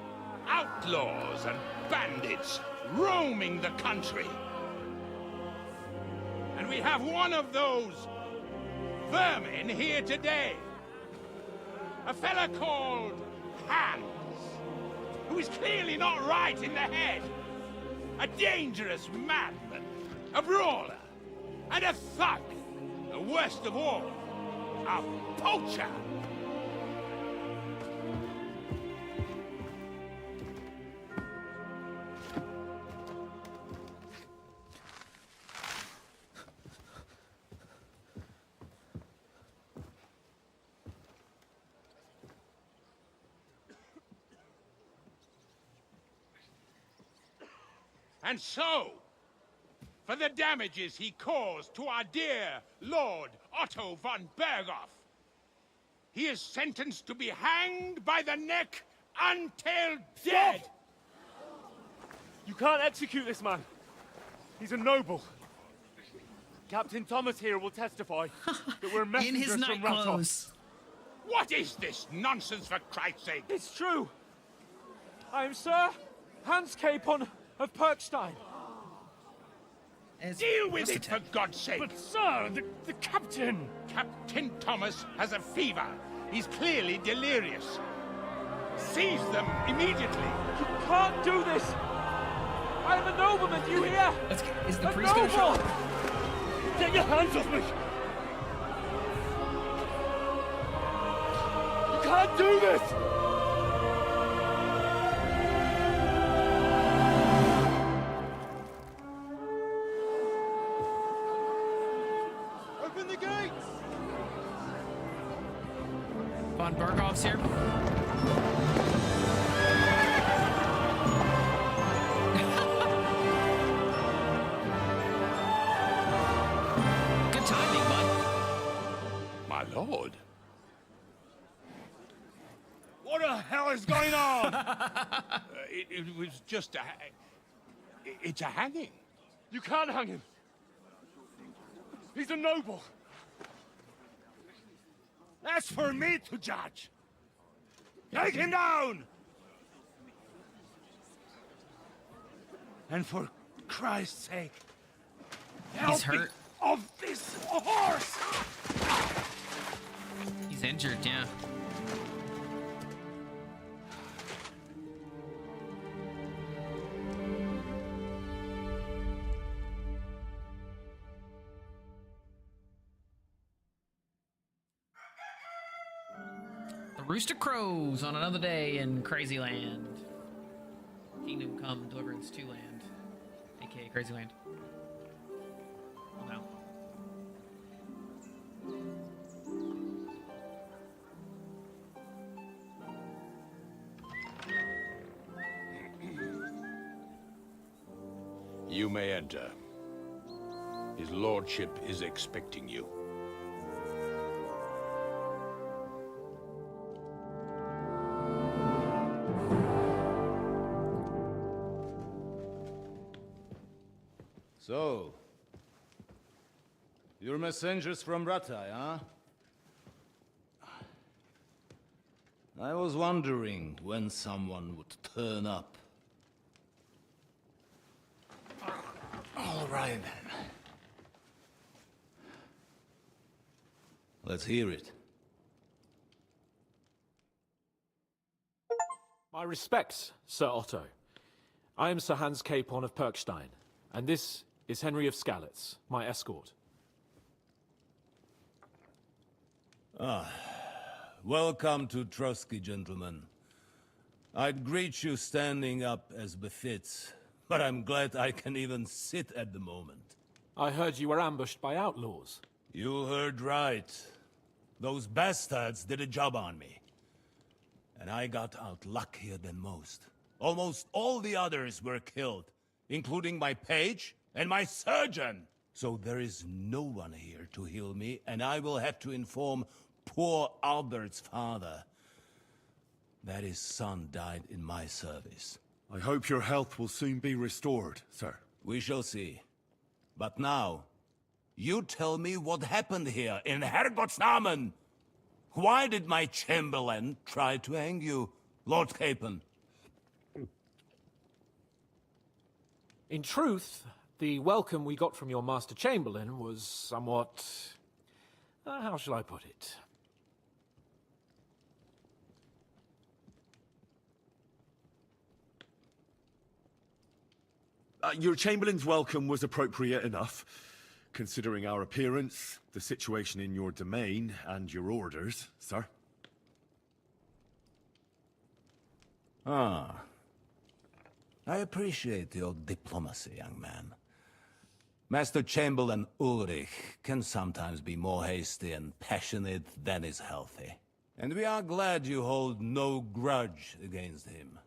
outlaws and bandits roaming the country. And we have one of those vermin here today. A fella called Hans, who is clearly not right in the head. A dangerous madman, a brawler, and a thug, the worst of all, a poacher. And so, for the damages he caused to our dear Lord Otto von Berghoff, he is sentenced to be hanged by the neck until dead! You can't execute this man. He's a noble. Captain Thomas here will testify that we're messengers in his from night Ratov. clothes. What is this nonsense, for Christ's sake? It's true. I am Sir Hans Capon of Perkstein. Deal with it, for God's sake! But sir, the captain! Captain Thomas has a fever. He's clearly delirious. Seize them immediately. You can't do this! I am a nobleman, do you hear? Is the a priest gonna show noble! up? Get your hands off me! You can't do this! Open the gates! Von Berghoff's here. Good timing, bud. My lord. What the hell is going on? It was just a... It's a hanging. You can't hang him. He's a noble. That's for me to judge. Take him down! And for Christ's sake, help me hurt. of this horse! He's injured, yeah. The rooster crows on another day in Crazy Land. Kingdom Come, Deliverance to Land, aka Crazy Land. Oh no. You may enter. His lordship is expecting you. So, you're messengers from Ratai, huh? I was wondering when someone would turn up. All right, then. Let's hear it. My respects, Sir Otto. I am Sir Hans Capon of Perkstein, and this is Henry of Skalitz, my escort. Welcome to Trotsky, gentlemen. I'd greet you standing up as befits, but I'm glad I can even sit at the moment. I heard you were ambushed by outlaws. You heard right. Those bastards did a job on me. And I got out luckier than most. Almost all the others were killed, including my page and my surgeon. So there is no one here to heal me, and I will have to inform poor Albert's father that his son died in my service. I hope your health will soon be restored, sir. We shall see. But now, you tell me what happened here in Herrgottsnamen. Why did my chamberlain try to hang you, Lord Capon? In truth, the welcome we got from your Master Chamberlain was somewhat... how shall I put it? Your Chamberlain's welcome was appropriate enough, considering our appearance, the situation in your domain, and your orders, sir. Ah. I appreciate your diplomacy, young man. Master Chamberlain Ulrich can sometimes be more hasty and passionate than is healthy. And we are glad you hold no grudge against him.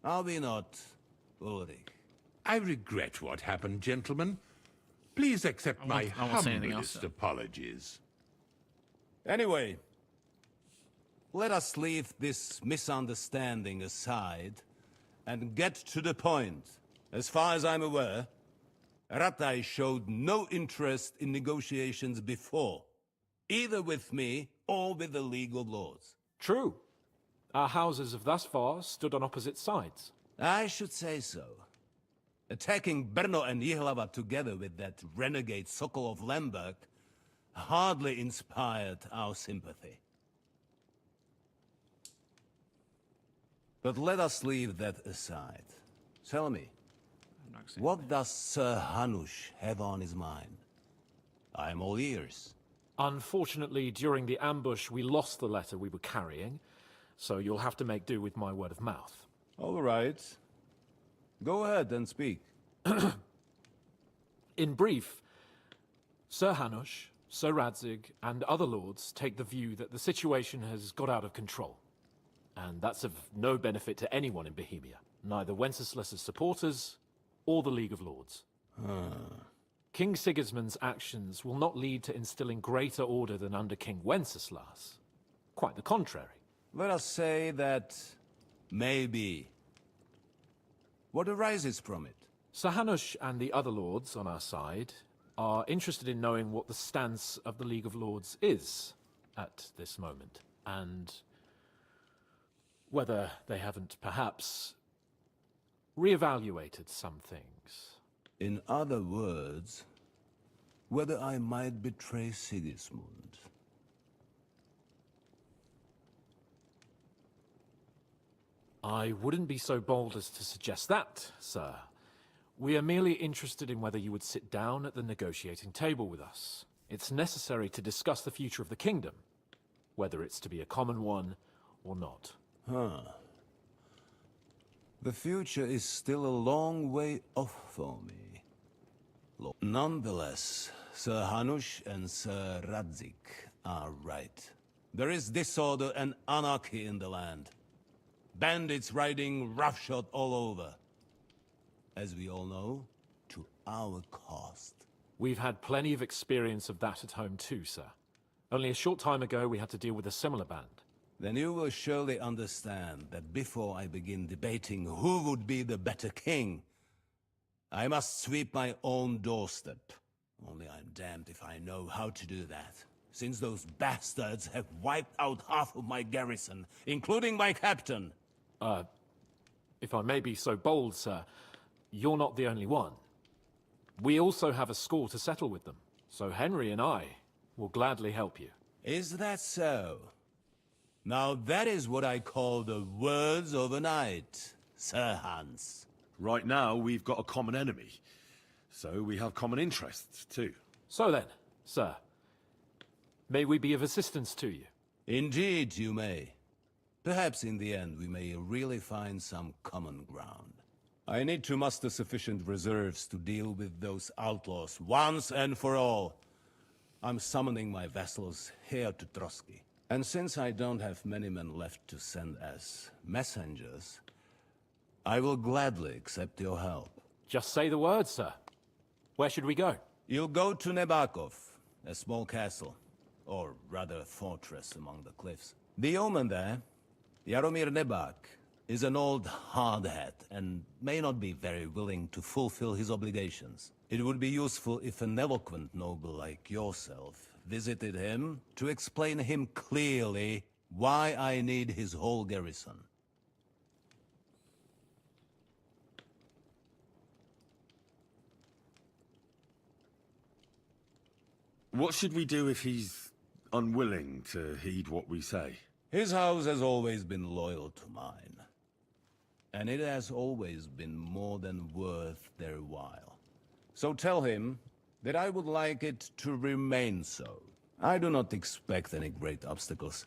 Are we not, Ulrich? I regret what happened, gentlemen. Please accept my humblest apologies. Anyway, let us leave this misunderstanding aside and get to the point. As far as I'm aware, Ratai showed no interest in negotiations before, either with me or with the League of Lords. True. Our houses have thus far stood on opposite sides. I should say so. Attacking Brno and Jihlava together with that renegade Sokol of Lemberg hardly inspired our sympathy. But let us leave that aside. Tell me, what does Sir Hanush have on his mind? I am all ears. Unfortunately, during the ambush, we lost the letter we were carrying, so you'll have to make do with my word of mouth. All right. Go ahead and speak. In brief, Sir Hanush, Sir Radzig, and other lords take the view that the situation has got out of control. And that's of no benefit to anyone in Bohemia, neither Wenceslas's supporters or the League of Lords. King Sigismund's actions will not lead to instilling greater order than under King Wenceslas. Quite the contrary. Let us say that maybe. What arises from it? Sir Hanush and the other lords on our side are interested in knowing what the stance of the League of Lords is at this moment, and whether they haven't perhaps reevaluated some things. In other words, whether I might betray Sigismund. I wouldn't be so bold as to suggest that, sir. We are merely interested in whether you would sit down at the negotiating table with us. It's necessary to discuss the future of the kingdom, whether it's to be a common one or not. The future is still a long way off for me. Nonetheless, Sir Hanush and Sir Radzig are right. There is disorder and anarchy in the land. Bandits riding roughshod all over. As we all know, to our cost. We've had plenty of experience of that at home too, sir. Only a short time ago we had to deal with a similar band. Then you will surely understand that before I begin debating who would be the better king, I must sweep my own doorstep. Only I'm damned if I know how to do that, since those bastards have wiped out half of my garrison, including my captain. If I may be so bold, sir, you're not the only one. We also have a score to settle with them, so Henry and I will gladly help you. Is that so? Now that is what I call the words of a knight, Sir Hans. Right now, we've got a common enemy, so we have common interests, too. So then, sir, may we be of assistance to you? Indeed, you may. Perhaps in the end we may really find some common ground. I need to muster sufficient reserves to deal with those outlaws once and for all. I'm summoning my vassals here to Trotsky. And since I don't have many men left to send as messengers, I will gladly accept your help. Just say the word, sir. Where should we go? You'll go to Nebakov, a small castle, or rather a fortress among the cliffs. The omen there, Jaromir Nebak, is an old hardhat and may not be very willing to fulfill his obligations. It would be useful if an eloquent noble like yourself visited him to explain him clearly why I need his whole garrison. What should we do if he's unwilling to heed what we say? His house has always been loyal to mine. And it has always been more than worth their while. So tell him that I would like it to remain so. I do not expect any great obstacles,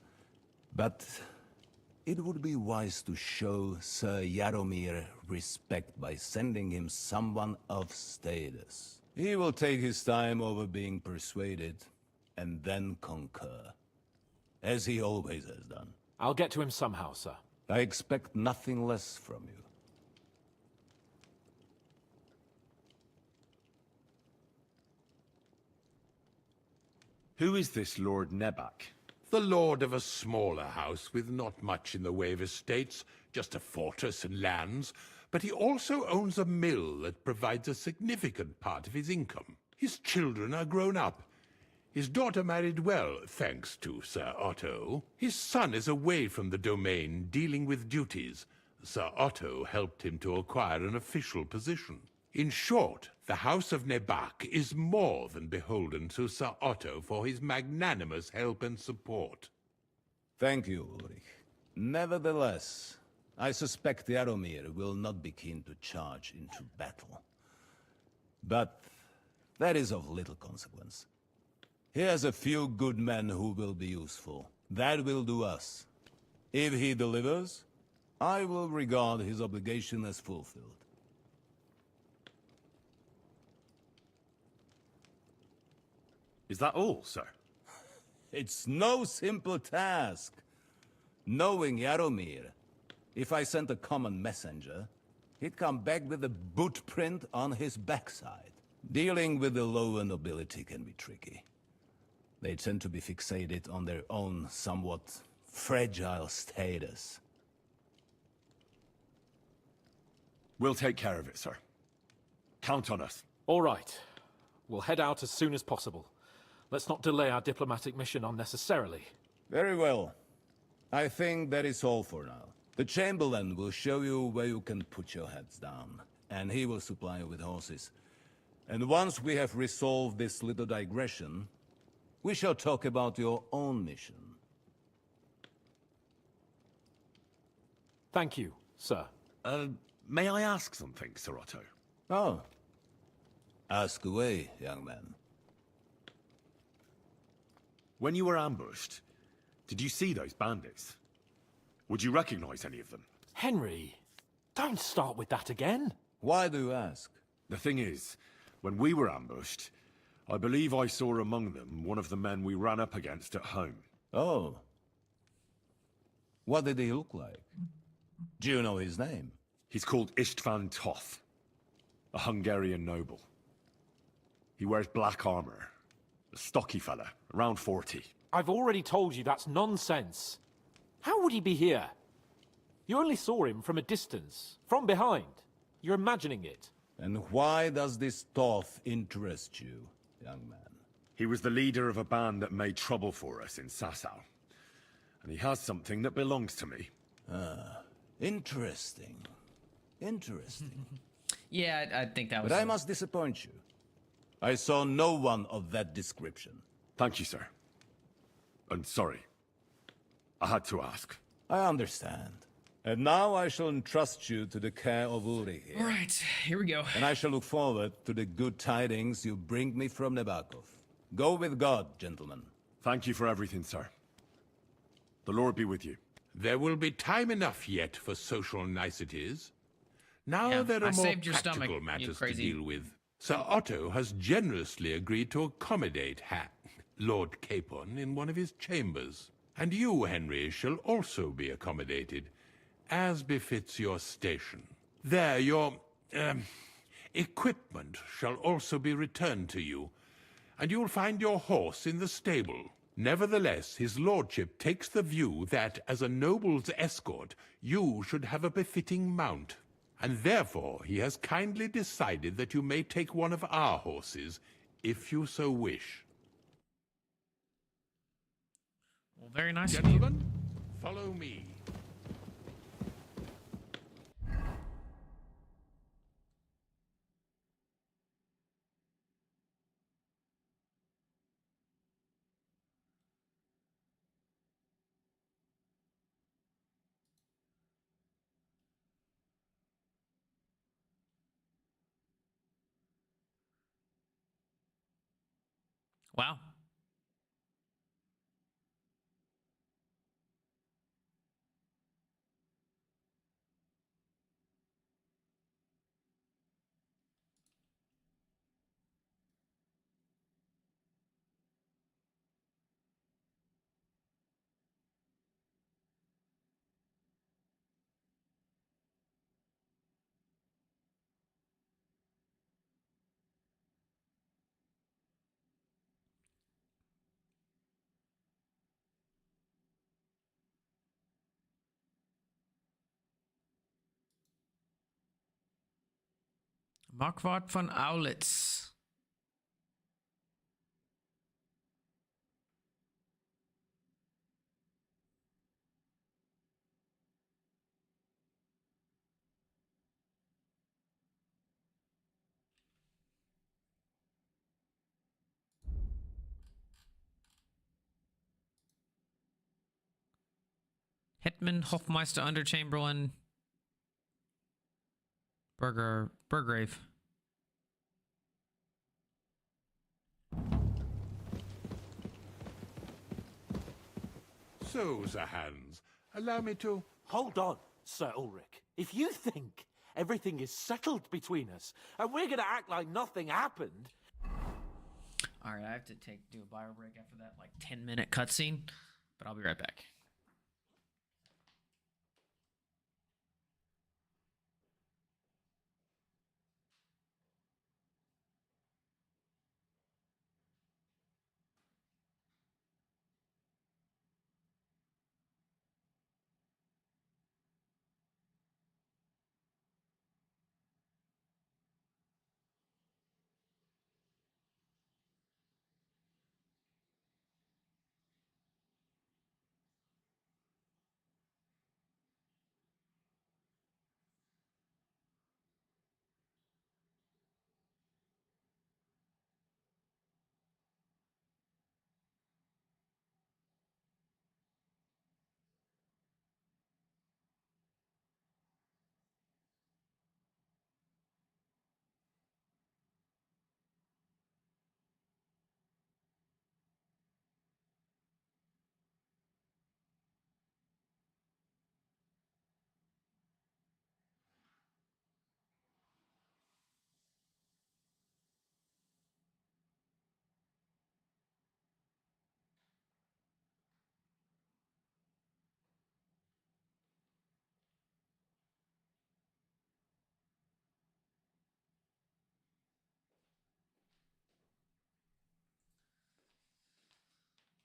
but it would be wise to show Sir Jaromir respect by sending him someone of status. He will take his time over being persuaded, and then concur, as he always has done. I'll get to him somehow, sir. I expect nothing less from you. Who is this Lord Nebak? The lord of a smaller house with not much in the way of estates, just a fortress and lands, but he also owns a mill that provides a significant part of his income. His children are grown up. His daughter married well, thanks to Sir Otto. His son is away from the domain, dealing with duties. Sir Otto helped him to acquire an official position. In short, the House of Nebak is more than beholden to Sir Otto for his magnanimous help and support. Thank you, Ulrich. Nevertheless, I suspect Jaromir will not be keen to charge into battle. But that is of little consequence. He has a few good men who will be useful. That will do us. If he delivers, I will regard his obligation as fulfilled. Is that all, sir? It's no simple task. Knowing Jaromir, if I sent a common messenger, he'd come back with a boot print on his backside. Dealing with the lower nobility can be tricky. They tend to be fixated on their own somewhat fragile status. We'll take care of it, sir. Count on us. All right. We'll head out as soon as possible. Let's not delay our diplomatic mission unnecessarily. Very well. I think that is all for now. The Chamberlain will show you where you can put your heads down, and he will supply you with horses. And once we have resolved this little digression, we shall talk about your own mission. Thank you, sir. May I ask something, Sir Otto? Oh. Ask away, young man. When you were ambushed, did you see those bandits? Would you recognize any of them? Henry, don't start with that again. Why do you ask? The thing is, when we were ambushed, I believe I saw among them one of the men we ran up against at home. Oh. What did he look like? Do you know his name? He's called Istvan Toth, a Hungarian noble. He wears black armor. A stocky fella, around 40. I've already told you that's nonsense. How would he be here? You only saw him from a distance, from behind. You're imagining it. And why does this Toth interest you, young man? He was the leader of a band that made trouble for us in Sasau. And he has something that belongs to me. Ah, interesting. Interesting. Yeah, I think that was... But I must disappoint you. I saw no one of that description. Thank you, sir. I'm sorry. I had to ask. I understand. And now I shall entrust you to the care of Uri here. All right, here we go. And I shall look forward to the good tidings you bring me from Nebakov. Go with God, gentlemen. Thank you for everything, sir. The Lord be with you. There will be time enough yet for social niceties. Now Yeah, there I are more saved your practical stomach, you matters to crazy. deal with. Sir Otto has generously agreed to accommodate Lord Capon in one of his chambers. And you, Henry, shall also be accommodated, as befits your station. There, your equipment shall also be returned to you, and you'll find your horse in the stable. Nevertheless, his lordship takes the view that, as a noble's escort, you should have a befitting mount. And therefore, he has kindly decided that you may take one of our horses, if you so wish. Well, very nice of Gentlemen, follow me. Wow. Marquardt von Aulitz. Hetman, Hofmeister, Underchamberlain, Burgrave. So, Sir Hans, allow me to... Hold on, Sir Ulrich. If you think everything is settled between us, and we're gonna act like nothing happened... Alright, I have to do a bio break after that, like, 10-minute cutscene, but I'll be right back.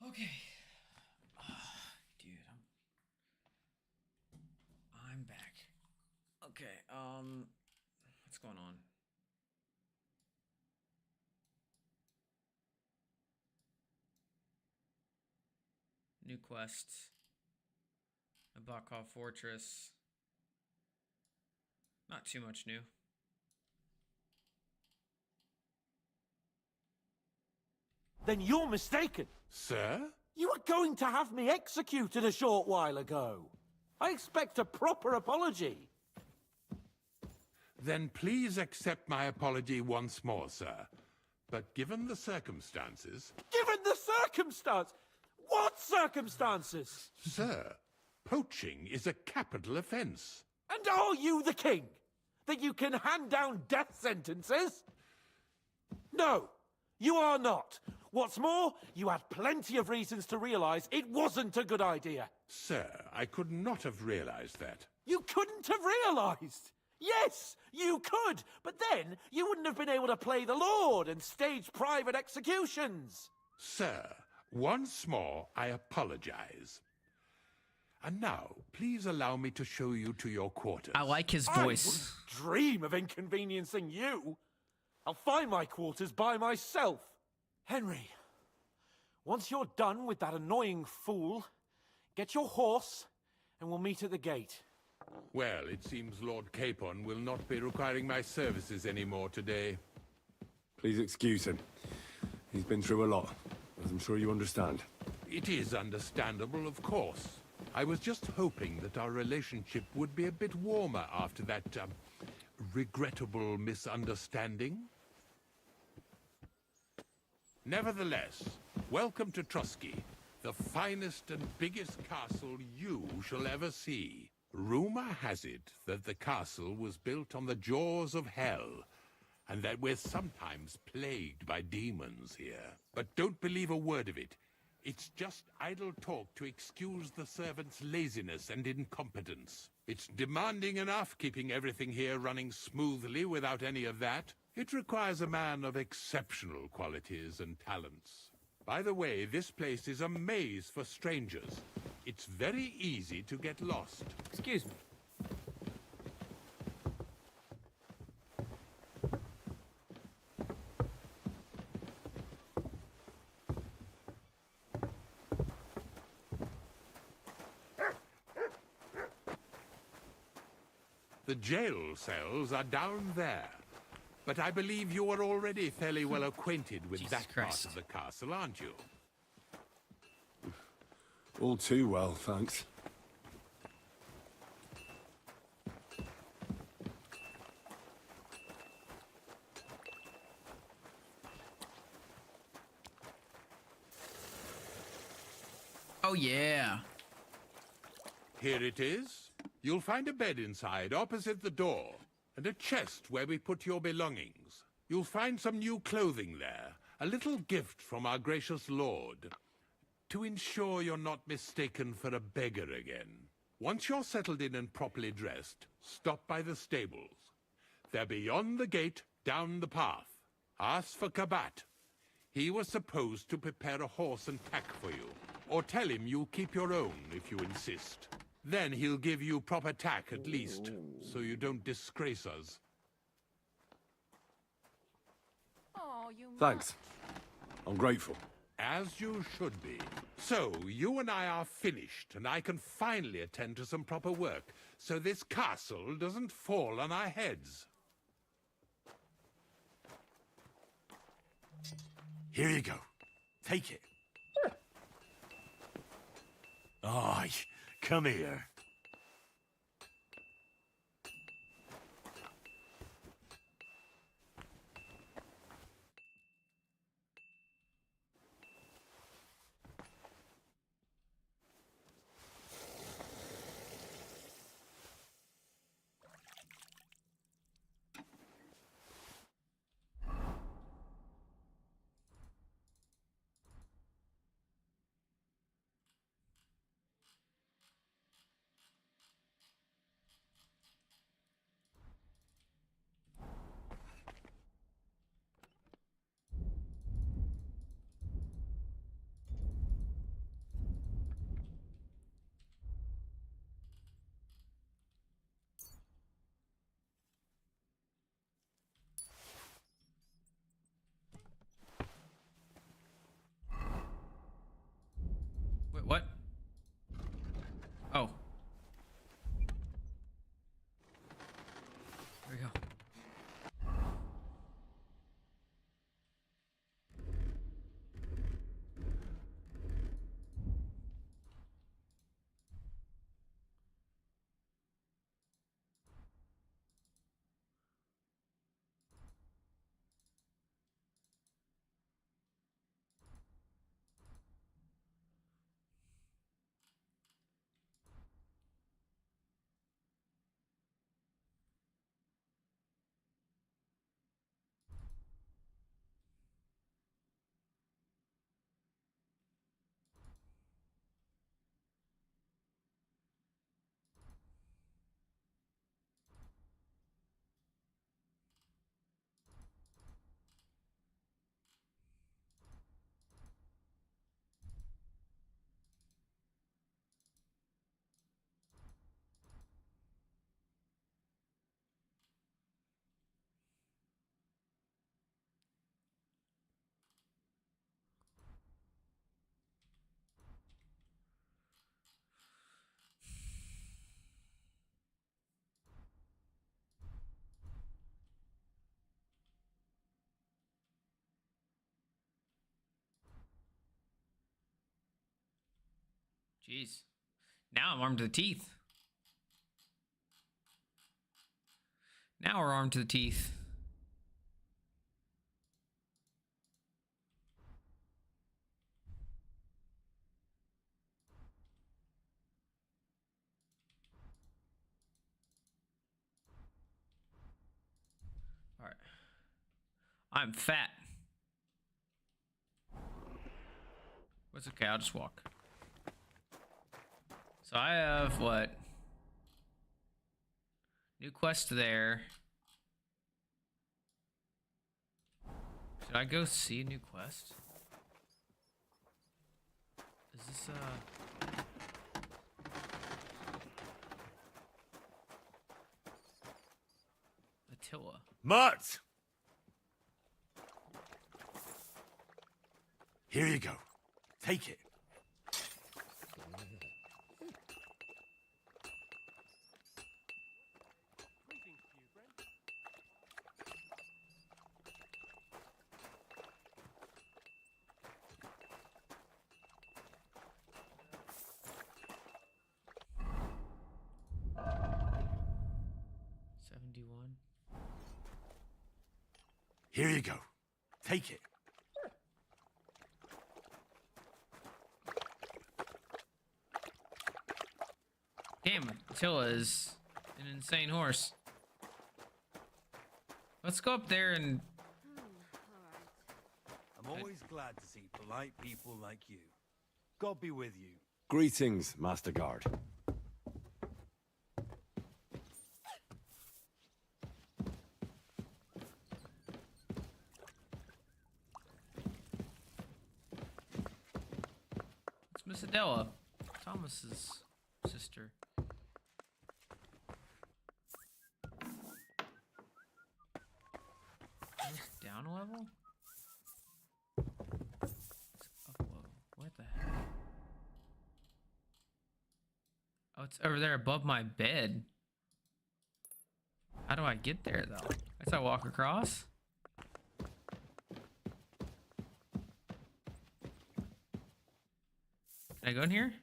Okay. Dude, I'm back. Okay, what's going on? New quests. Abakov Fortress. Not too much new. Then you're mistaken. Sir? You were going to have me executed a short while ago. I expect a proper apology. Then please accept my apology once more, sir. But given the circumstances... Given the circumstance? What circumstances? Sir, poaching is a capital offence. And are you the king? That you can hand down death sentences? No, you are not. What's more, you had plenty of reasons to realise it wasn't a good idea. Sir, I could not have realised that. You couldn't have realised! Yes, you could, but then you wouldn't have been able to play the Lord and stage private executions. Sir, once more I apologise. And now, please allow me to show you to your quarters. I like his voice. I wouldn't dream of inconveniencing you. I'll find my quarters by myself. Henry, once you're done with that annoying fool, get your horse and we'll meet at the gate. Well, it seems Lord Capon will not be requiring my services anymore today. Please excuse him. He's been through a lot, as I'm sure you understand. It is understandable, of course. I was just hoping that our relationship would be a bit warmer after that, regrettable misunderstanding. Nevertheless, welcome to Trusky, the finest and biggest castle you shall ever see. Rumor has it that the castle was built on the jaws of hell, and that we're sometimes plagued by demons here. But don't believe a word of it. It's just idle talk to excuse the servants' laziness and incompetence. It's demanding enough keeping everything here running smoothly without any of that. It requires a man of exceptional qualities and talents. By the way, this place is a maze for strangers. It's very easy to get lost. Excuse me. The jail cells are down there. But I believe you are already fairly well acquainted with that part of the castle, aren't you? All too well, thanks. Oh, yeah. Here it is. You'll find a bed inside, opposite the door, and a chest where we put your belongings. You'll find some new clothing there, a little gift from our gracious lord, to ensure you're not mistaken for a beggar again. Once you're settled in and properly dressed, stop by the stables. They're beyond the gate, down the path. Ask for Kabat. He was supposed to prepare a horse and tack for you, or tell him you'll keep your own if you insist. Then he'll give you proper tack at least, so you don't disgrace us. Thanks. I'm grateful. As you should be. So, you and I are finished, and I can finally attend to some proper work, so this castle doesn't fall on our heads. Here you go. Take it. Oh, come here. Jeez. Now I'm armed to the teeth. Now we're armed to the teeth. All right. I'm fat. It's okay, I'll just walk. So I have what? New quest there. Should I go see a new quest? Is this Attila? Mutt! Here you go. Take it. Here you go. Take it. Damn, Attila is an insane horse. Let's go up there and... I'm always glad to see polite people like you. God be with you. Greetings, Master Guard. It's Miss Adela, Thomas's sister. Is this down a level? It's up a level. What the heck? Oh, it's over there above my bed. How do I get there, though? I guess I walk across? Can I go in here?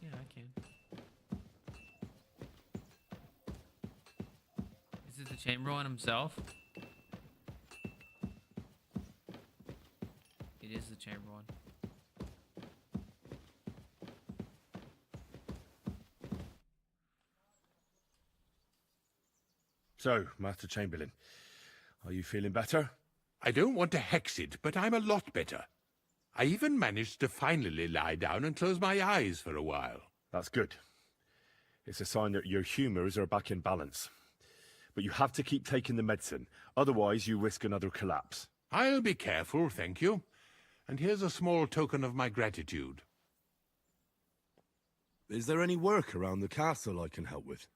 Yeah, I can. Is it the Chamberlain himself? It is the Chamberlain. So, Master Chamberlain, are you feeling better? I don't want to hex it, but I'm a lot better. I even managed to finally lie down and close my eyes for a while. That's good. It's a sign that your humours are back in balance. But you have to keep taking the medicine, otherwise you risk another collapse. I'll be careful, thank you. And here's a small token of my gratitude. Is there any work around the castle I can help with?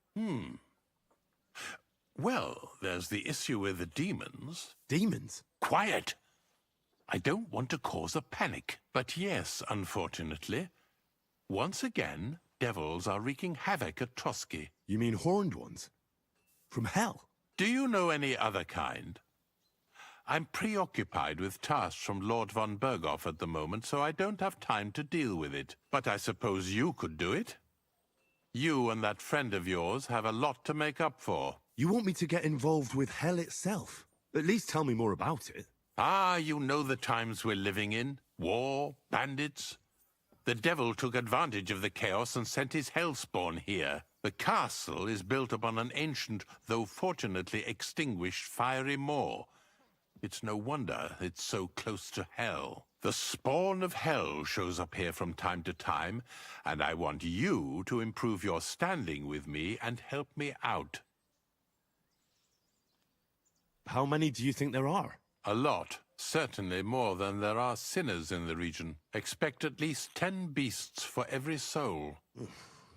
Well, there's the issue with the demons. Demons? Quiet! I don't want to cause a panic, but yes, unfortunately. Once again, devils are wreaking havoc at Trotsky. You mean horned ones? From hell? Do you know any other kind? I'm preoccupied with tasks from Lord von Berghoff at the moment, so I don't have time to deal with it. But I suppose you could do it? You and that friend of yours have a lot to make up for. You want me to get involved with hell itself? At least tell me more about it. Ah, you know the times we're living in. War, bandits. The devil took advantage of the chaos and sent his hellspawn here. The castle is built upon an ancient, though fortunately extinguished, fiery moor. It's no wonder it's so close to hell. The spawn of hell shows up here from time to time, and I want you to improve your standing with me and help me out. How many do you think there are? A lot. Certainly more than there are sinners in the region. Expect at least 10 beasts for every soul.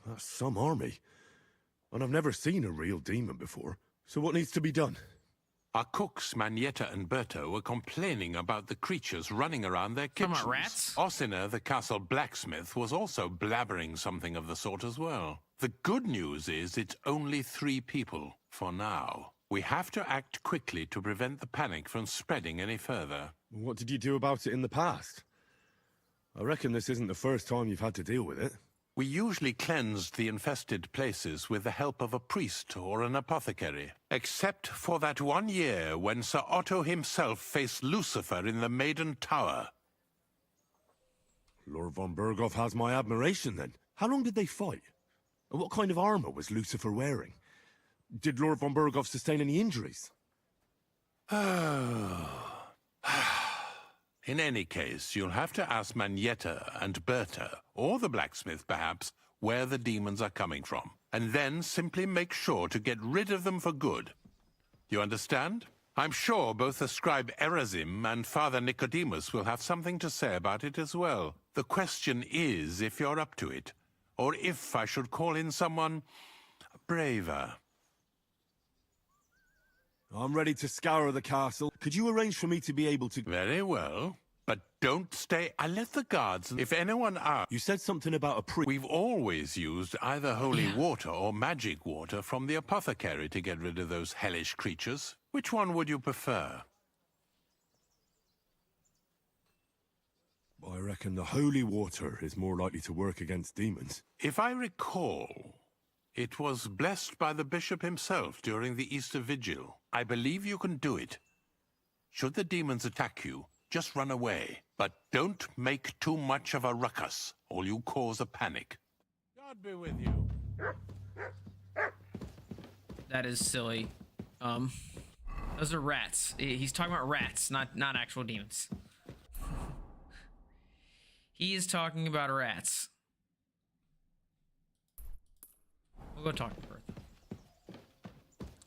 That's some army. And I've never seen a real demon before. So what needs to be done? Our cooks, Manietta and Berto, were complaining about the creatures running around their kitchens. Talking about rats? Ossiner, the castle blacksmith, was also blabbering something of the sort as well. The good news is it's only 3 people, for now. We have to act quickly to prevent the panic from spreading any further. What did you do about it in the past? I reckon this isn't the first time you've had to deal with it. We usually cleansed the infested places with the help of a priest or an apothecary. Except for that one year when Sir Otto himself faced Lucifer in the Maiden Tower. Lord von Berghoff has my admiration, then. How long did they fight? And what kind of armor was Lucifer wearing? Did Lord von Berghoff sustain any injuries? In any case, you'll have to ask Manietta and Berta, or the blacksmith perhaps, where the demons are coming from. And then simply make sure to get rid of them for good. You understand? I'm sure both the scribe Erazim and Father Nicodemus will have something to say about it as well. The question is if you're up to it, or if I should call in someone braver. I'm ready to scour the castle. Could you arrange for me to be able to... Very well. But don't stay... I let the guards... If anyone asks... You said something about a priest. We've always used either holy water or magic water from the apothecary to get rid of those hellish creatures. Which one would you prefer? I reckon the holy water is more likely to work against demons. If I recall, it was blessed by the bishop himself during the Easter Vigil. I believe you can do it. Should the demons attack you, just run away. But don't make too much of a ruckus, or you cause a panic. God be with you. That is silly. Those are rats. He's talking about rats, not actual demons. He is talking about rats. We'll go talk to Bertha.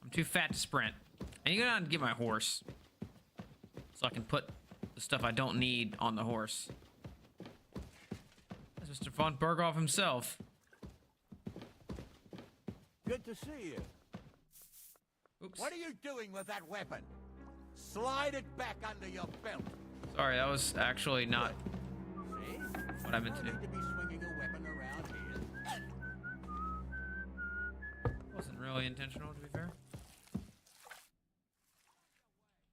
I'm too fat to sprint. I need to go down and get my horse, so I can put the stuff I don't need on the horse. That's Mr. von Berghoff himself. Good to see you. Oops. What are you doing with that weapon? Slide it back under your belt. Sorry, that was actually not what I meant to do. To be swinging a weapon around here. Wasn't really intentional, to be fair.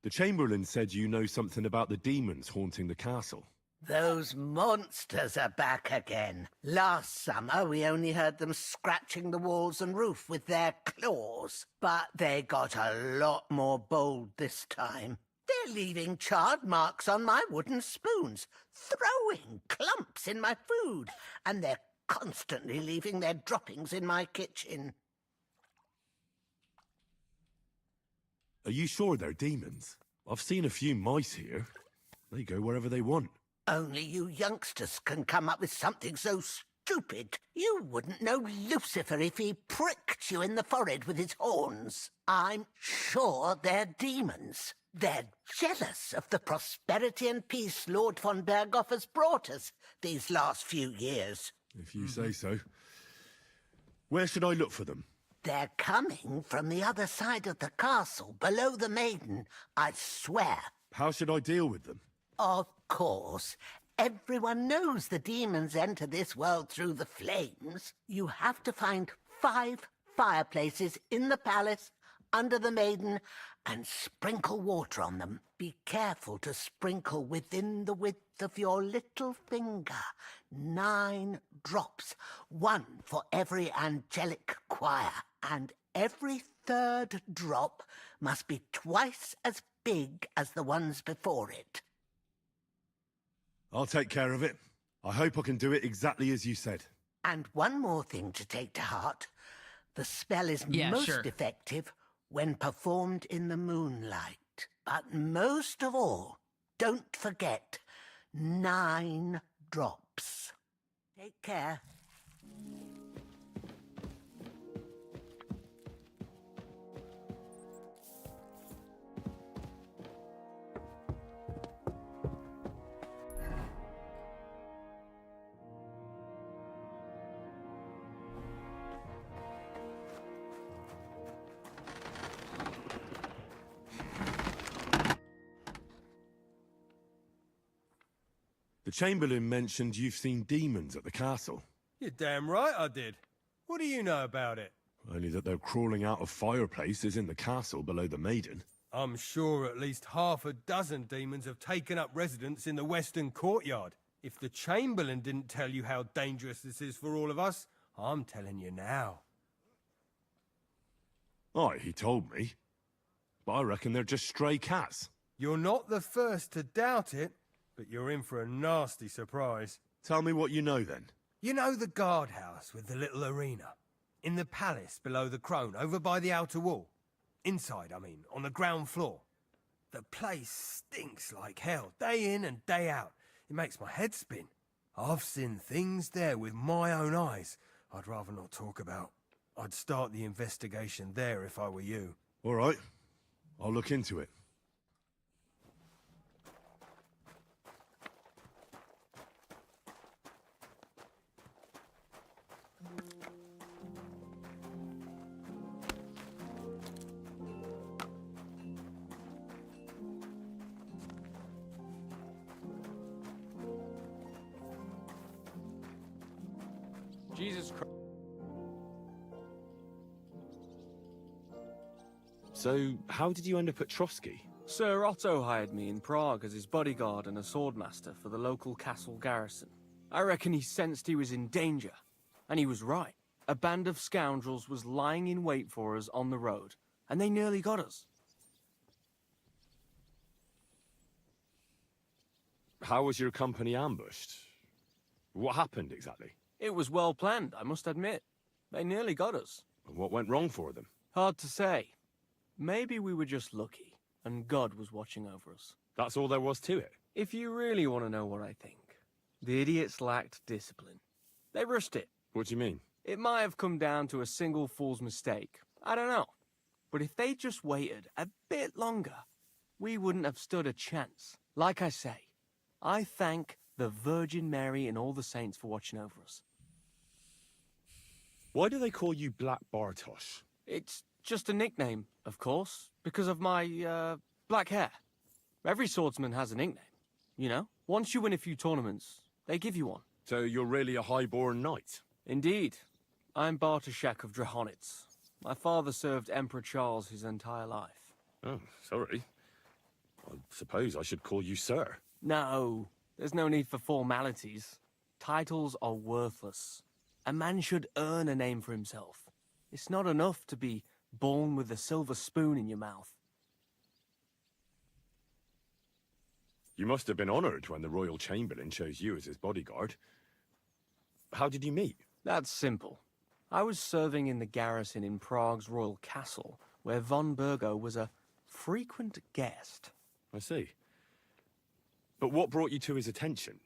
The Chamberlain said you know something about the demons haunting the castle. Those monsters are back again. Last summer, we only heard them scratching the walls and roof with their claws. But they got a lot more bold this time. They're leaving charred marks on my wooden spoons, throwing clumps in my food, and they're constantly leaving their droppings in my kitchen. Are you sure they're demons? I've seen a few mice here. They go wherever they want. Only you youngsters can come up with something so stupid. You wouldn't know Lucifer if he pricked you in the forehead with his horns. I'm sure they're demons. They're jealous of the prosperity and peace Lord von Berghoff has brought us these last few years. If you say so. Where should I look for them? They're coming from the other side of the castle, below the Maiden, I swear. How should I deal with them? Of course. Everyone knows the demons enter this world through the flames. You have to find 5 fireplaces in the palace, under the Maiden, and sprinkle water on them. Be careful to sprinkle within the width of your little finger. 9 drops, 1 for every angelic choir. And every 3rd drop must be twice as big as the ones before it. I'll take care of it. I hope I can do it exactly as you said. And one more thing to take to heart. The spell is most effective when performed in the moonlight. But most of all, don't forget 9 drops. Take care. The Chamberlain mentioned you've seen demons at the castle. You're damn right I did. What do you know about it? Only that they're crawling out of fireplaces in the castle below the Maiden. I'm sure at least half a dozen demons have taken up residence in the western courtyard. If the Chamberlain didn't tell you how dangerous this is for all of us, I'm telling you now. Aye, he told me. But I reckon they're just stray cats. You're not the first to doubt it, but you're in for a nasty surprise. Tell me what you know, then. You know the guardhouse with the little arena? In the palace below the Crone, over by the outer wall? Inside, I mean, on the ground floor. The place stinks like hell, day in and day out. It makes my head spin. I've seen things there with my own eyes I'd rather not talk about. I'd start the investigation there if I were you. All right. I'll look into it. Jesus Christ. So, how did you end up at Trotsky? Sir Otto hired me in Prague as his bodyguard and a swordmaster for the local castle garrison. I reckon he sensed he was in danger. And he was right. A band of scoundrels was lying in wait for us on the road, and they nearly got us. How was your company ambushed? What happened exactly? It was well planned, I must admit. They nearly got us. And what went wrong for them? Hard to say. Maybe we were just lucky, and God was watching over us. That's all there was to it? If you really want to know what I think, the idiots lacked discipline. They rushed it. What do you mean? It might have come down to a single fool's mistake. I don't know. But if they just waited a bit longer, we wouldn't have stood a chance. Like I say, I thank the Virgin Mary and all the saints for watching over us. Why do they call you Black Bartosz? It's just a nickname, of course, because of my, black hair. Every swordsman has a nickname, you know? Once you win a few tournaments, they give you one. So you're really a high-born knight? Indeed. I'm Bartoszek of Drahonitz. My father served Emperor Charles his entire life. Oh, sorry. I suppose I should call you sir. No, there's no need for formalities. Titles are worthless. A man should earn a name for himself. It's not enough to be born with a silver spoon in your mouth. You must have been honored when the Royal Chamberlain chose you as his bodyguard. How did you meet? That's simple. I was serving in the garrison in Prague's royal castle, where von Burgo was a frequent guest. I see. But what brought you to his attention?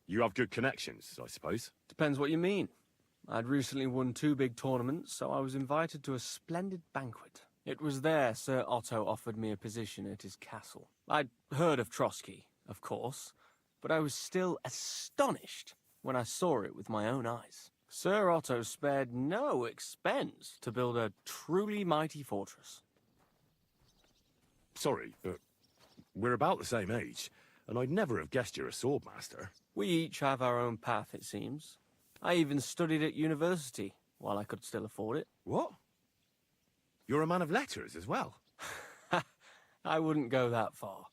You have good connections, I suppose. Depends what you mean. I'd recently won 2 big tournaments, so I was invited to a splendid banquet. It was there Sir Otto offered me a position at his castle. I'd heard of Trotsky, of course, but I was still astonished when I saw it with my own eyes. Sir Otto spared no expense to build a truly mighty fortress. Sorry, but we're about the same age, and I'd never have guessed you're a swordmaster. We each have our own path, it seems. I even studied at university, while I could still afford it. What? You're a man of letters as well? I wouldn't go that far.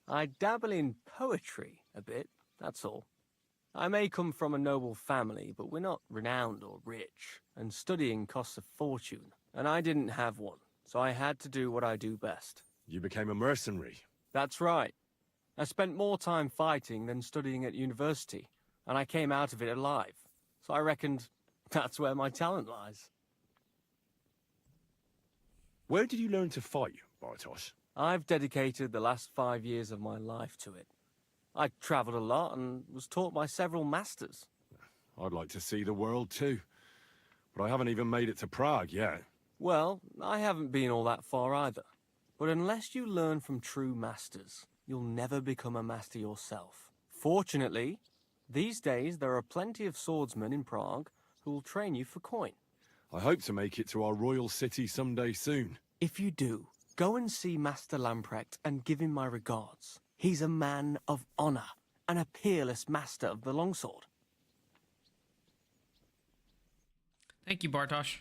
I dabble in poetry a bit, that's all. I may come from a noble family, but we're not renowned or rich, and studying costs a fortune. And I didn't have one, so I had to do what I do best. You became a mercenary. That's right. I spent more time fighting than studying at university, and I came out of it alive. So I reckoned that's where my talent lies. Where did you learn to fight, Bartosz? I've dedicated the last 5 years of my life to it. I travelled a lot and was taught by several masters. I'd like to see the world too, but I haven't even made it to Prague yet. Well, I haven't been all that far either. But unless you learn from true masters, you'll never become a master yourself. Fortunately, these days there are plenty of swordsmen in Prague who will train you for coin. I hope to make it to our royal city someday soon. If you do, go and see Master Lamprecht and give him my regards. He's a man of honor and a peerless master of the longsword. Thank you, Bartosz.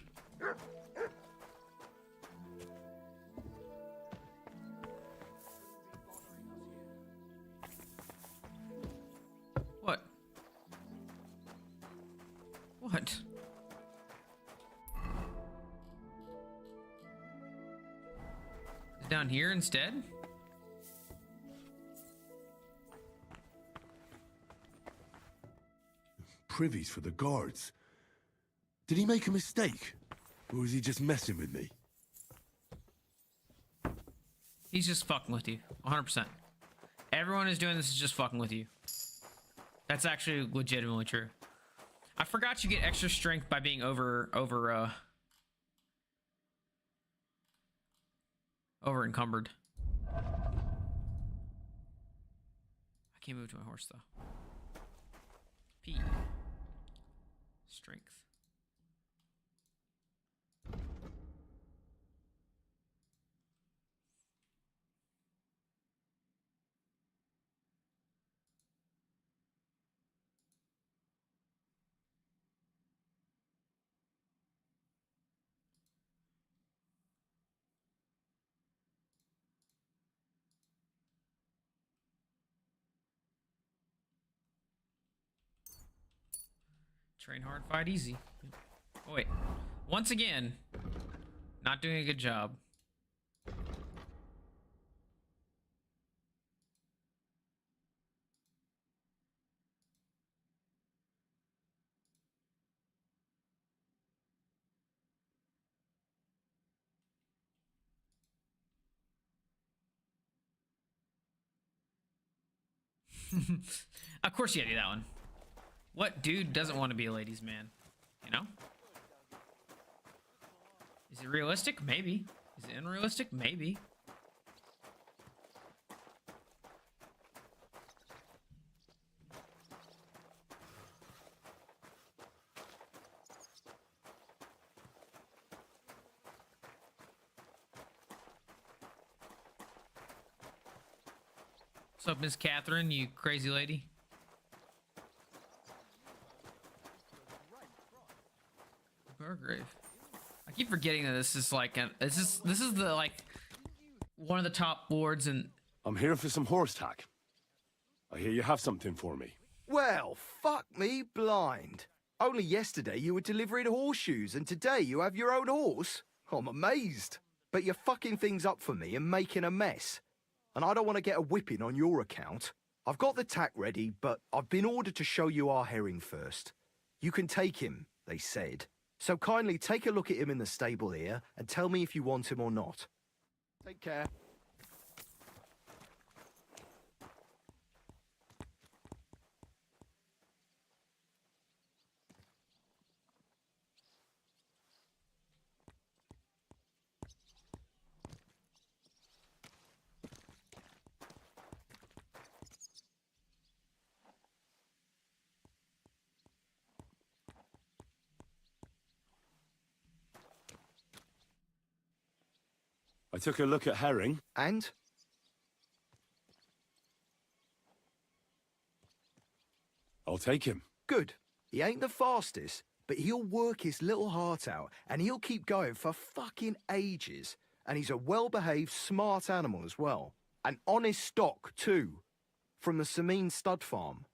Down here instead? Privies for the guards. Did he make a mistake? Or is he just messing with me? He's just fucking with you. 100%. Everyone who's doing this is just fucking with you. That's actually legitimately true. I forgot you get extra strength by being over encumbered. I can't move to my horse though. P. Strength. Train hard, fight easy. Oh, wait. Once again, not doing a good job. Of course you gotta do that one. What dude doesn't want to be a ladies' man? You know? Is it realistic? Maybe. Is it unrealistic? Maybe. What's up, Miss Catherine, you crazy lady? Burgrave. I keep forgetting that this is like this is the like one of the top boards and I'm here for some horse tack. I hear you have something for me. Well, fuck me blind. Only yesterday you were delivering horseshoes and today you have your own horse? I'm amazed. But you're fucking things up for me and making a mess. And I don't want to get a whipping on your account. I've got the tack ready, but I've been ordered to show you our herring first. You can take him, they said. So kindly take a look at him in the stable here and tell me if you want him or not. Take care. I took a look at herring. And? I'll take him. Good. He ain't the fastest, but he'll work his little heart out, and he'll keep going for fucking ages. And he's a well-behaved, smart animal as well. An honest stock, too. From the Sameen stud farm.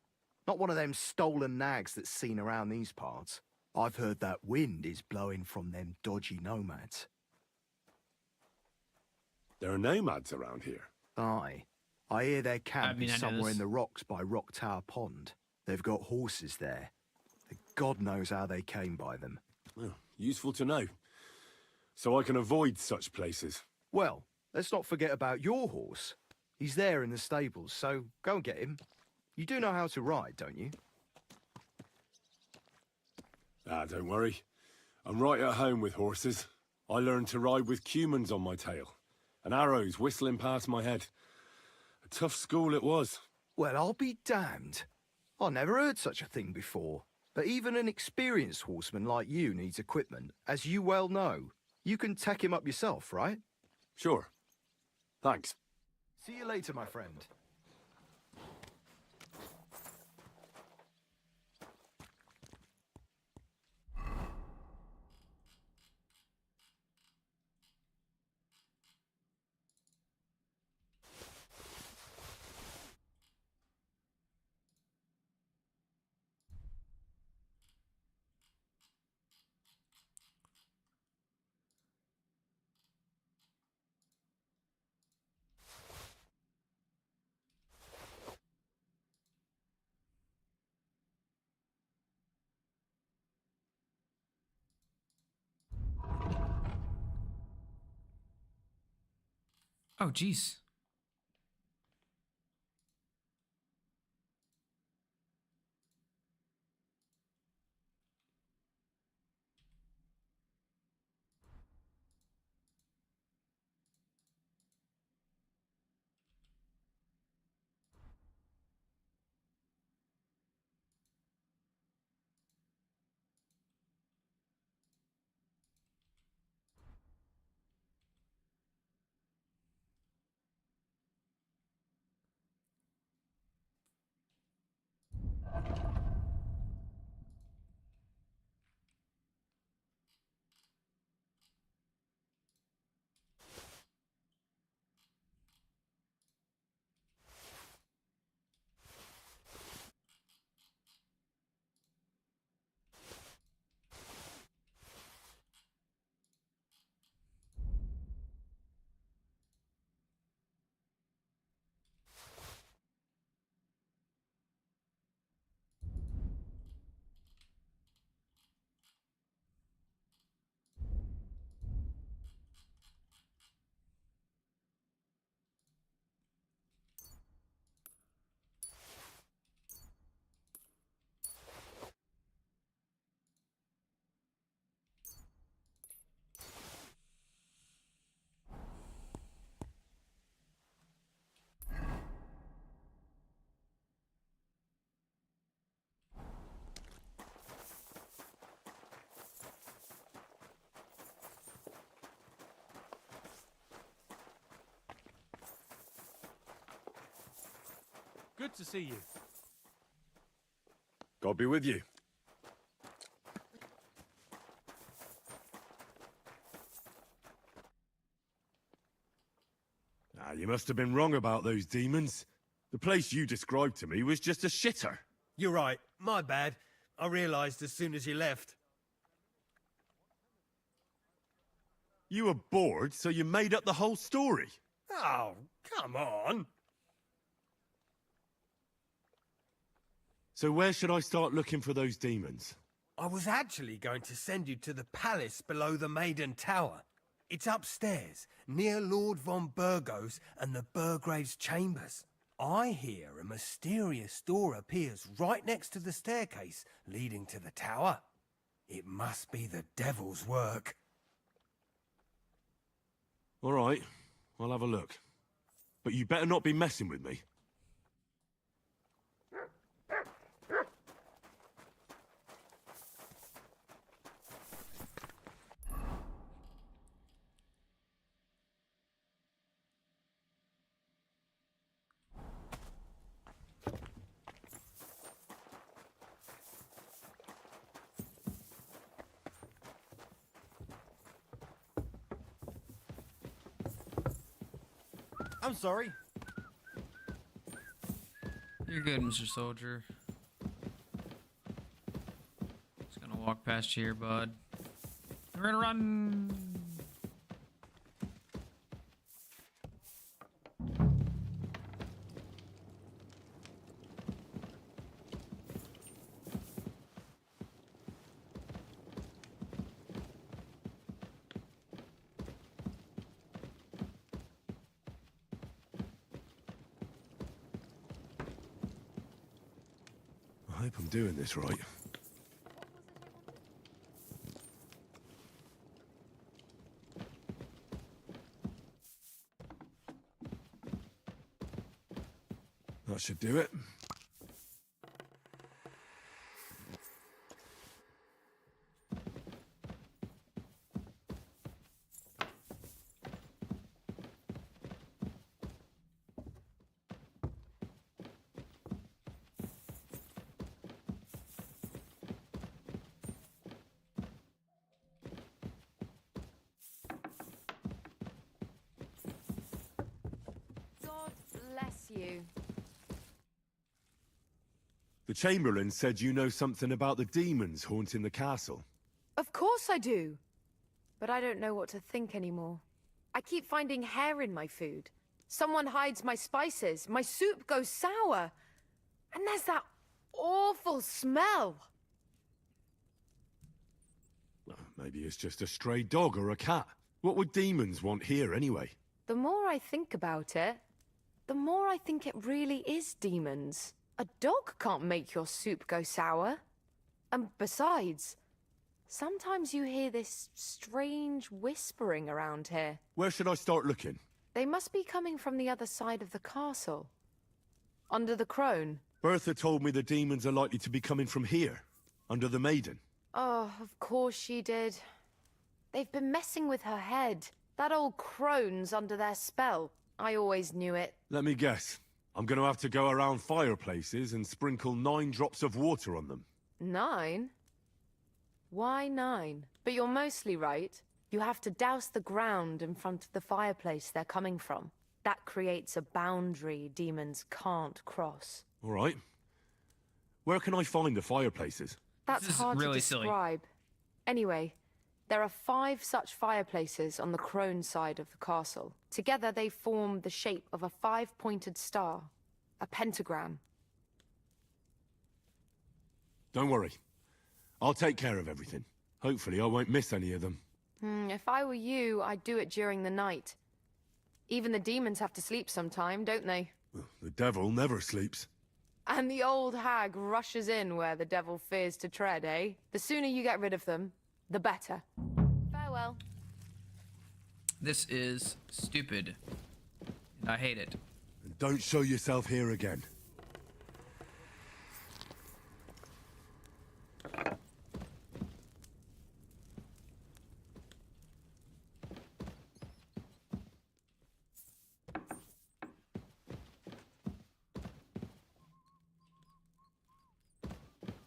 Not one of them stolen nags that's seen around these parts. I've heard that wind is blowing from them dodgy nomads. There are nomads around here. Aye. I hear their camp is somewhere in the rocks by Rock Tower Pond. They've got horses there. God knows how they came by them. Well, useful to know. So I can avoid such places. Well, let's not forget about your horse. He's there in the stables, so go and get him. You do know how to ride, don't you? Ah, don't worry. I'm right at home with horses. I learned to ride with cumans on my tail. And arrows whistling past my head. A tough school it was. Well, I'll be damned. I never heard such a thing before. But even an experienced horseman like you needs equipment, as you well know. You can tack him up yourself, right? Sure. Thanks. See you later, my friend. Oh, jeez. Good to see you. God be with you. You must have been wrong about those demons. The place you described to me was just a shitter. You're right. My bad. I realised as soon as you left. You were bored, so you made up the whole story. Oh, come on. So where should I start looking for those demons? I was actually going to send you to the palace below the Maiden Tower. It's upstairs, near Lord von Burgos and the Burgrave's chambers. I hear a mysterious door appears right next to the staircase leading to the tower. It must be the devil's work. All right, I'll have a look. But you better not be messing with me. I'm sorry. You're good, Mr. Soldier. Just gonna walk past you here, bud. We're gonna run. I hope I'm doing this right. That should do it. God bless you. The Chamberlain said you know something about the demons haunting the castle. Of course I do. But I don't know what to think anymore. I keep finding hair in my food. Someone hides my spices. My soup goes sour. And there's that awful smell. Well, maybe it's just a stray dog or a cat. What would demons want here anyway? The more I think about it, the more I think it really is demons. A dog can't make your soup go sour. And besides, sometimes you hear this strange whispering around here. Where should I start looking? They must be coming from the other side of the castle. Under the crone. Bertha told me the demons are likely to be coming from here, under the Maiden. Oh, of course she did. They've been messing with her head. That old crone's under their spell. I always knew it. Let me guess. I'm going to have to go around fireplaces and sprinkle 9 drops of water on them. 9? Why 9? But you're mostly right. You have to douse the ground in front of the fireplace they're coming from. That creates a boundary demons can't cross. All right. Where can I find the fireplaces? That's hard to describe. Anyway, there are 5 such fireplaces on the crone side of the castle. Together they form the shape of a 5-pointed star, a pentagram. Don't worry. I'll take care of everything. Hopefully I won't miss any of them. If I were you, I'd do it during the night. Even the demons have to sleep sometime, don't they? The devil never sleeps. And the old hag rushes in where the devil fears to tread, eh? The sooner you get rid of them, the better. Farewell. This is stupid. And I hate it. And don't show yourself here again.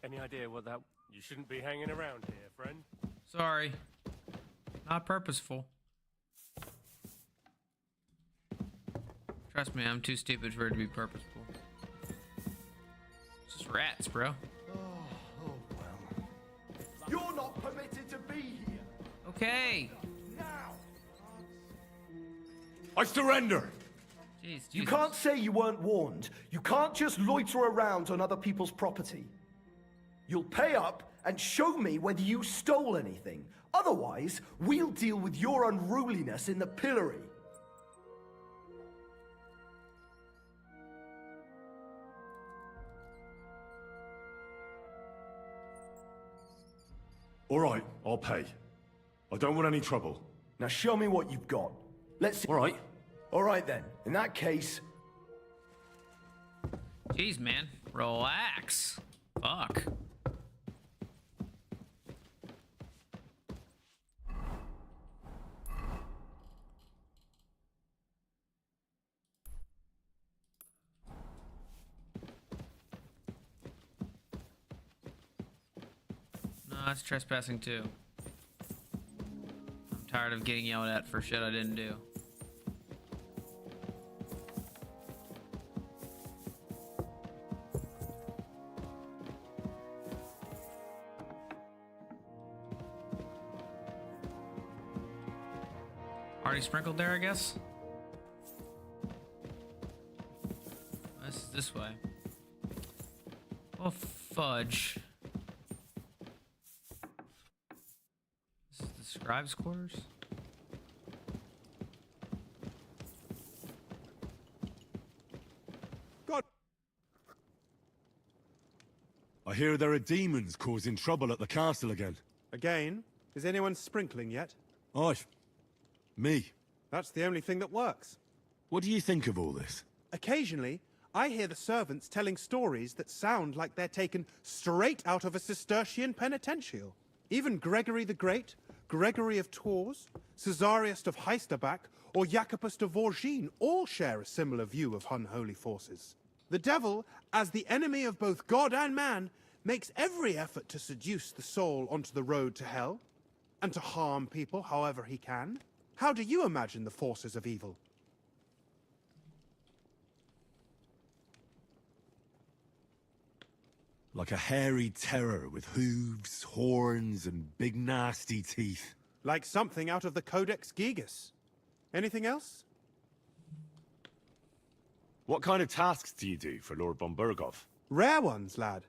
Any idea what that... You shouldn't be hanging around here, friend. Sorry. Not purposeful. Trust me, I'm too stupid for it to be purposeful. It's just rats, bro. Oh well. You're not permitted to be here. Okay. Now. I surrender. Jeez, You can't say you weren't warned. You can't just loiter around on other people's property. You'll pay up and show me whether you stole anything. Otherwise, we'll deal with your unruliness in the pillory. All right, I'll pay. I don't want any trouble. Now show me what you've got. Let's see. All right. All right then. In that case... Jeez, man. Relax. Fuck. No, that's trespassing too. I'm tired of getting yelled at for shit I didn't do. Already sprinkled there, I guess? This is this way. Oh, fudge. This is the scribe's quarters? God. I hear there are demons causing trouble at the castle again. Again? Is anyone sprinkling yet? Aye. Me. That's the only thing that works. What do you think of all this? Occasionally, I hear the servants telling stories that sound like they're taken straight out of a Cistercian penitential. Even Gregory the Great, Gregory of Tours, Caesarius of Heisterbach, or Jacobus de Vorgine all share a similar view of unholy forces. The devil, as the enemy of both God and man, makes every effort to seduce the soul onto the road to hell, and to harm people however he can. How do you imagine the forces of evil? Like a hairy terror with hooves, horns, and big nasty teeth. Like something out of the Codex Gigas. Anything else? What kind of tasks do you do for Lord von Burgov? Rare ones, lad.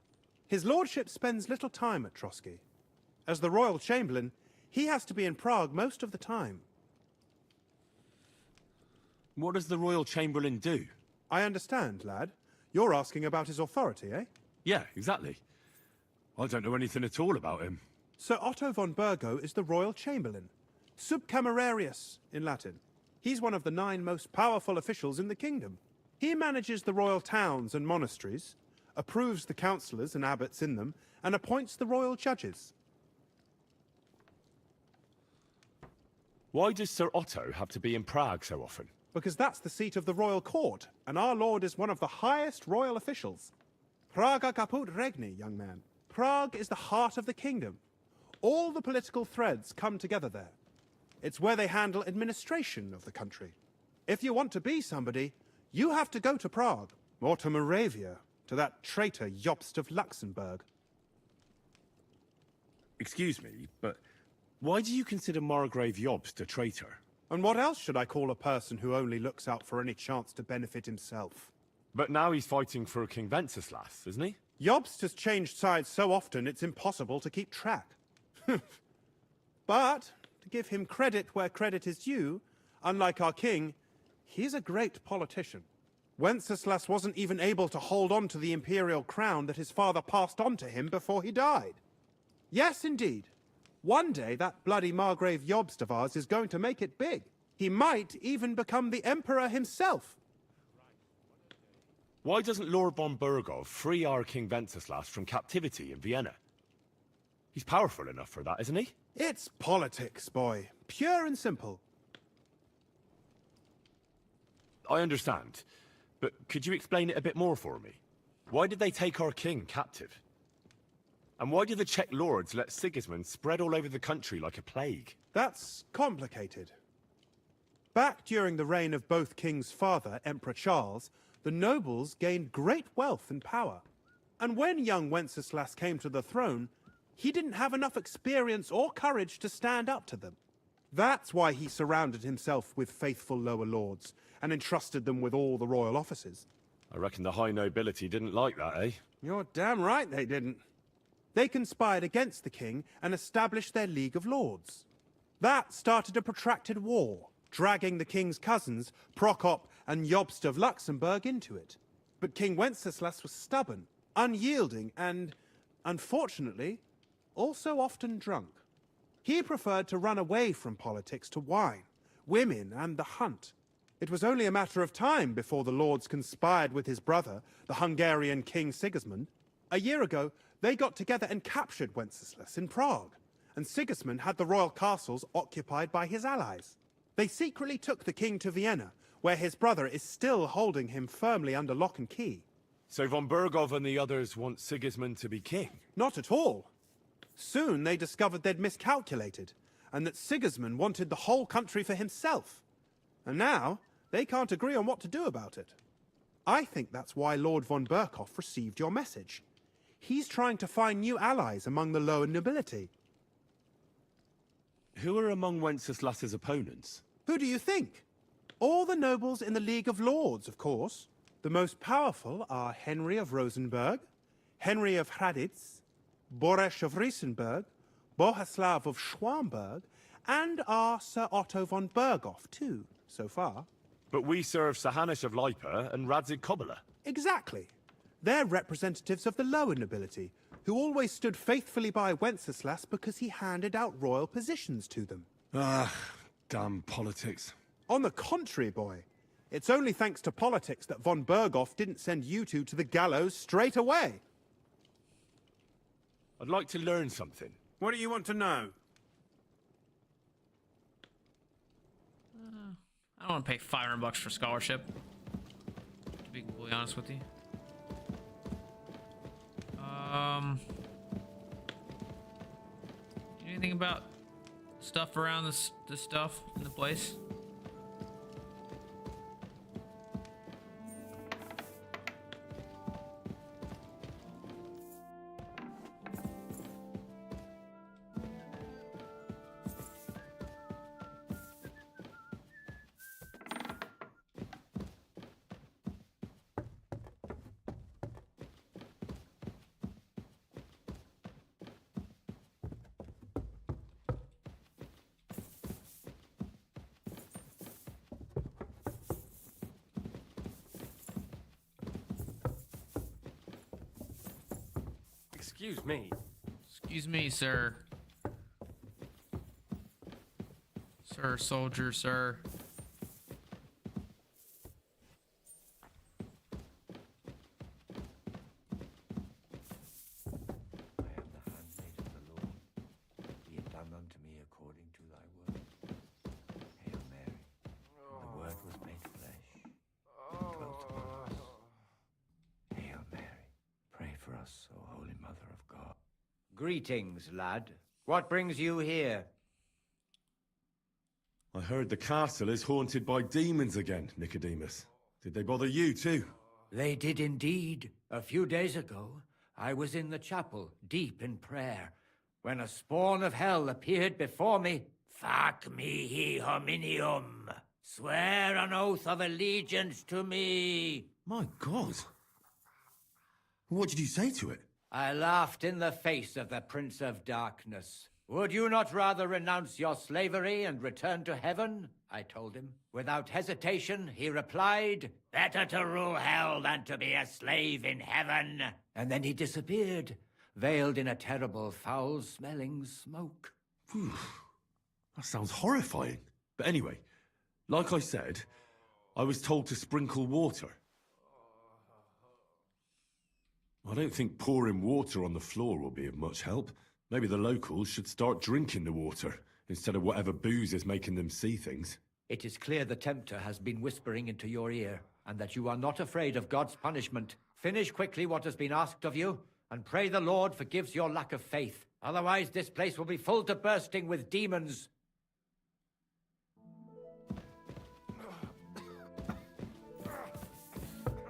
His lordship spends little time at Trotsky. As the royal chamberlain, he has to be in Prague most of the time. What does the Royal Chamberlain do? I understand, lad. You're asking about his authority, eh? Yeah, exactly. I don't know anything at all about him. Sir Otto von Burgo is the Royal Chamberlain. Subcamerarius, in Latin. He's one of the 9 most powerful officials in the kingdom. He manages the royal towns and monasteries, approves the councillors and abbots in them, and appoints the royal judges. Why does Sir Otto have to be in Prague so often? Because that's the seat of the royal court, and our lord is one of the highest royal officials. Praga caput regni, young man. Prague is the heart of the kingdom. All the political threads come together there. It's where they handle administration of the country. If you want to be somebody, you have to go to Prague, or to Moravia, to that traitor Jobst of Luxembourg. Excuse me, but why do you consider Margrave Jobst a traitor? And what else should I call a person who only looks out for any chance to benefit himself? But now he's fighting for King Wenceslas, isn't he? Jobst has changed sides so often it's impossible to keep track. But, to give him credit where credit is due, unlike our king, he's a great politician. Wenceslas wasn't even able to hold on to the imperial crown that his father passed on to him before he died. Yes, indeed. One day that bloody Margrave Jobst of ours is going to make it big. He might even become the emperor himself. Why doesn't Lord von Burgov free our King Wenceslas from captivity in Vienna? He's powerful enough for that, isn't he? It's politics, boy. Pure and simple. I understand. But could you explain it a bit more for me? Why did they take our king captive? And why did the Czech lords let Sigismund spread all over the country like a plague? That's complicated. Back during the reign of both King's father, Emperor Charles, the nobles gained great wealth and power. And when young Wenceslas came to the throne, he didn't have enough experience or courage to stand up to them. That's why he surrounded himself with faithful lower lords and entrusted them with all the royal offices. I reckon the high nobility didn't like that, eh? You're damn right they didn't. They conspired against the king and established their League of Lords. That started a protracted war, dragging the king's cousins, Prokop and Jobst of Luxembourg, into it. But King Wenceslas was stubborn, unyielding, and, unfortunately, also often drunk. He preferred to run away from politics to wine, women, and the hunt. It was only a matter of time before the lords conspired with his brother, the Hungarian King Sigismund. A year ago, they got together and captured Wenceslas in Prague, and Sigismund had the royal castles occupied by his allies. They secretly took the king to Vienna, where his brother is still holding him firmly under lock and key. So von Burgov and the others want Sigismund to be king? Not at all. Soon they discovered they'd miscalculated, and that Sigismund wanted the whole country for himself. And now, they can't agree on what to do about it. I think that's why Lord von Burkhoff received your message. He's trying to find new allies among the lower nobility. Who are among Wenceslas's opponents? Who do you think? All the nobles in the League of Lords, of course. The most powerful are Henry of Rosenberg, Henry of Hraditz, Boresh of Riesenberg, Bohuslav of Schwamberg, and our Sir Otto von Burghoff, too, so far. But we serve Sahanish of Lipa and Radzig Kobyla. Exactly. They're representatives of the lower nobility, who always stood faithfully by Wenceslas because he handed out royal positions to them. Ah, damn politics. On the contrary, boy. It's only thanks to politics that von Burghoff didn't send you two to the gallows straight away. I'd like to learn something. What do you want to know? I don't want to pay $500 for scholarship, to be completely honest with you. Anything about stuff around this stuff in the place? Excuse me. Excuse me, sir. Sir, soldier, sir. Be it done unto me according to thy word. Hail Mary, the word was made flesh, and dwelt among us. Hail Mary, pray for us, O Holy Mother of God. Greetings, lad. What brings you here? I heard the castle is haunted by demons again, Nicodemus. Did they bother you too? They did indeed. A few days ago, I was in the chapel, deep in prayer, when a spawn of hell appeared before me. Fac mihi hominium. Swear an oath of allegiance to me. My God. What did you say to it? I laughed in the face of the Prince of Darkness. Would you not rather renounce your slavery and return to heaven? I told him. Without hesitation, he replied, better to rule hell than to be a slave in heaven. And then he disappeared, veiled in a terrible, foul-smelling smoke. Whew. That sounds horrifying. But anyway, like I said, I was told to sprinkle water. I don't think pouring water on the floor will be of much help. Maybe the locals should start drinking the water, instead of whatever booze is making them see things. It is clear the Tempter has been whispering into your ear, and that you are not afraid of God's punishment. Finish quickly what has been asked of you, and pray the Lord forgives your lack of faith. Otherwise, this place will be full to bursting with demons.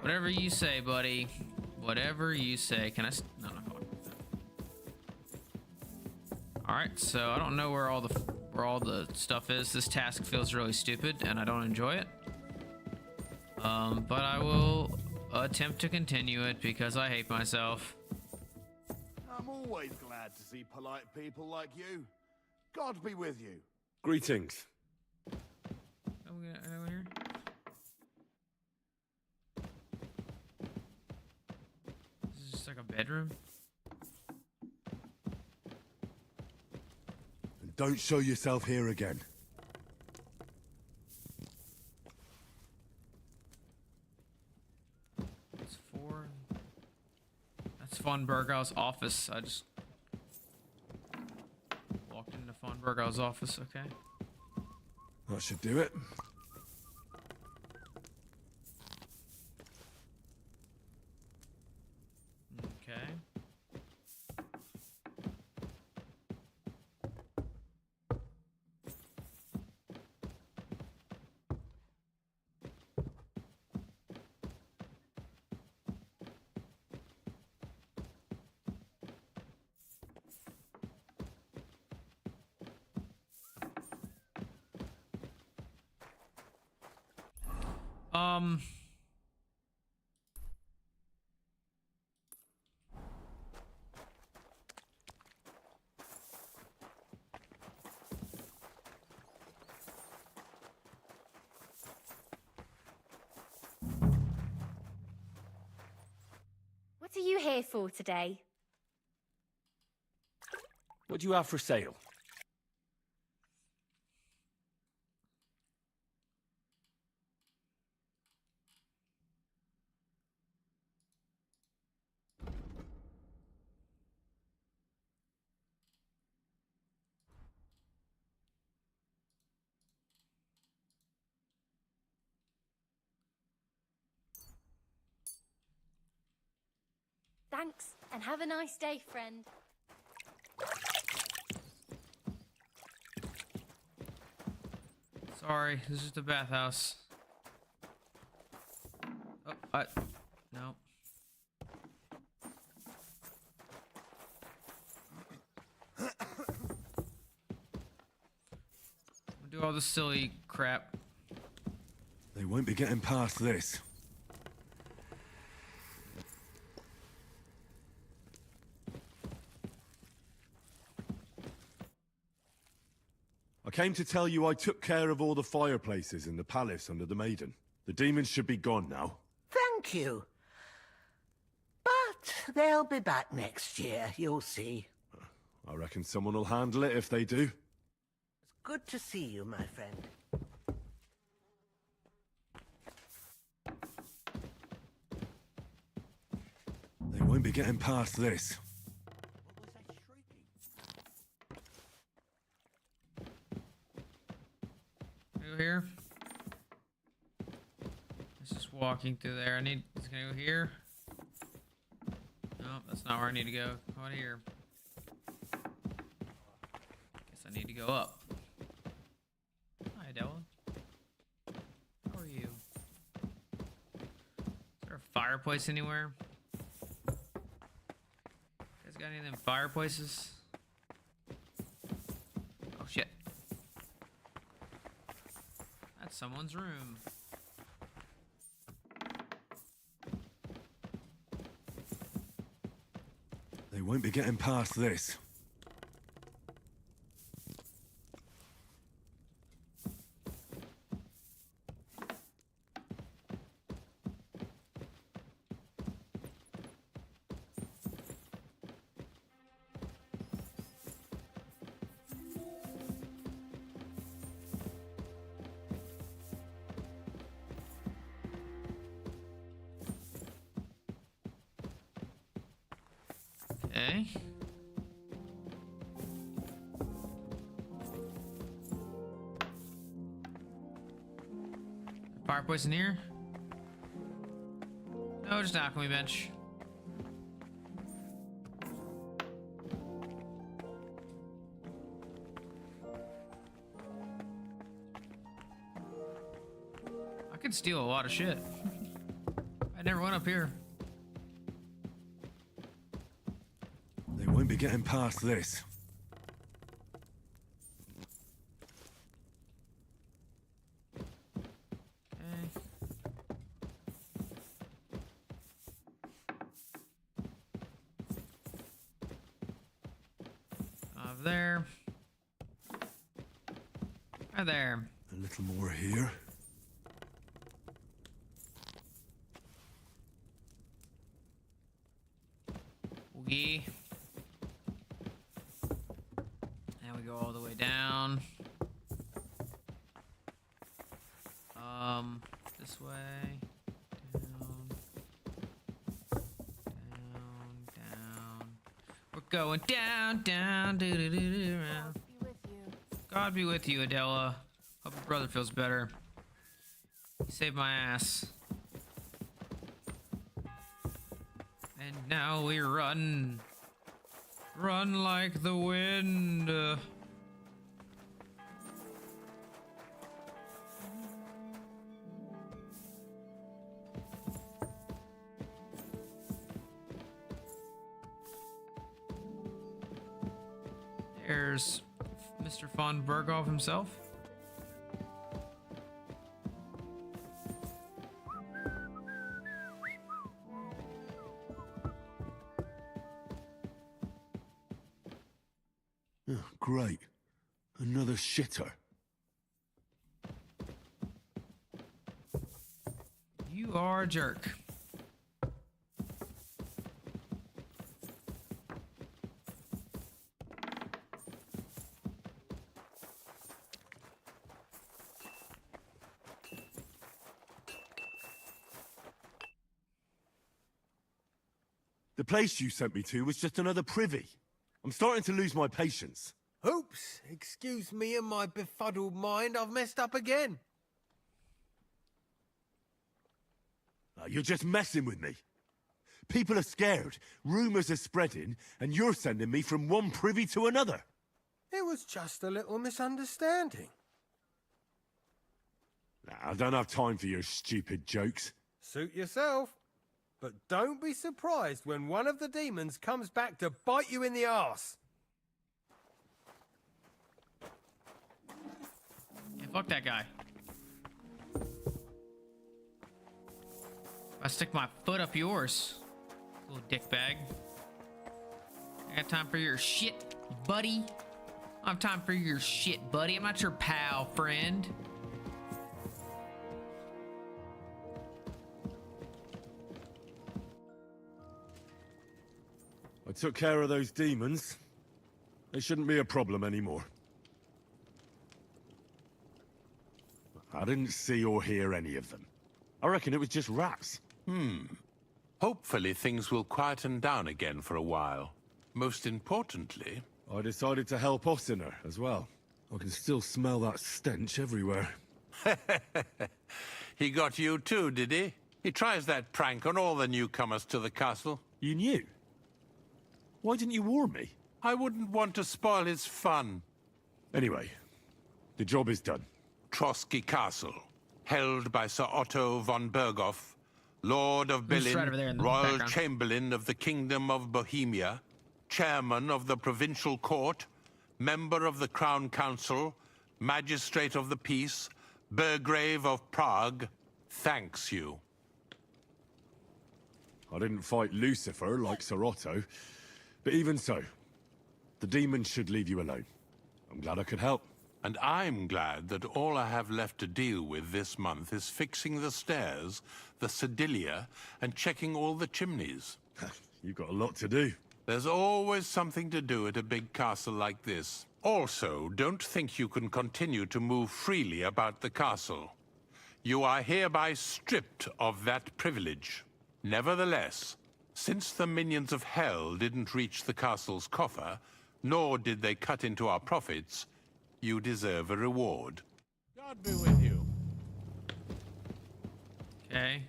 Whatever you say, buddy. Whatever you say. Can I... No, no, hold on. Alright, so I don't know where all the stuff is. This task feels really stupid, and I don't enjoy it. But I will attempt to continue it because I hate myself. I'm always glad to see polite people like you. God be with you. Greetings. Oh, we got over here. This is just like a bedroom. And don't show yourself here again. It's 4. That's Von Burgau's office. I just walked into Von Burgau's office, okay. That should do it. Okay. What are you here for today? What do you have for sale? Thanks, and have a nice day, friend. Sorry, this is the bathhouse. Oh, no. I'll do all this silly crap. They won't be getting past this. I came to tell you I took care of all the fireplaces in the palace under the Maiden. The demons should be gone now. Thank you. But They'll be back next year, you'll see. I reckon someone will handle it if they do. Good to see you, my friend. They won't be getting past this. Go here. It's just walking through there. It's gonna go here. No, that's not where I need to go. Go on here. Guess I need to go up. Hi, Della. How are you? Is there a fireplace anywhere? You guys got any of them fireplaces? Oh shit. That's someone's room. They won't be getting past this. Okay. Fireplace in here? No, just an alchemy bench. I could steal a lot of shit. I never went up here. They won't be getting past this. There. Right there. A little more here. Oogie. And we go all the way down. This way. Down. We're going down. God be with you, Adela. Hope your brother feels better. You saved my ass. And now we run. Run like the wind. There's Mr. von Berghoff himself. Oh, great. Another shitter. You are a jerk. The place you sent me to was just another privy. I'm starting to lose my patience. Oops, excuse me and my befuddled mind, I've messed up again. You're just messing with me. People are scared, rumors are spreading, and you're sending me from one privy to another. It was just a little misunderstanding. I don't have time for your stupid jokes. Suit yourself. But don't be surprised when one of the demons comes back to bite you in the arse. Yeah, fuck that guy. I stick my foot up yours, little dickbag. I got time for your shit, buddy. I have time for your shit, buddy. I'm not your pal, friend. took care of those demons. They shouldn't be a problem anymore. I didn't see or hear any of them. I reckon it was just rats. Hopefully things will quieten down again for a while. Most importantly... I decided to help Ossiner as well. I can still smell that stench everywhere. He got you too, did he? He tries that prank on all the newcomers to the castle. You knew? Why didn't you warn me? I wouldn't want to spoil his fun. Anyway, the job is done. Trotsky Castle, held by Sir Otto von Berghoff, Lord of Who's Billin, right over there in the Royal background? Chamberlain of the Kingdom of Bohemia, Chairman of the Provincial Court, Member of the Crown Council, Magistrate of the Peace, Burgrave of Prague, thanks you. I didn't fight Lucifer like Sir Otto, but even so, the demons should leave you alone. I'm glad I could help. And I'm glad that all I have left to deal with this month is fixing the stairs, the sedilia, and checking all the chimneys. You've got a lot to do. There's always something to do at a big castle like this. Also, don't think you can continue to move freely about the castle. You are hereby stripped of that privilege. Nevertheless, since the minions of hell didn't reach the castle's coffer, nor did they cut into our profits, you deserve a reward. God be with you. Okay.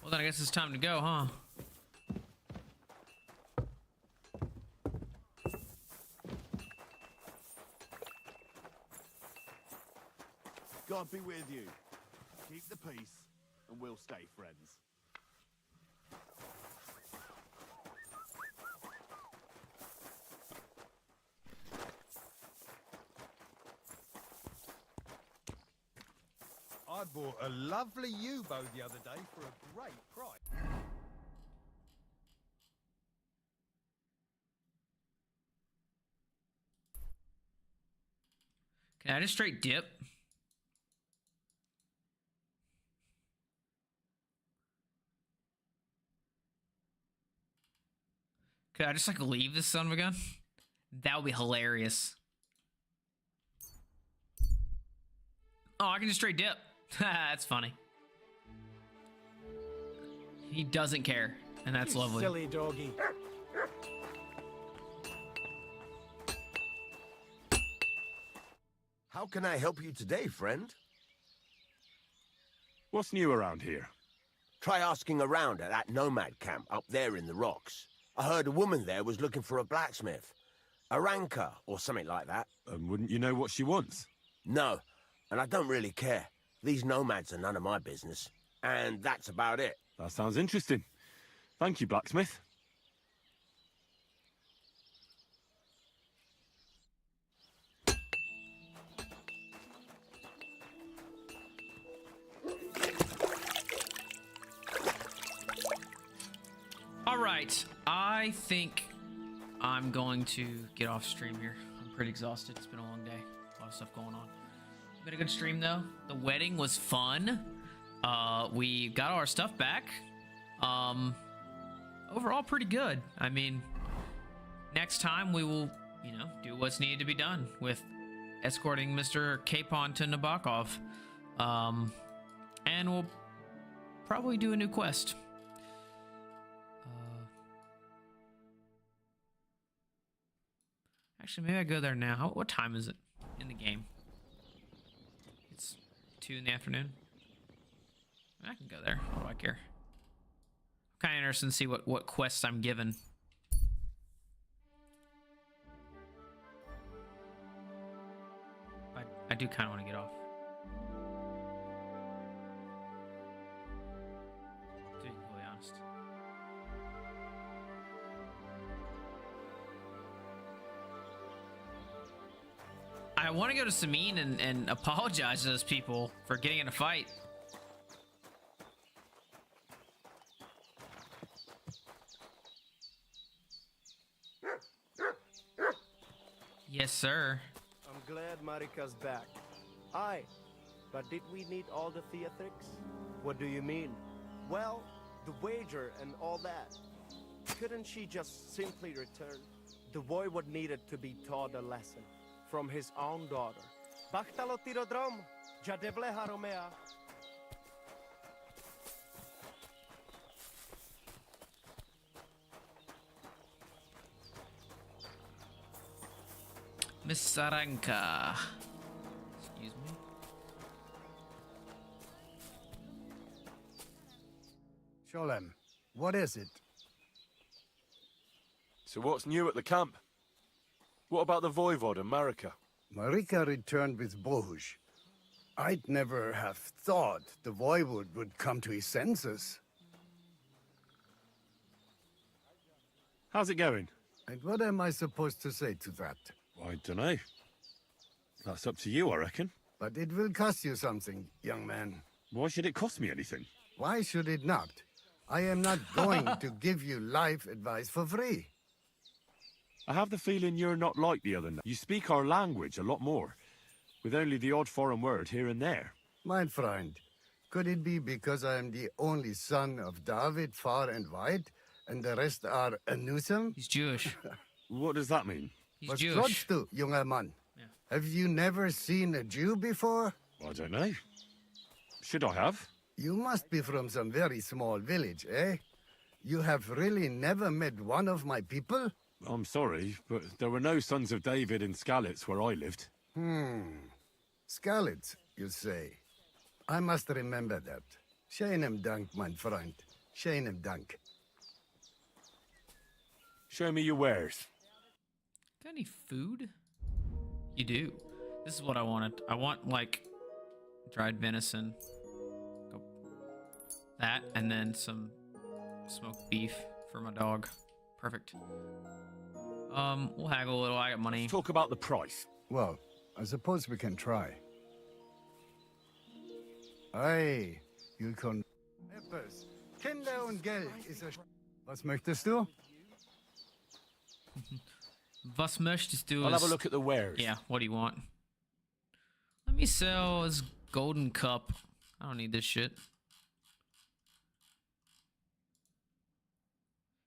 Well, then I guess it's time to go, huh? God be with you. Keep the peace, and we'll stay friends. I bought a lovely U-bow the other day for a great price. Can I just straight dip? Could I just like leave this son of a gun? That would be hilarious. Oh, I can just straight dip. That's funny. He doesn't care, and that's lovely. Silly doggy. How can I help you today, friend? What's new around here? Try asking around at that nomad camp up there in the rocks. I heard a woman there was looking for a blacksmith. A ranker, or something like that. And wouldn't you know what she wants? No, and I don't really care. These nomads are none of my business. And that's about it. That sounds interesting. Thank you, blacksmith. All right, I think I'm going to get off stream here. I'm pretty exhausted. It's been a long day. A lot of stuff going on. Been a good stream though. The wedding was fun. We got all our stuff back. Overall pretty good. I mean, next time we will, you know, do what's needed to be done with escorting Mr. Capon to Nabokov. And we'll probably do a new quest. Actually, maybe I go there now. What time is it in the game? It's 2 in the afternoon. I can go there. What do I care? I'm kind of interested to see what quests I'm given. I do kind of want to get off. To be completely honest. I want to go to Samine and apologize to those people for getting in a fight. Yes, sir. I'm glad Marika's back. Aye, but did we need all the theatrics? What do you mean? Well, the wager and all that. Couldn't she just simply return? The voivod needed to be taught a lesson from his own daughter. Bachtalo tirodrom, jadevle haromea. Miss Saranka. Excuse me. Sholem, what is it? So what's new at the camp? What about the Voivod and Marika? Marika returned with Bohuj. I'd never have thought the Voivod would come to his senses. How's it going? And what am I supposed to say to that? I dunno. That's up to you, I reckon. But it will cost you something, young man. Why should it cost me anything? Why should it not? I am not going to give you life advice for free. I have the feeling you're not like the other. You speak our language a lot more, with only the odd foreign word here and there. My friend, could it be because I am the only son of David far and wide, and the rest are Anusim? He's Jewish. What does that mean? He's Jewish. Du, junger Mann? Yeah. Have you never seen a Jew before? I don't know. Should I have? You must be from some very small village, eh? You have really never met one of my people? I'm sorry, but there were no sons of David in Skalitz where I lived. Skalitz, you say? I must remember that. Scheinem Dank, mein Freund. Scheinem Dank. Show me your wares. Got any food? You do. This is what I wanted. I want, like, dried venison. That, and then some smoked beef for my dog. Perfect. We'll haggle a little. I got money. Let's talk about the price. Well, I suppose we can try. Ei, you can... Peppers, Kinder und Geld ist Was möchtest du? Was möchtest du? I'll have a look at the wares. Yeah, what do you want? Let me sell this golden cup. I don't need this shit.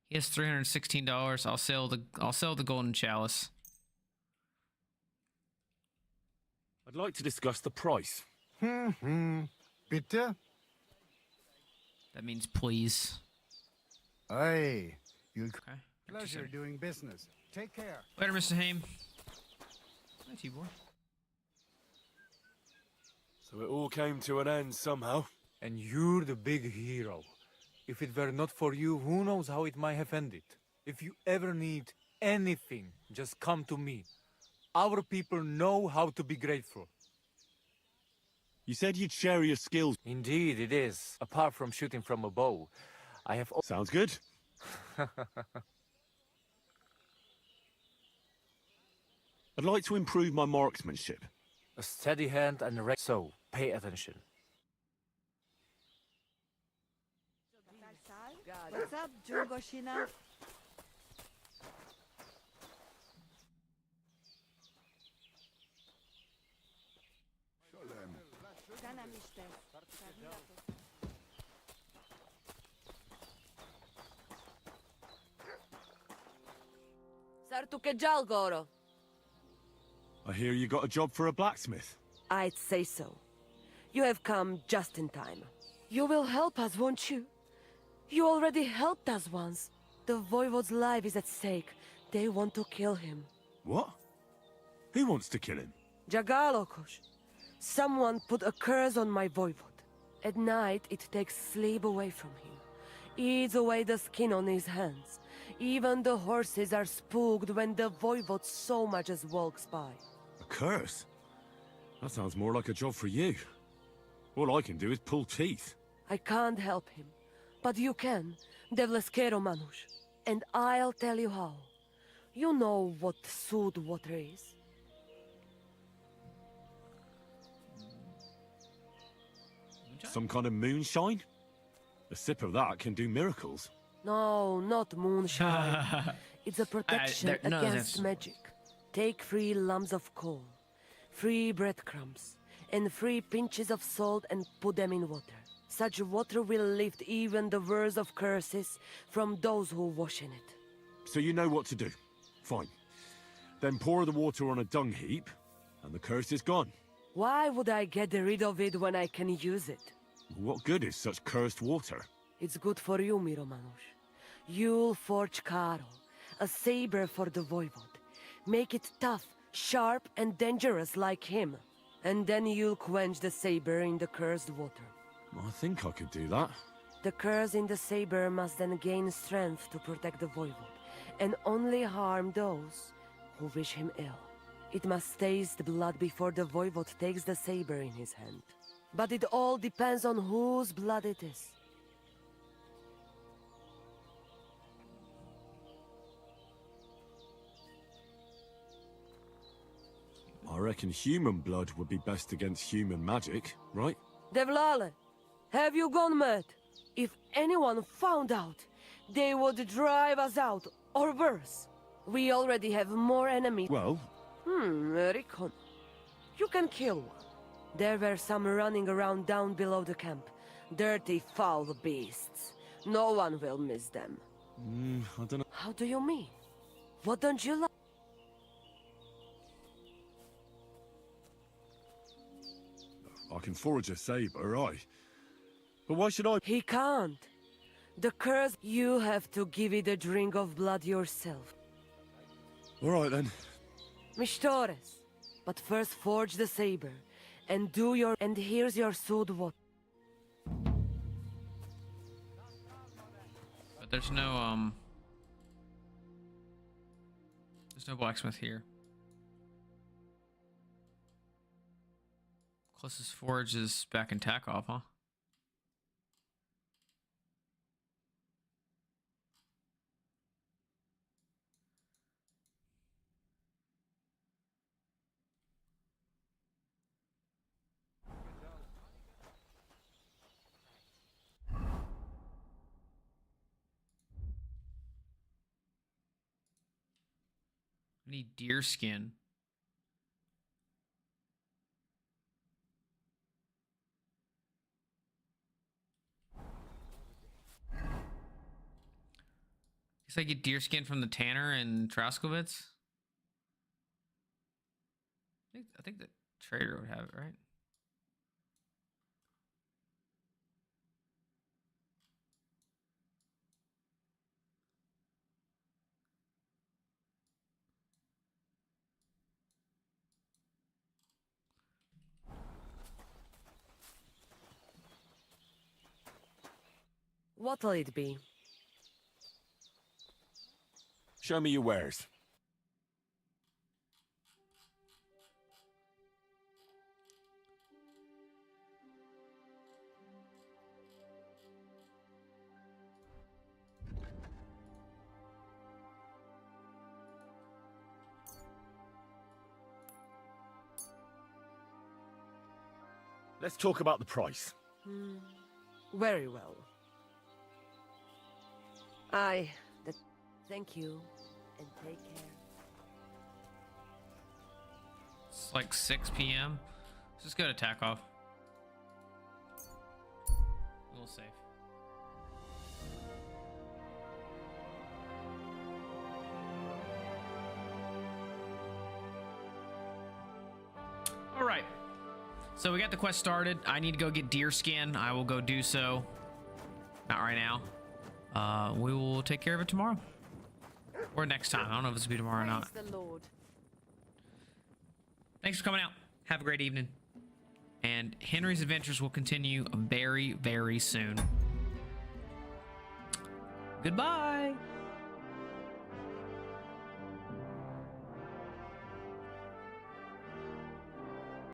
He has $316. I'll sell the golden chalice. I'd like to discuss the price. Bitte? That means please. Aye, you... Okay. Pleasure doing business. Take care. Later, Mr. Haim. Hi, T-Boy. So it all came to an end somehow. And you're the big hero. If it were not for you, who knows how it might have ended. If you ever need anything, just come to me. Our people know how to be grateful. You said you'd share your skills. Indeed, it is. Apart from shooting from a bow, I have... Sounds good. I'd like to improve my marksmanship. A steady hand and a so pay attention. What's up, Djungoshina? Sartukejalgoro. I hear you got a job for a blacksmith. I'd say so. You have come just in time. You will help us, won't you? You already helped us once. The Voivod's life is at stake. They want to kill him. What? Who wants to kill him? Jagalokos. Someone put a curse on my Voivod. At night, it takes sleep away from him. Eats away the skin on his hands. Even the horses are spooked when the Voivod so much as walks by. A curse? That sounds more like a job for you. All I can do is pull teeth. I can't help him. But you can, Devleskero Manush. And I'll tell you how. You know what sud water is? Some kind of moonshine? A sip of that can do miracles. No, not moonshine. It's a protection against magic. Take 3 lumps of coal. 3 breadcrumbs, and 3 pinches of salt and put them in water. Such water will lift even the worst of curses from those who wash in it. So you know what to do. Fine. Then pour the water on a dung heap, and the curse is gone. Why would I get rid of it when I can use it? What good is such cursed water? It's good for you, Miromanush. You'll forge Karo, a saber for the voivode. Make it tough, sharp, and dangerous like him. And then you'll quench the saber in the cursed water. I think I could do that. The curse in the saber must then gain strength to protect the voivode, and only harm those who wish him ill. It must taste blood before the voivode takes the saber in his hand. But it all depends on whose blood it is. I reckon human blood would be best against human magic, right? Devlale, have you gone mad? If anyone found out, they would drive us out, or worse. We already have more enemies. Well... Rikon. You can kill one. There were some running around down below the camp. Dirty, foul beasts. No one will miss them. I don't know. How do you mean? What don't you like? I can forge a saber, aye. But why should I? He can't. The curse, you have to give it a drink of blood yourself. All right then. Mistores. But first forge the saber. And here's your sword water. But there's no blacksmith here. Closest forge is back in Takov, huh? I need deer skin. Guess I get deer skin from the tanner in Traskovitz. I think the trader would have it, right? What'll it be? Show me your wares. Let's talk about the price. Very well. Thank you, and take care. It's like 6 p.m. Let's just go to Takov. We'll save. All right. So we got the quest started. I need to go get deer skin. I will go do so. Not right now. We will take care of it tomorrow. Or next time. I don't know if this will be tomorrow or not. Praise the Lord. Thanks for coming out. Have a great evening. And Henry's Adventures will continue very, very soon. Goodbye.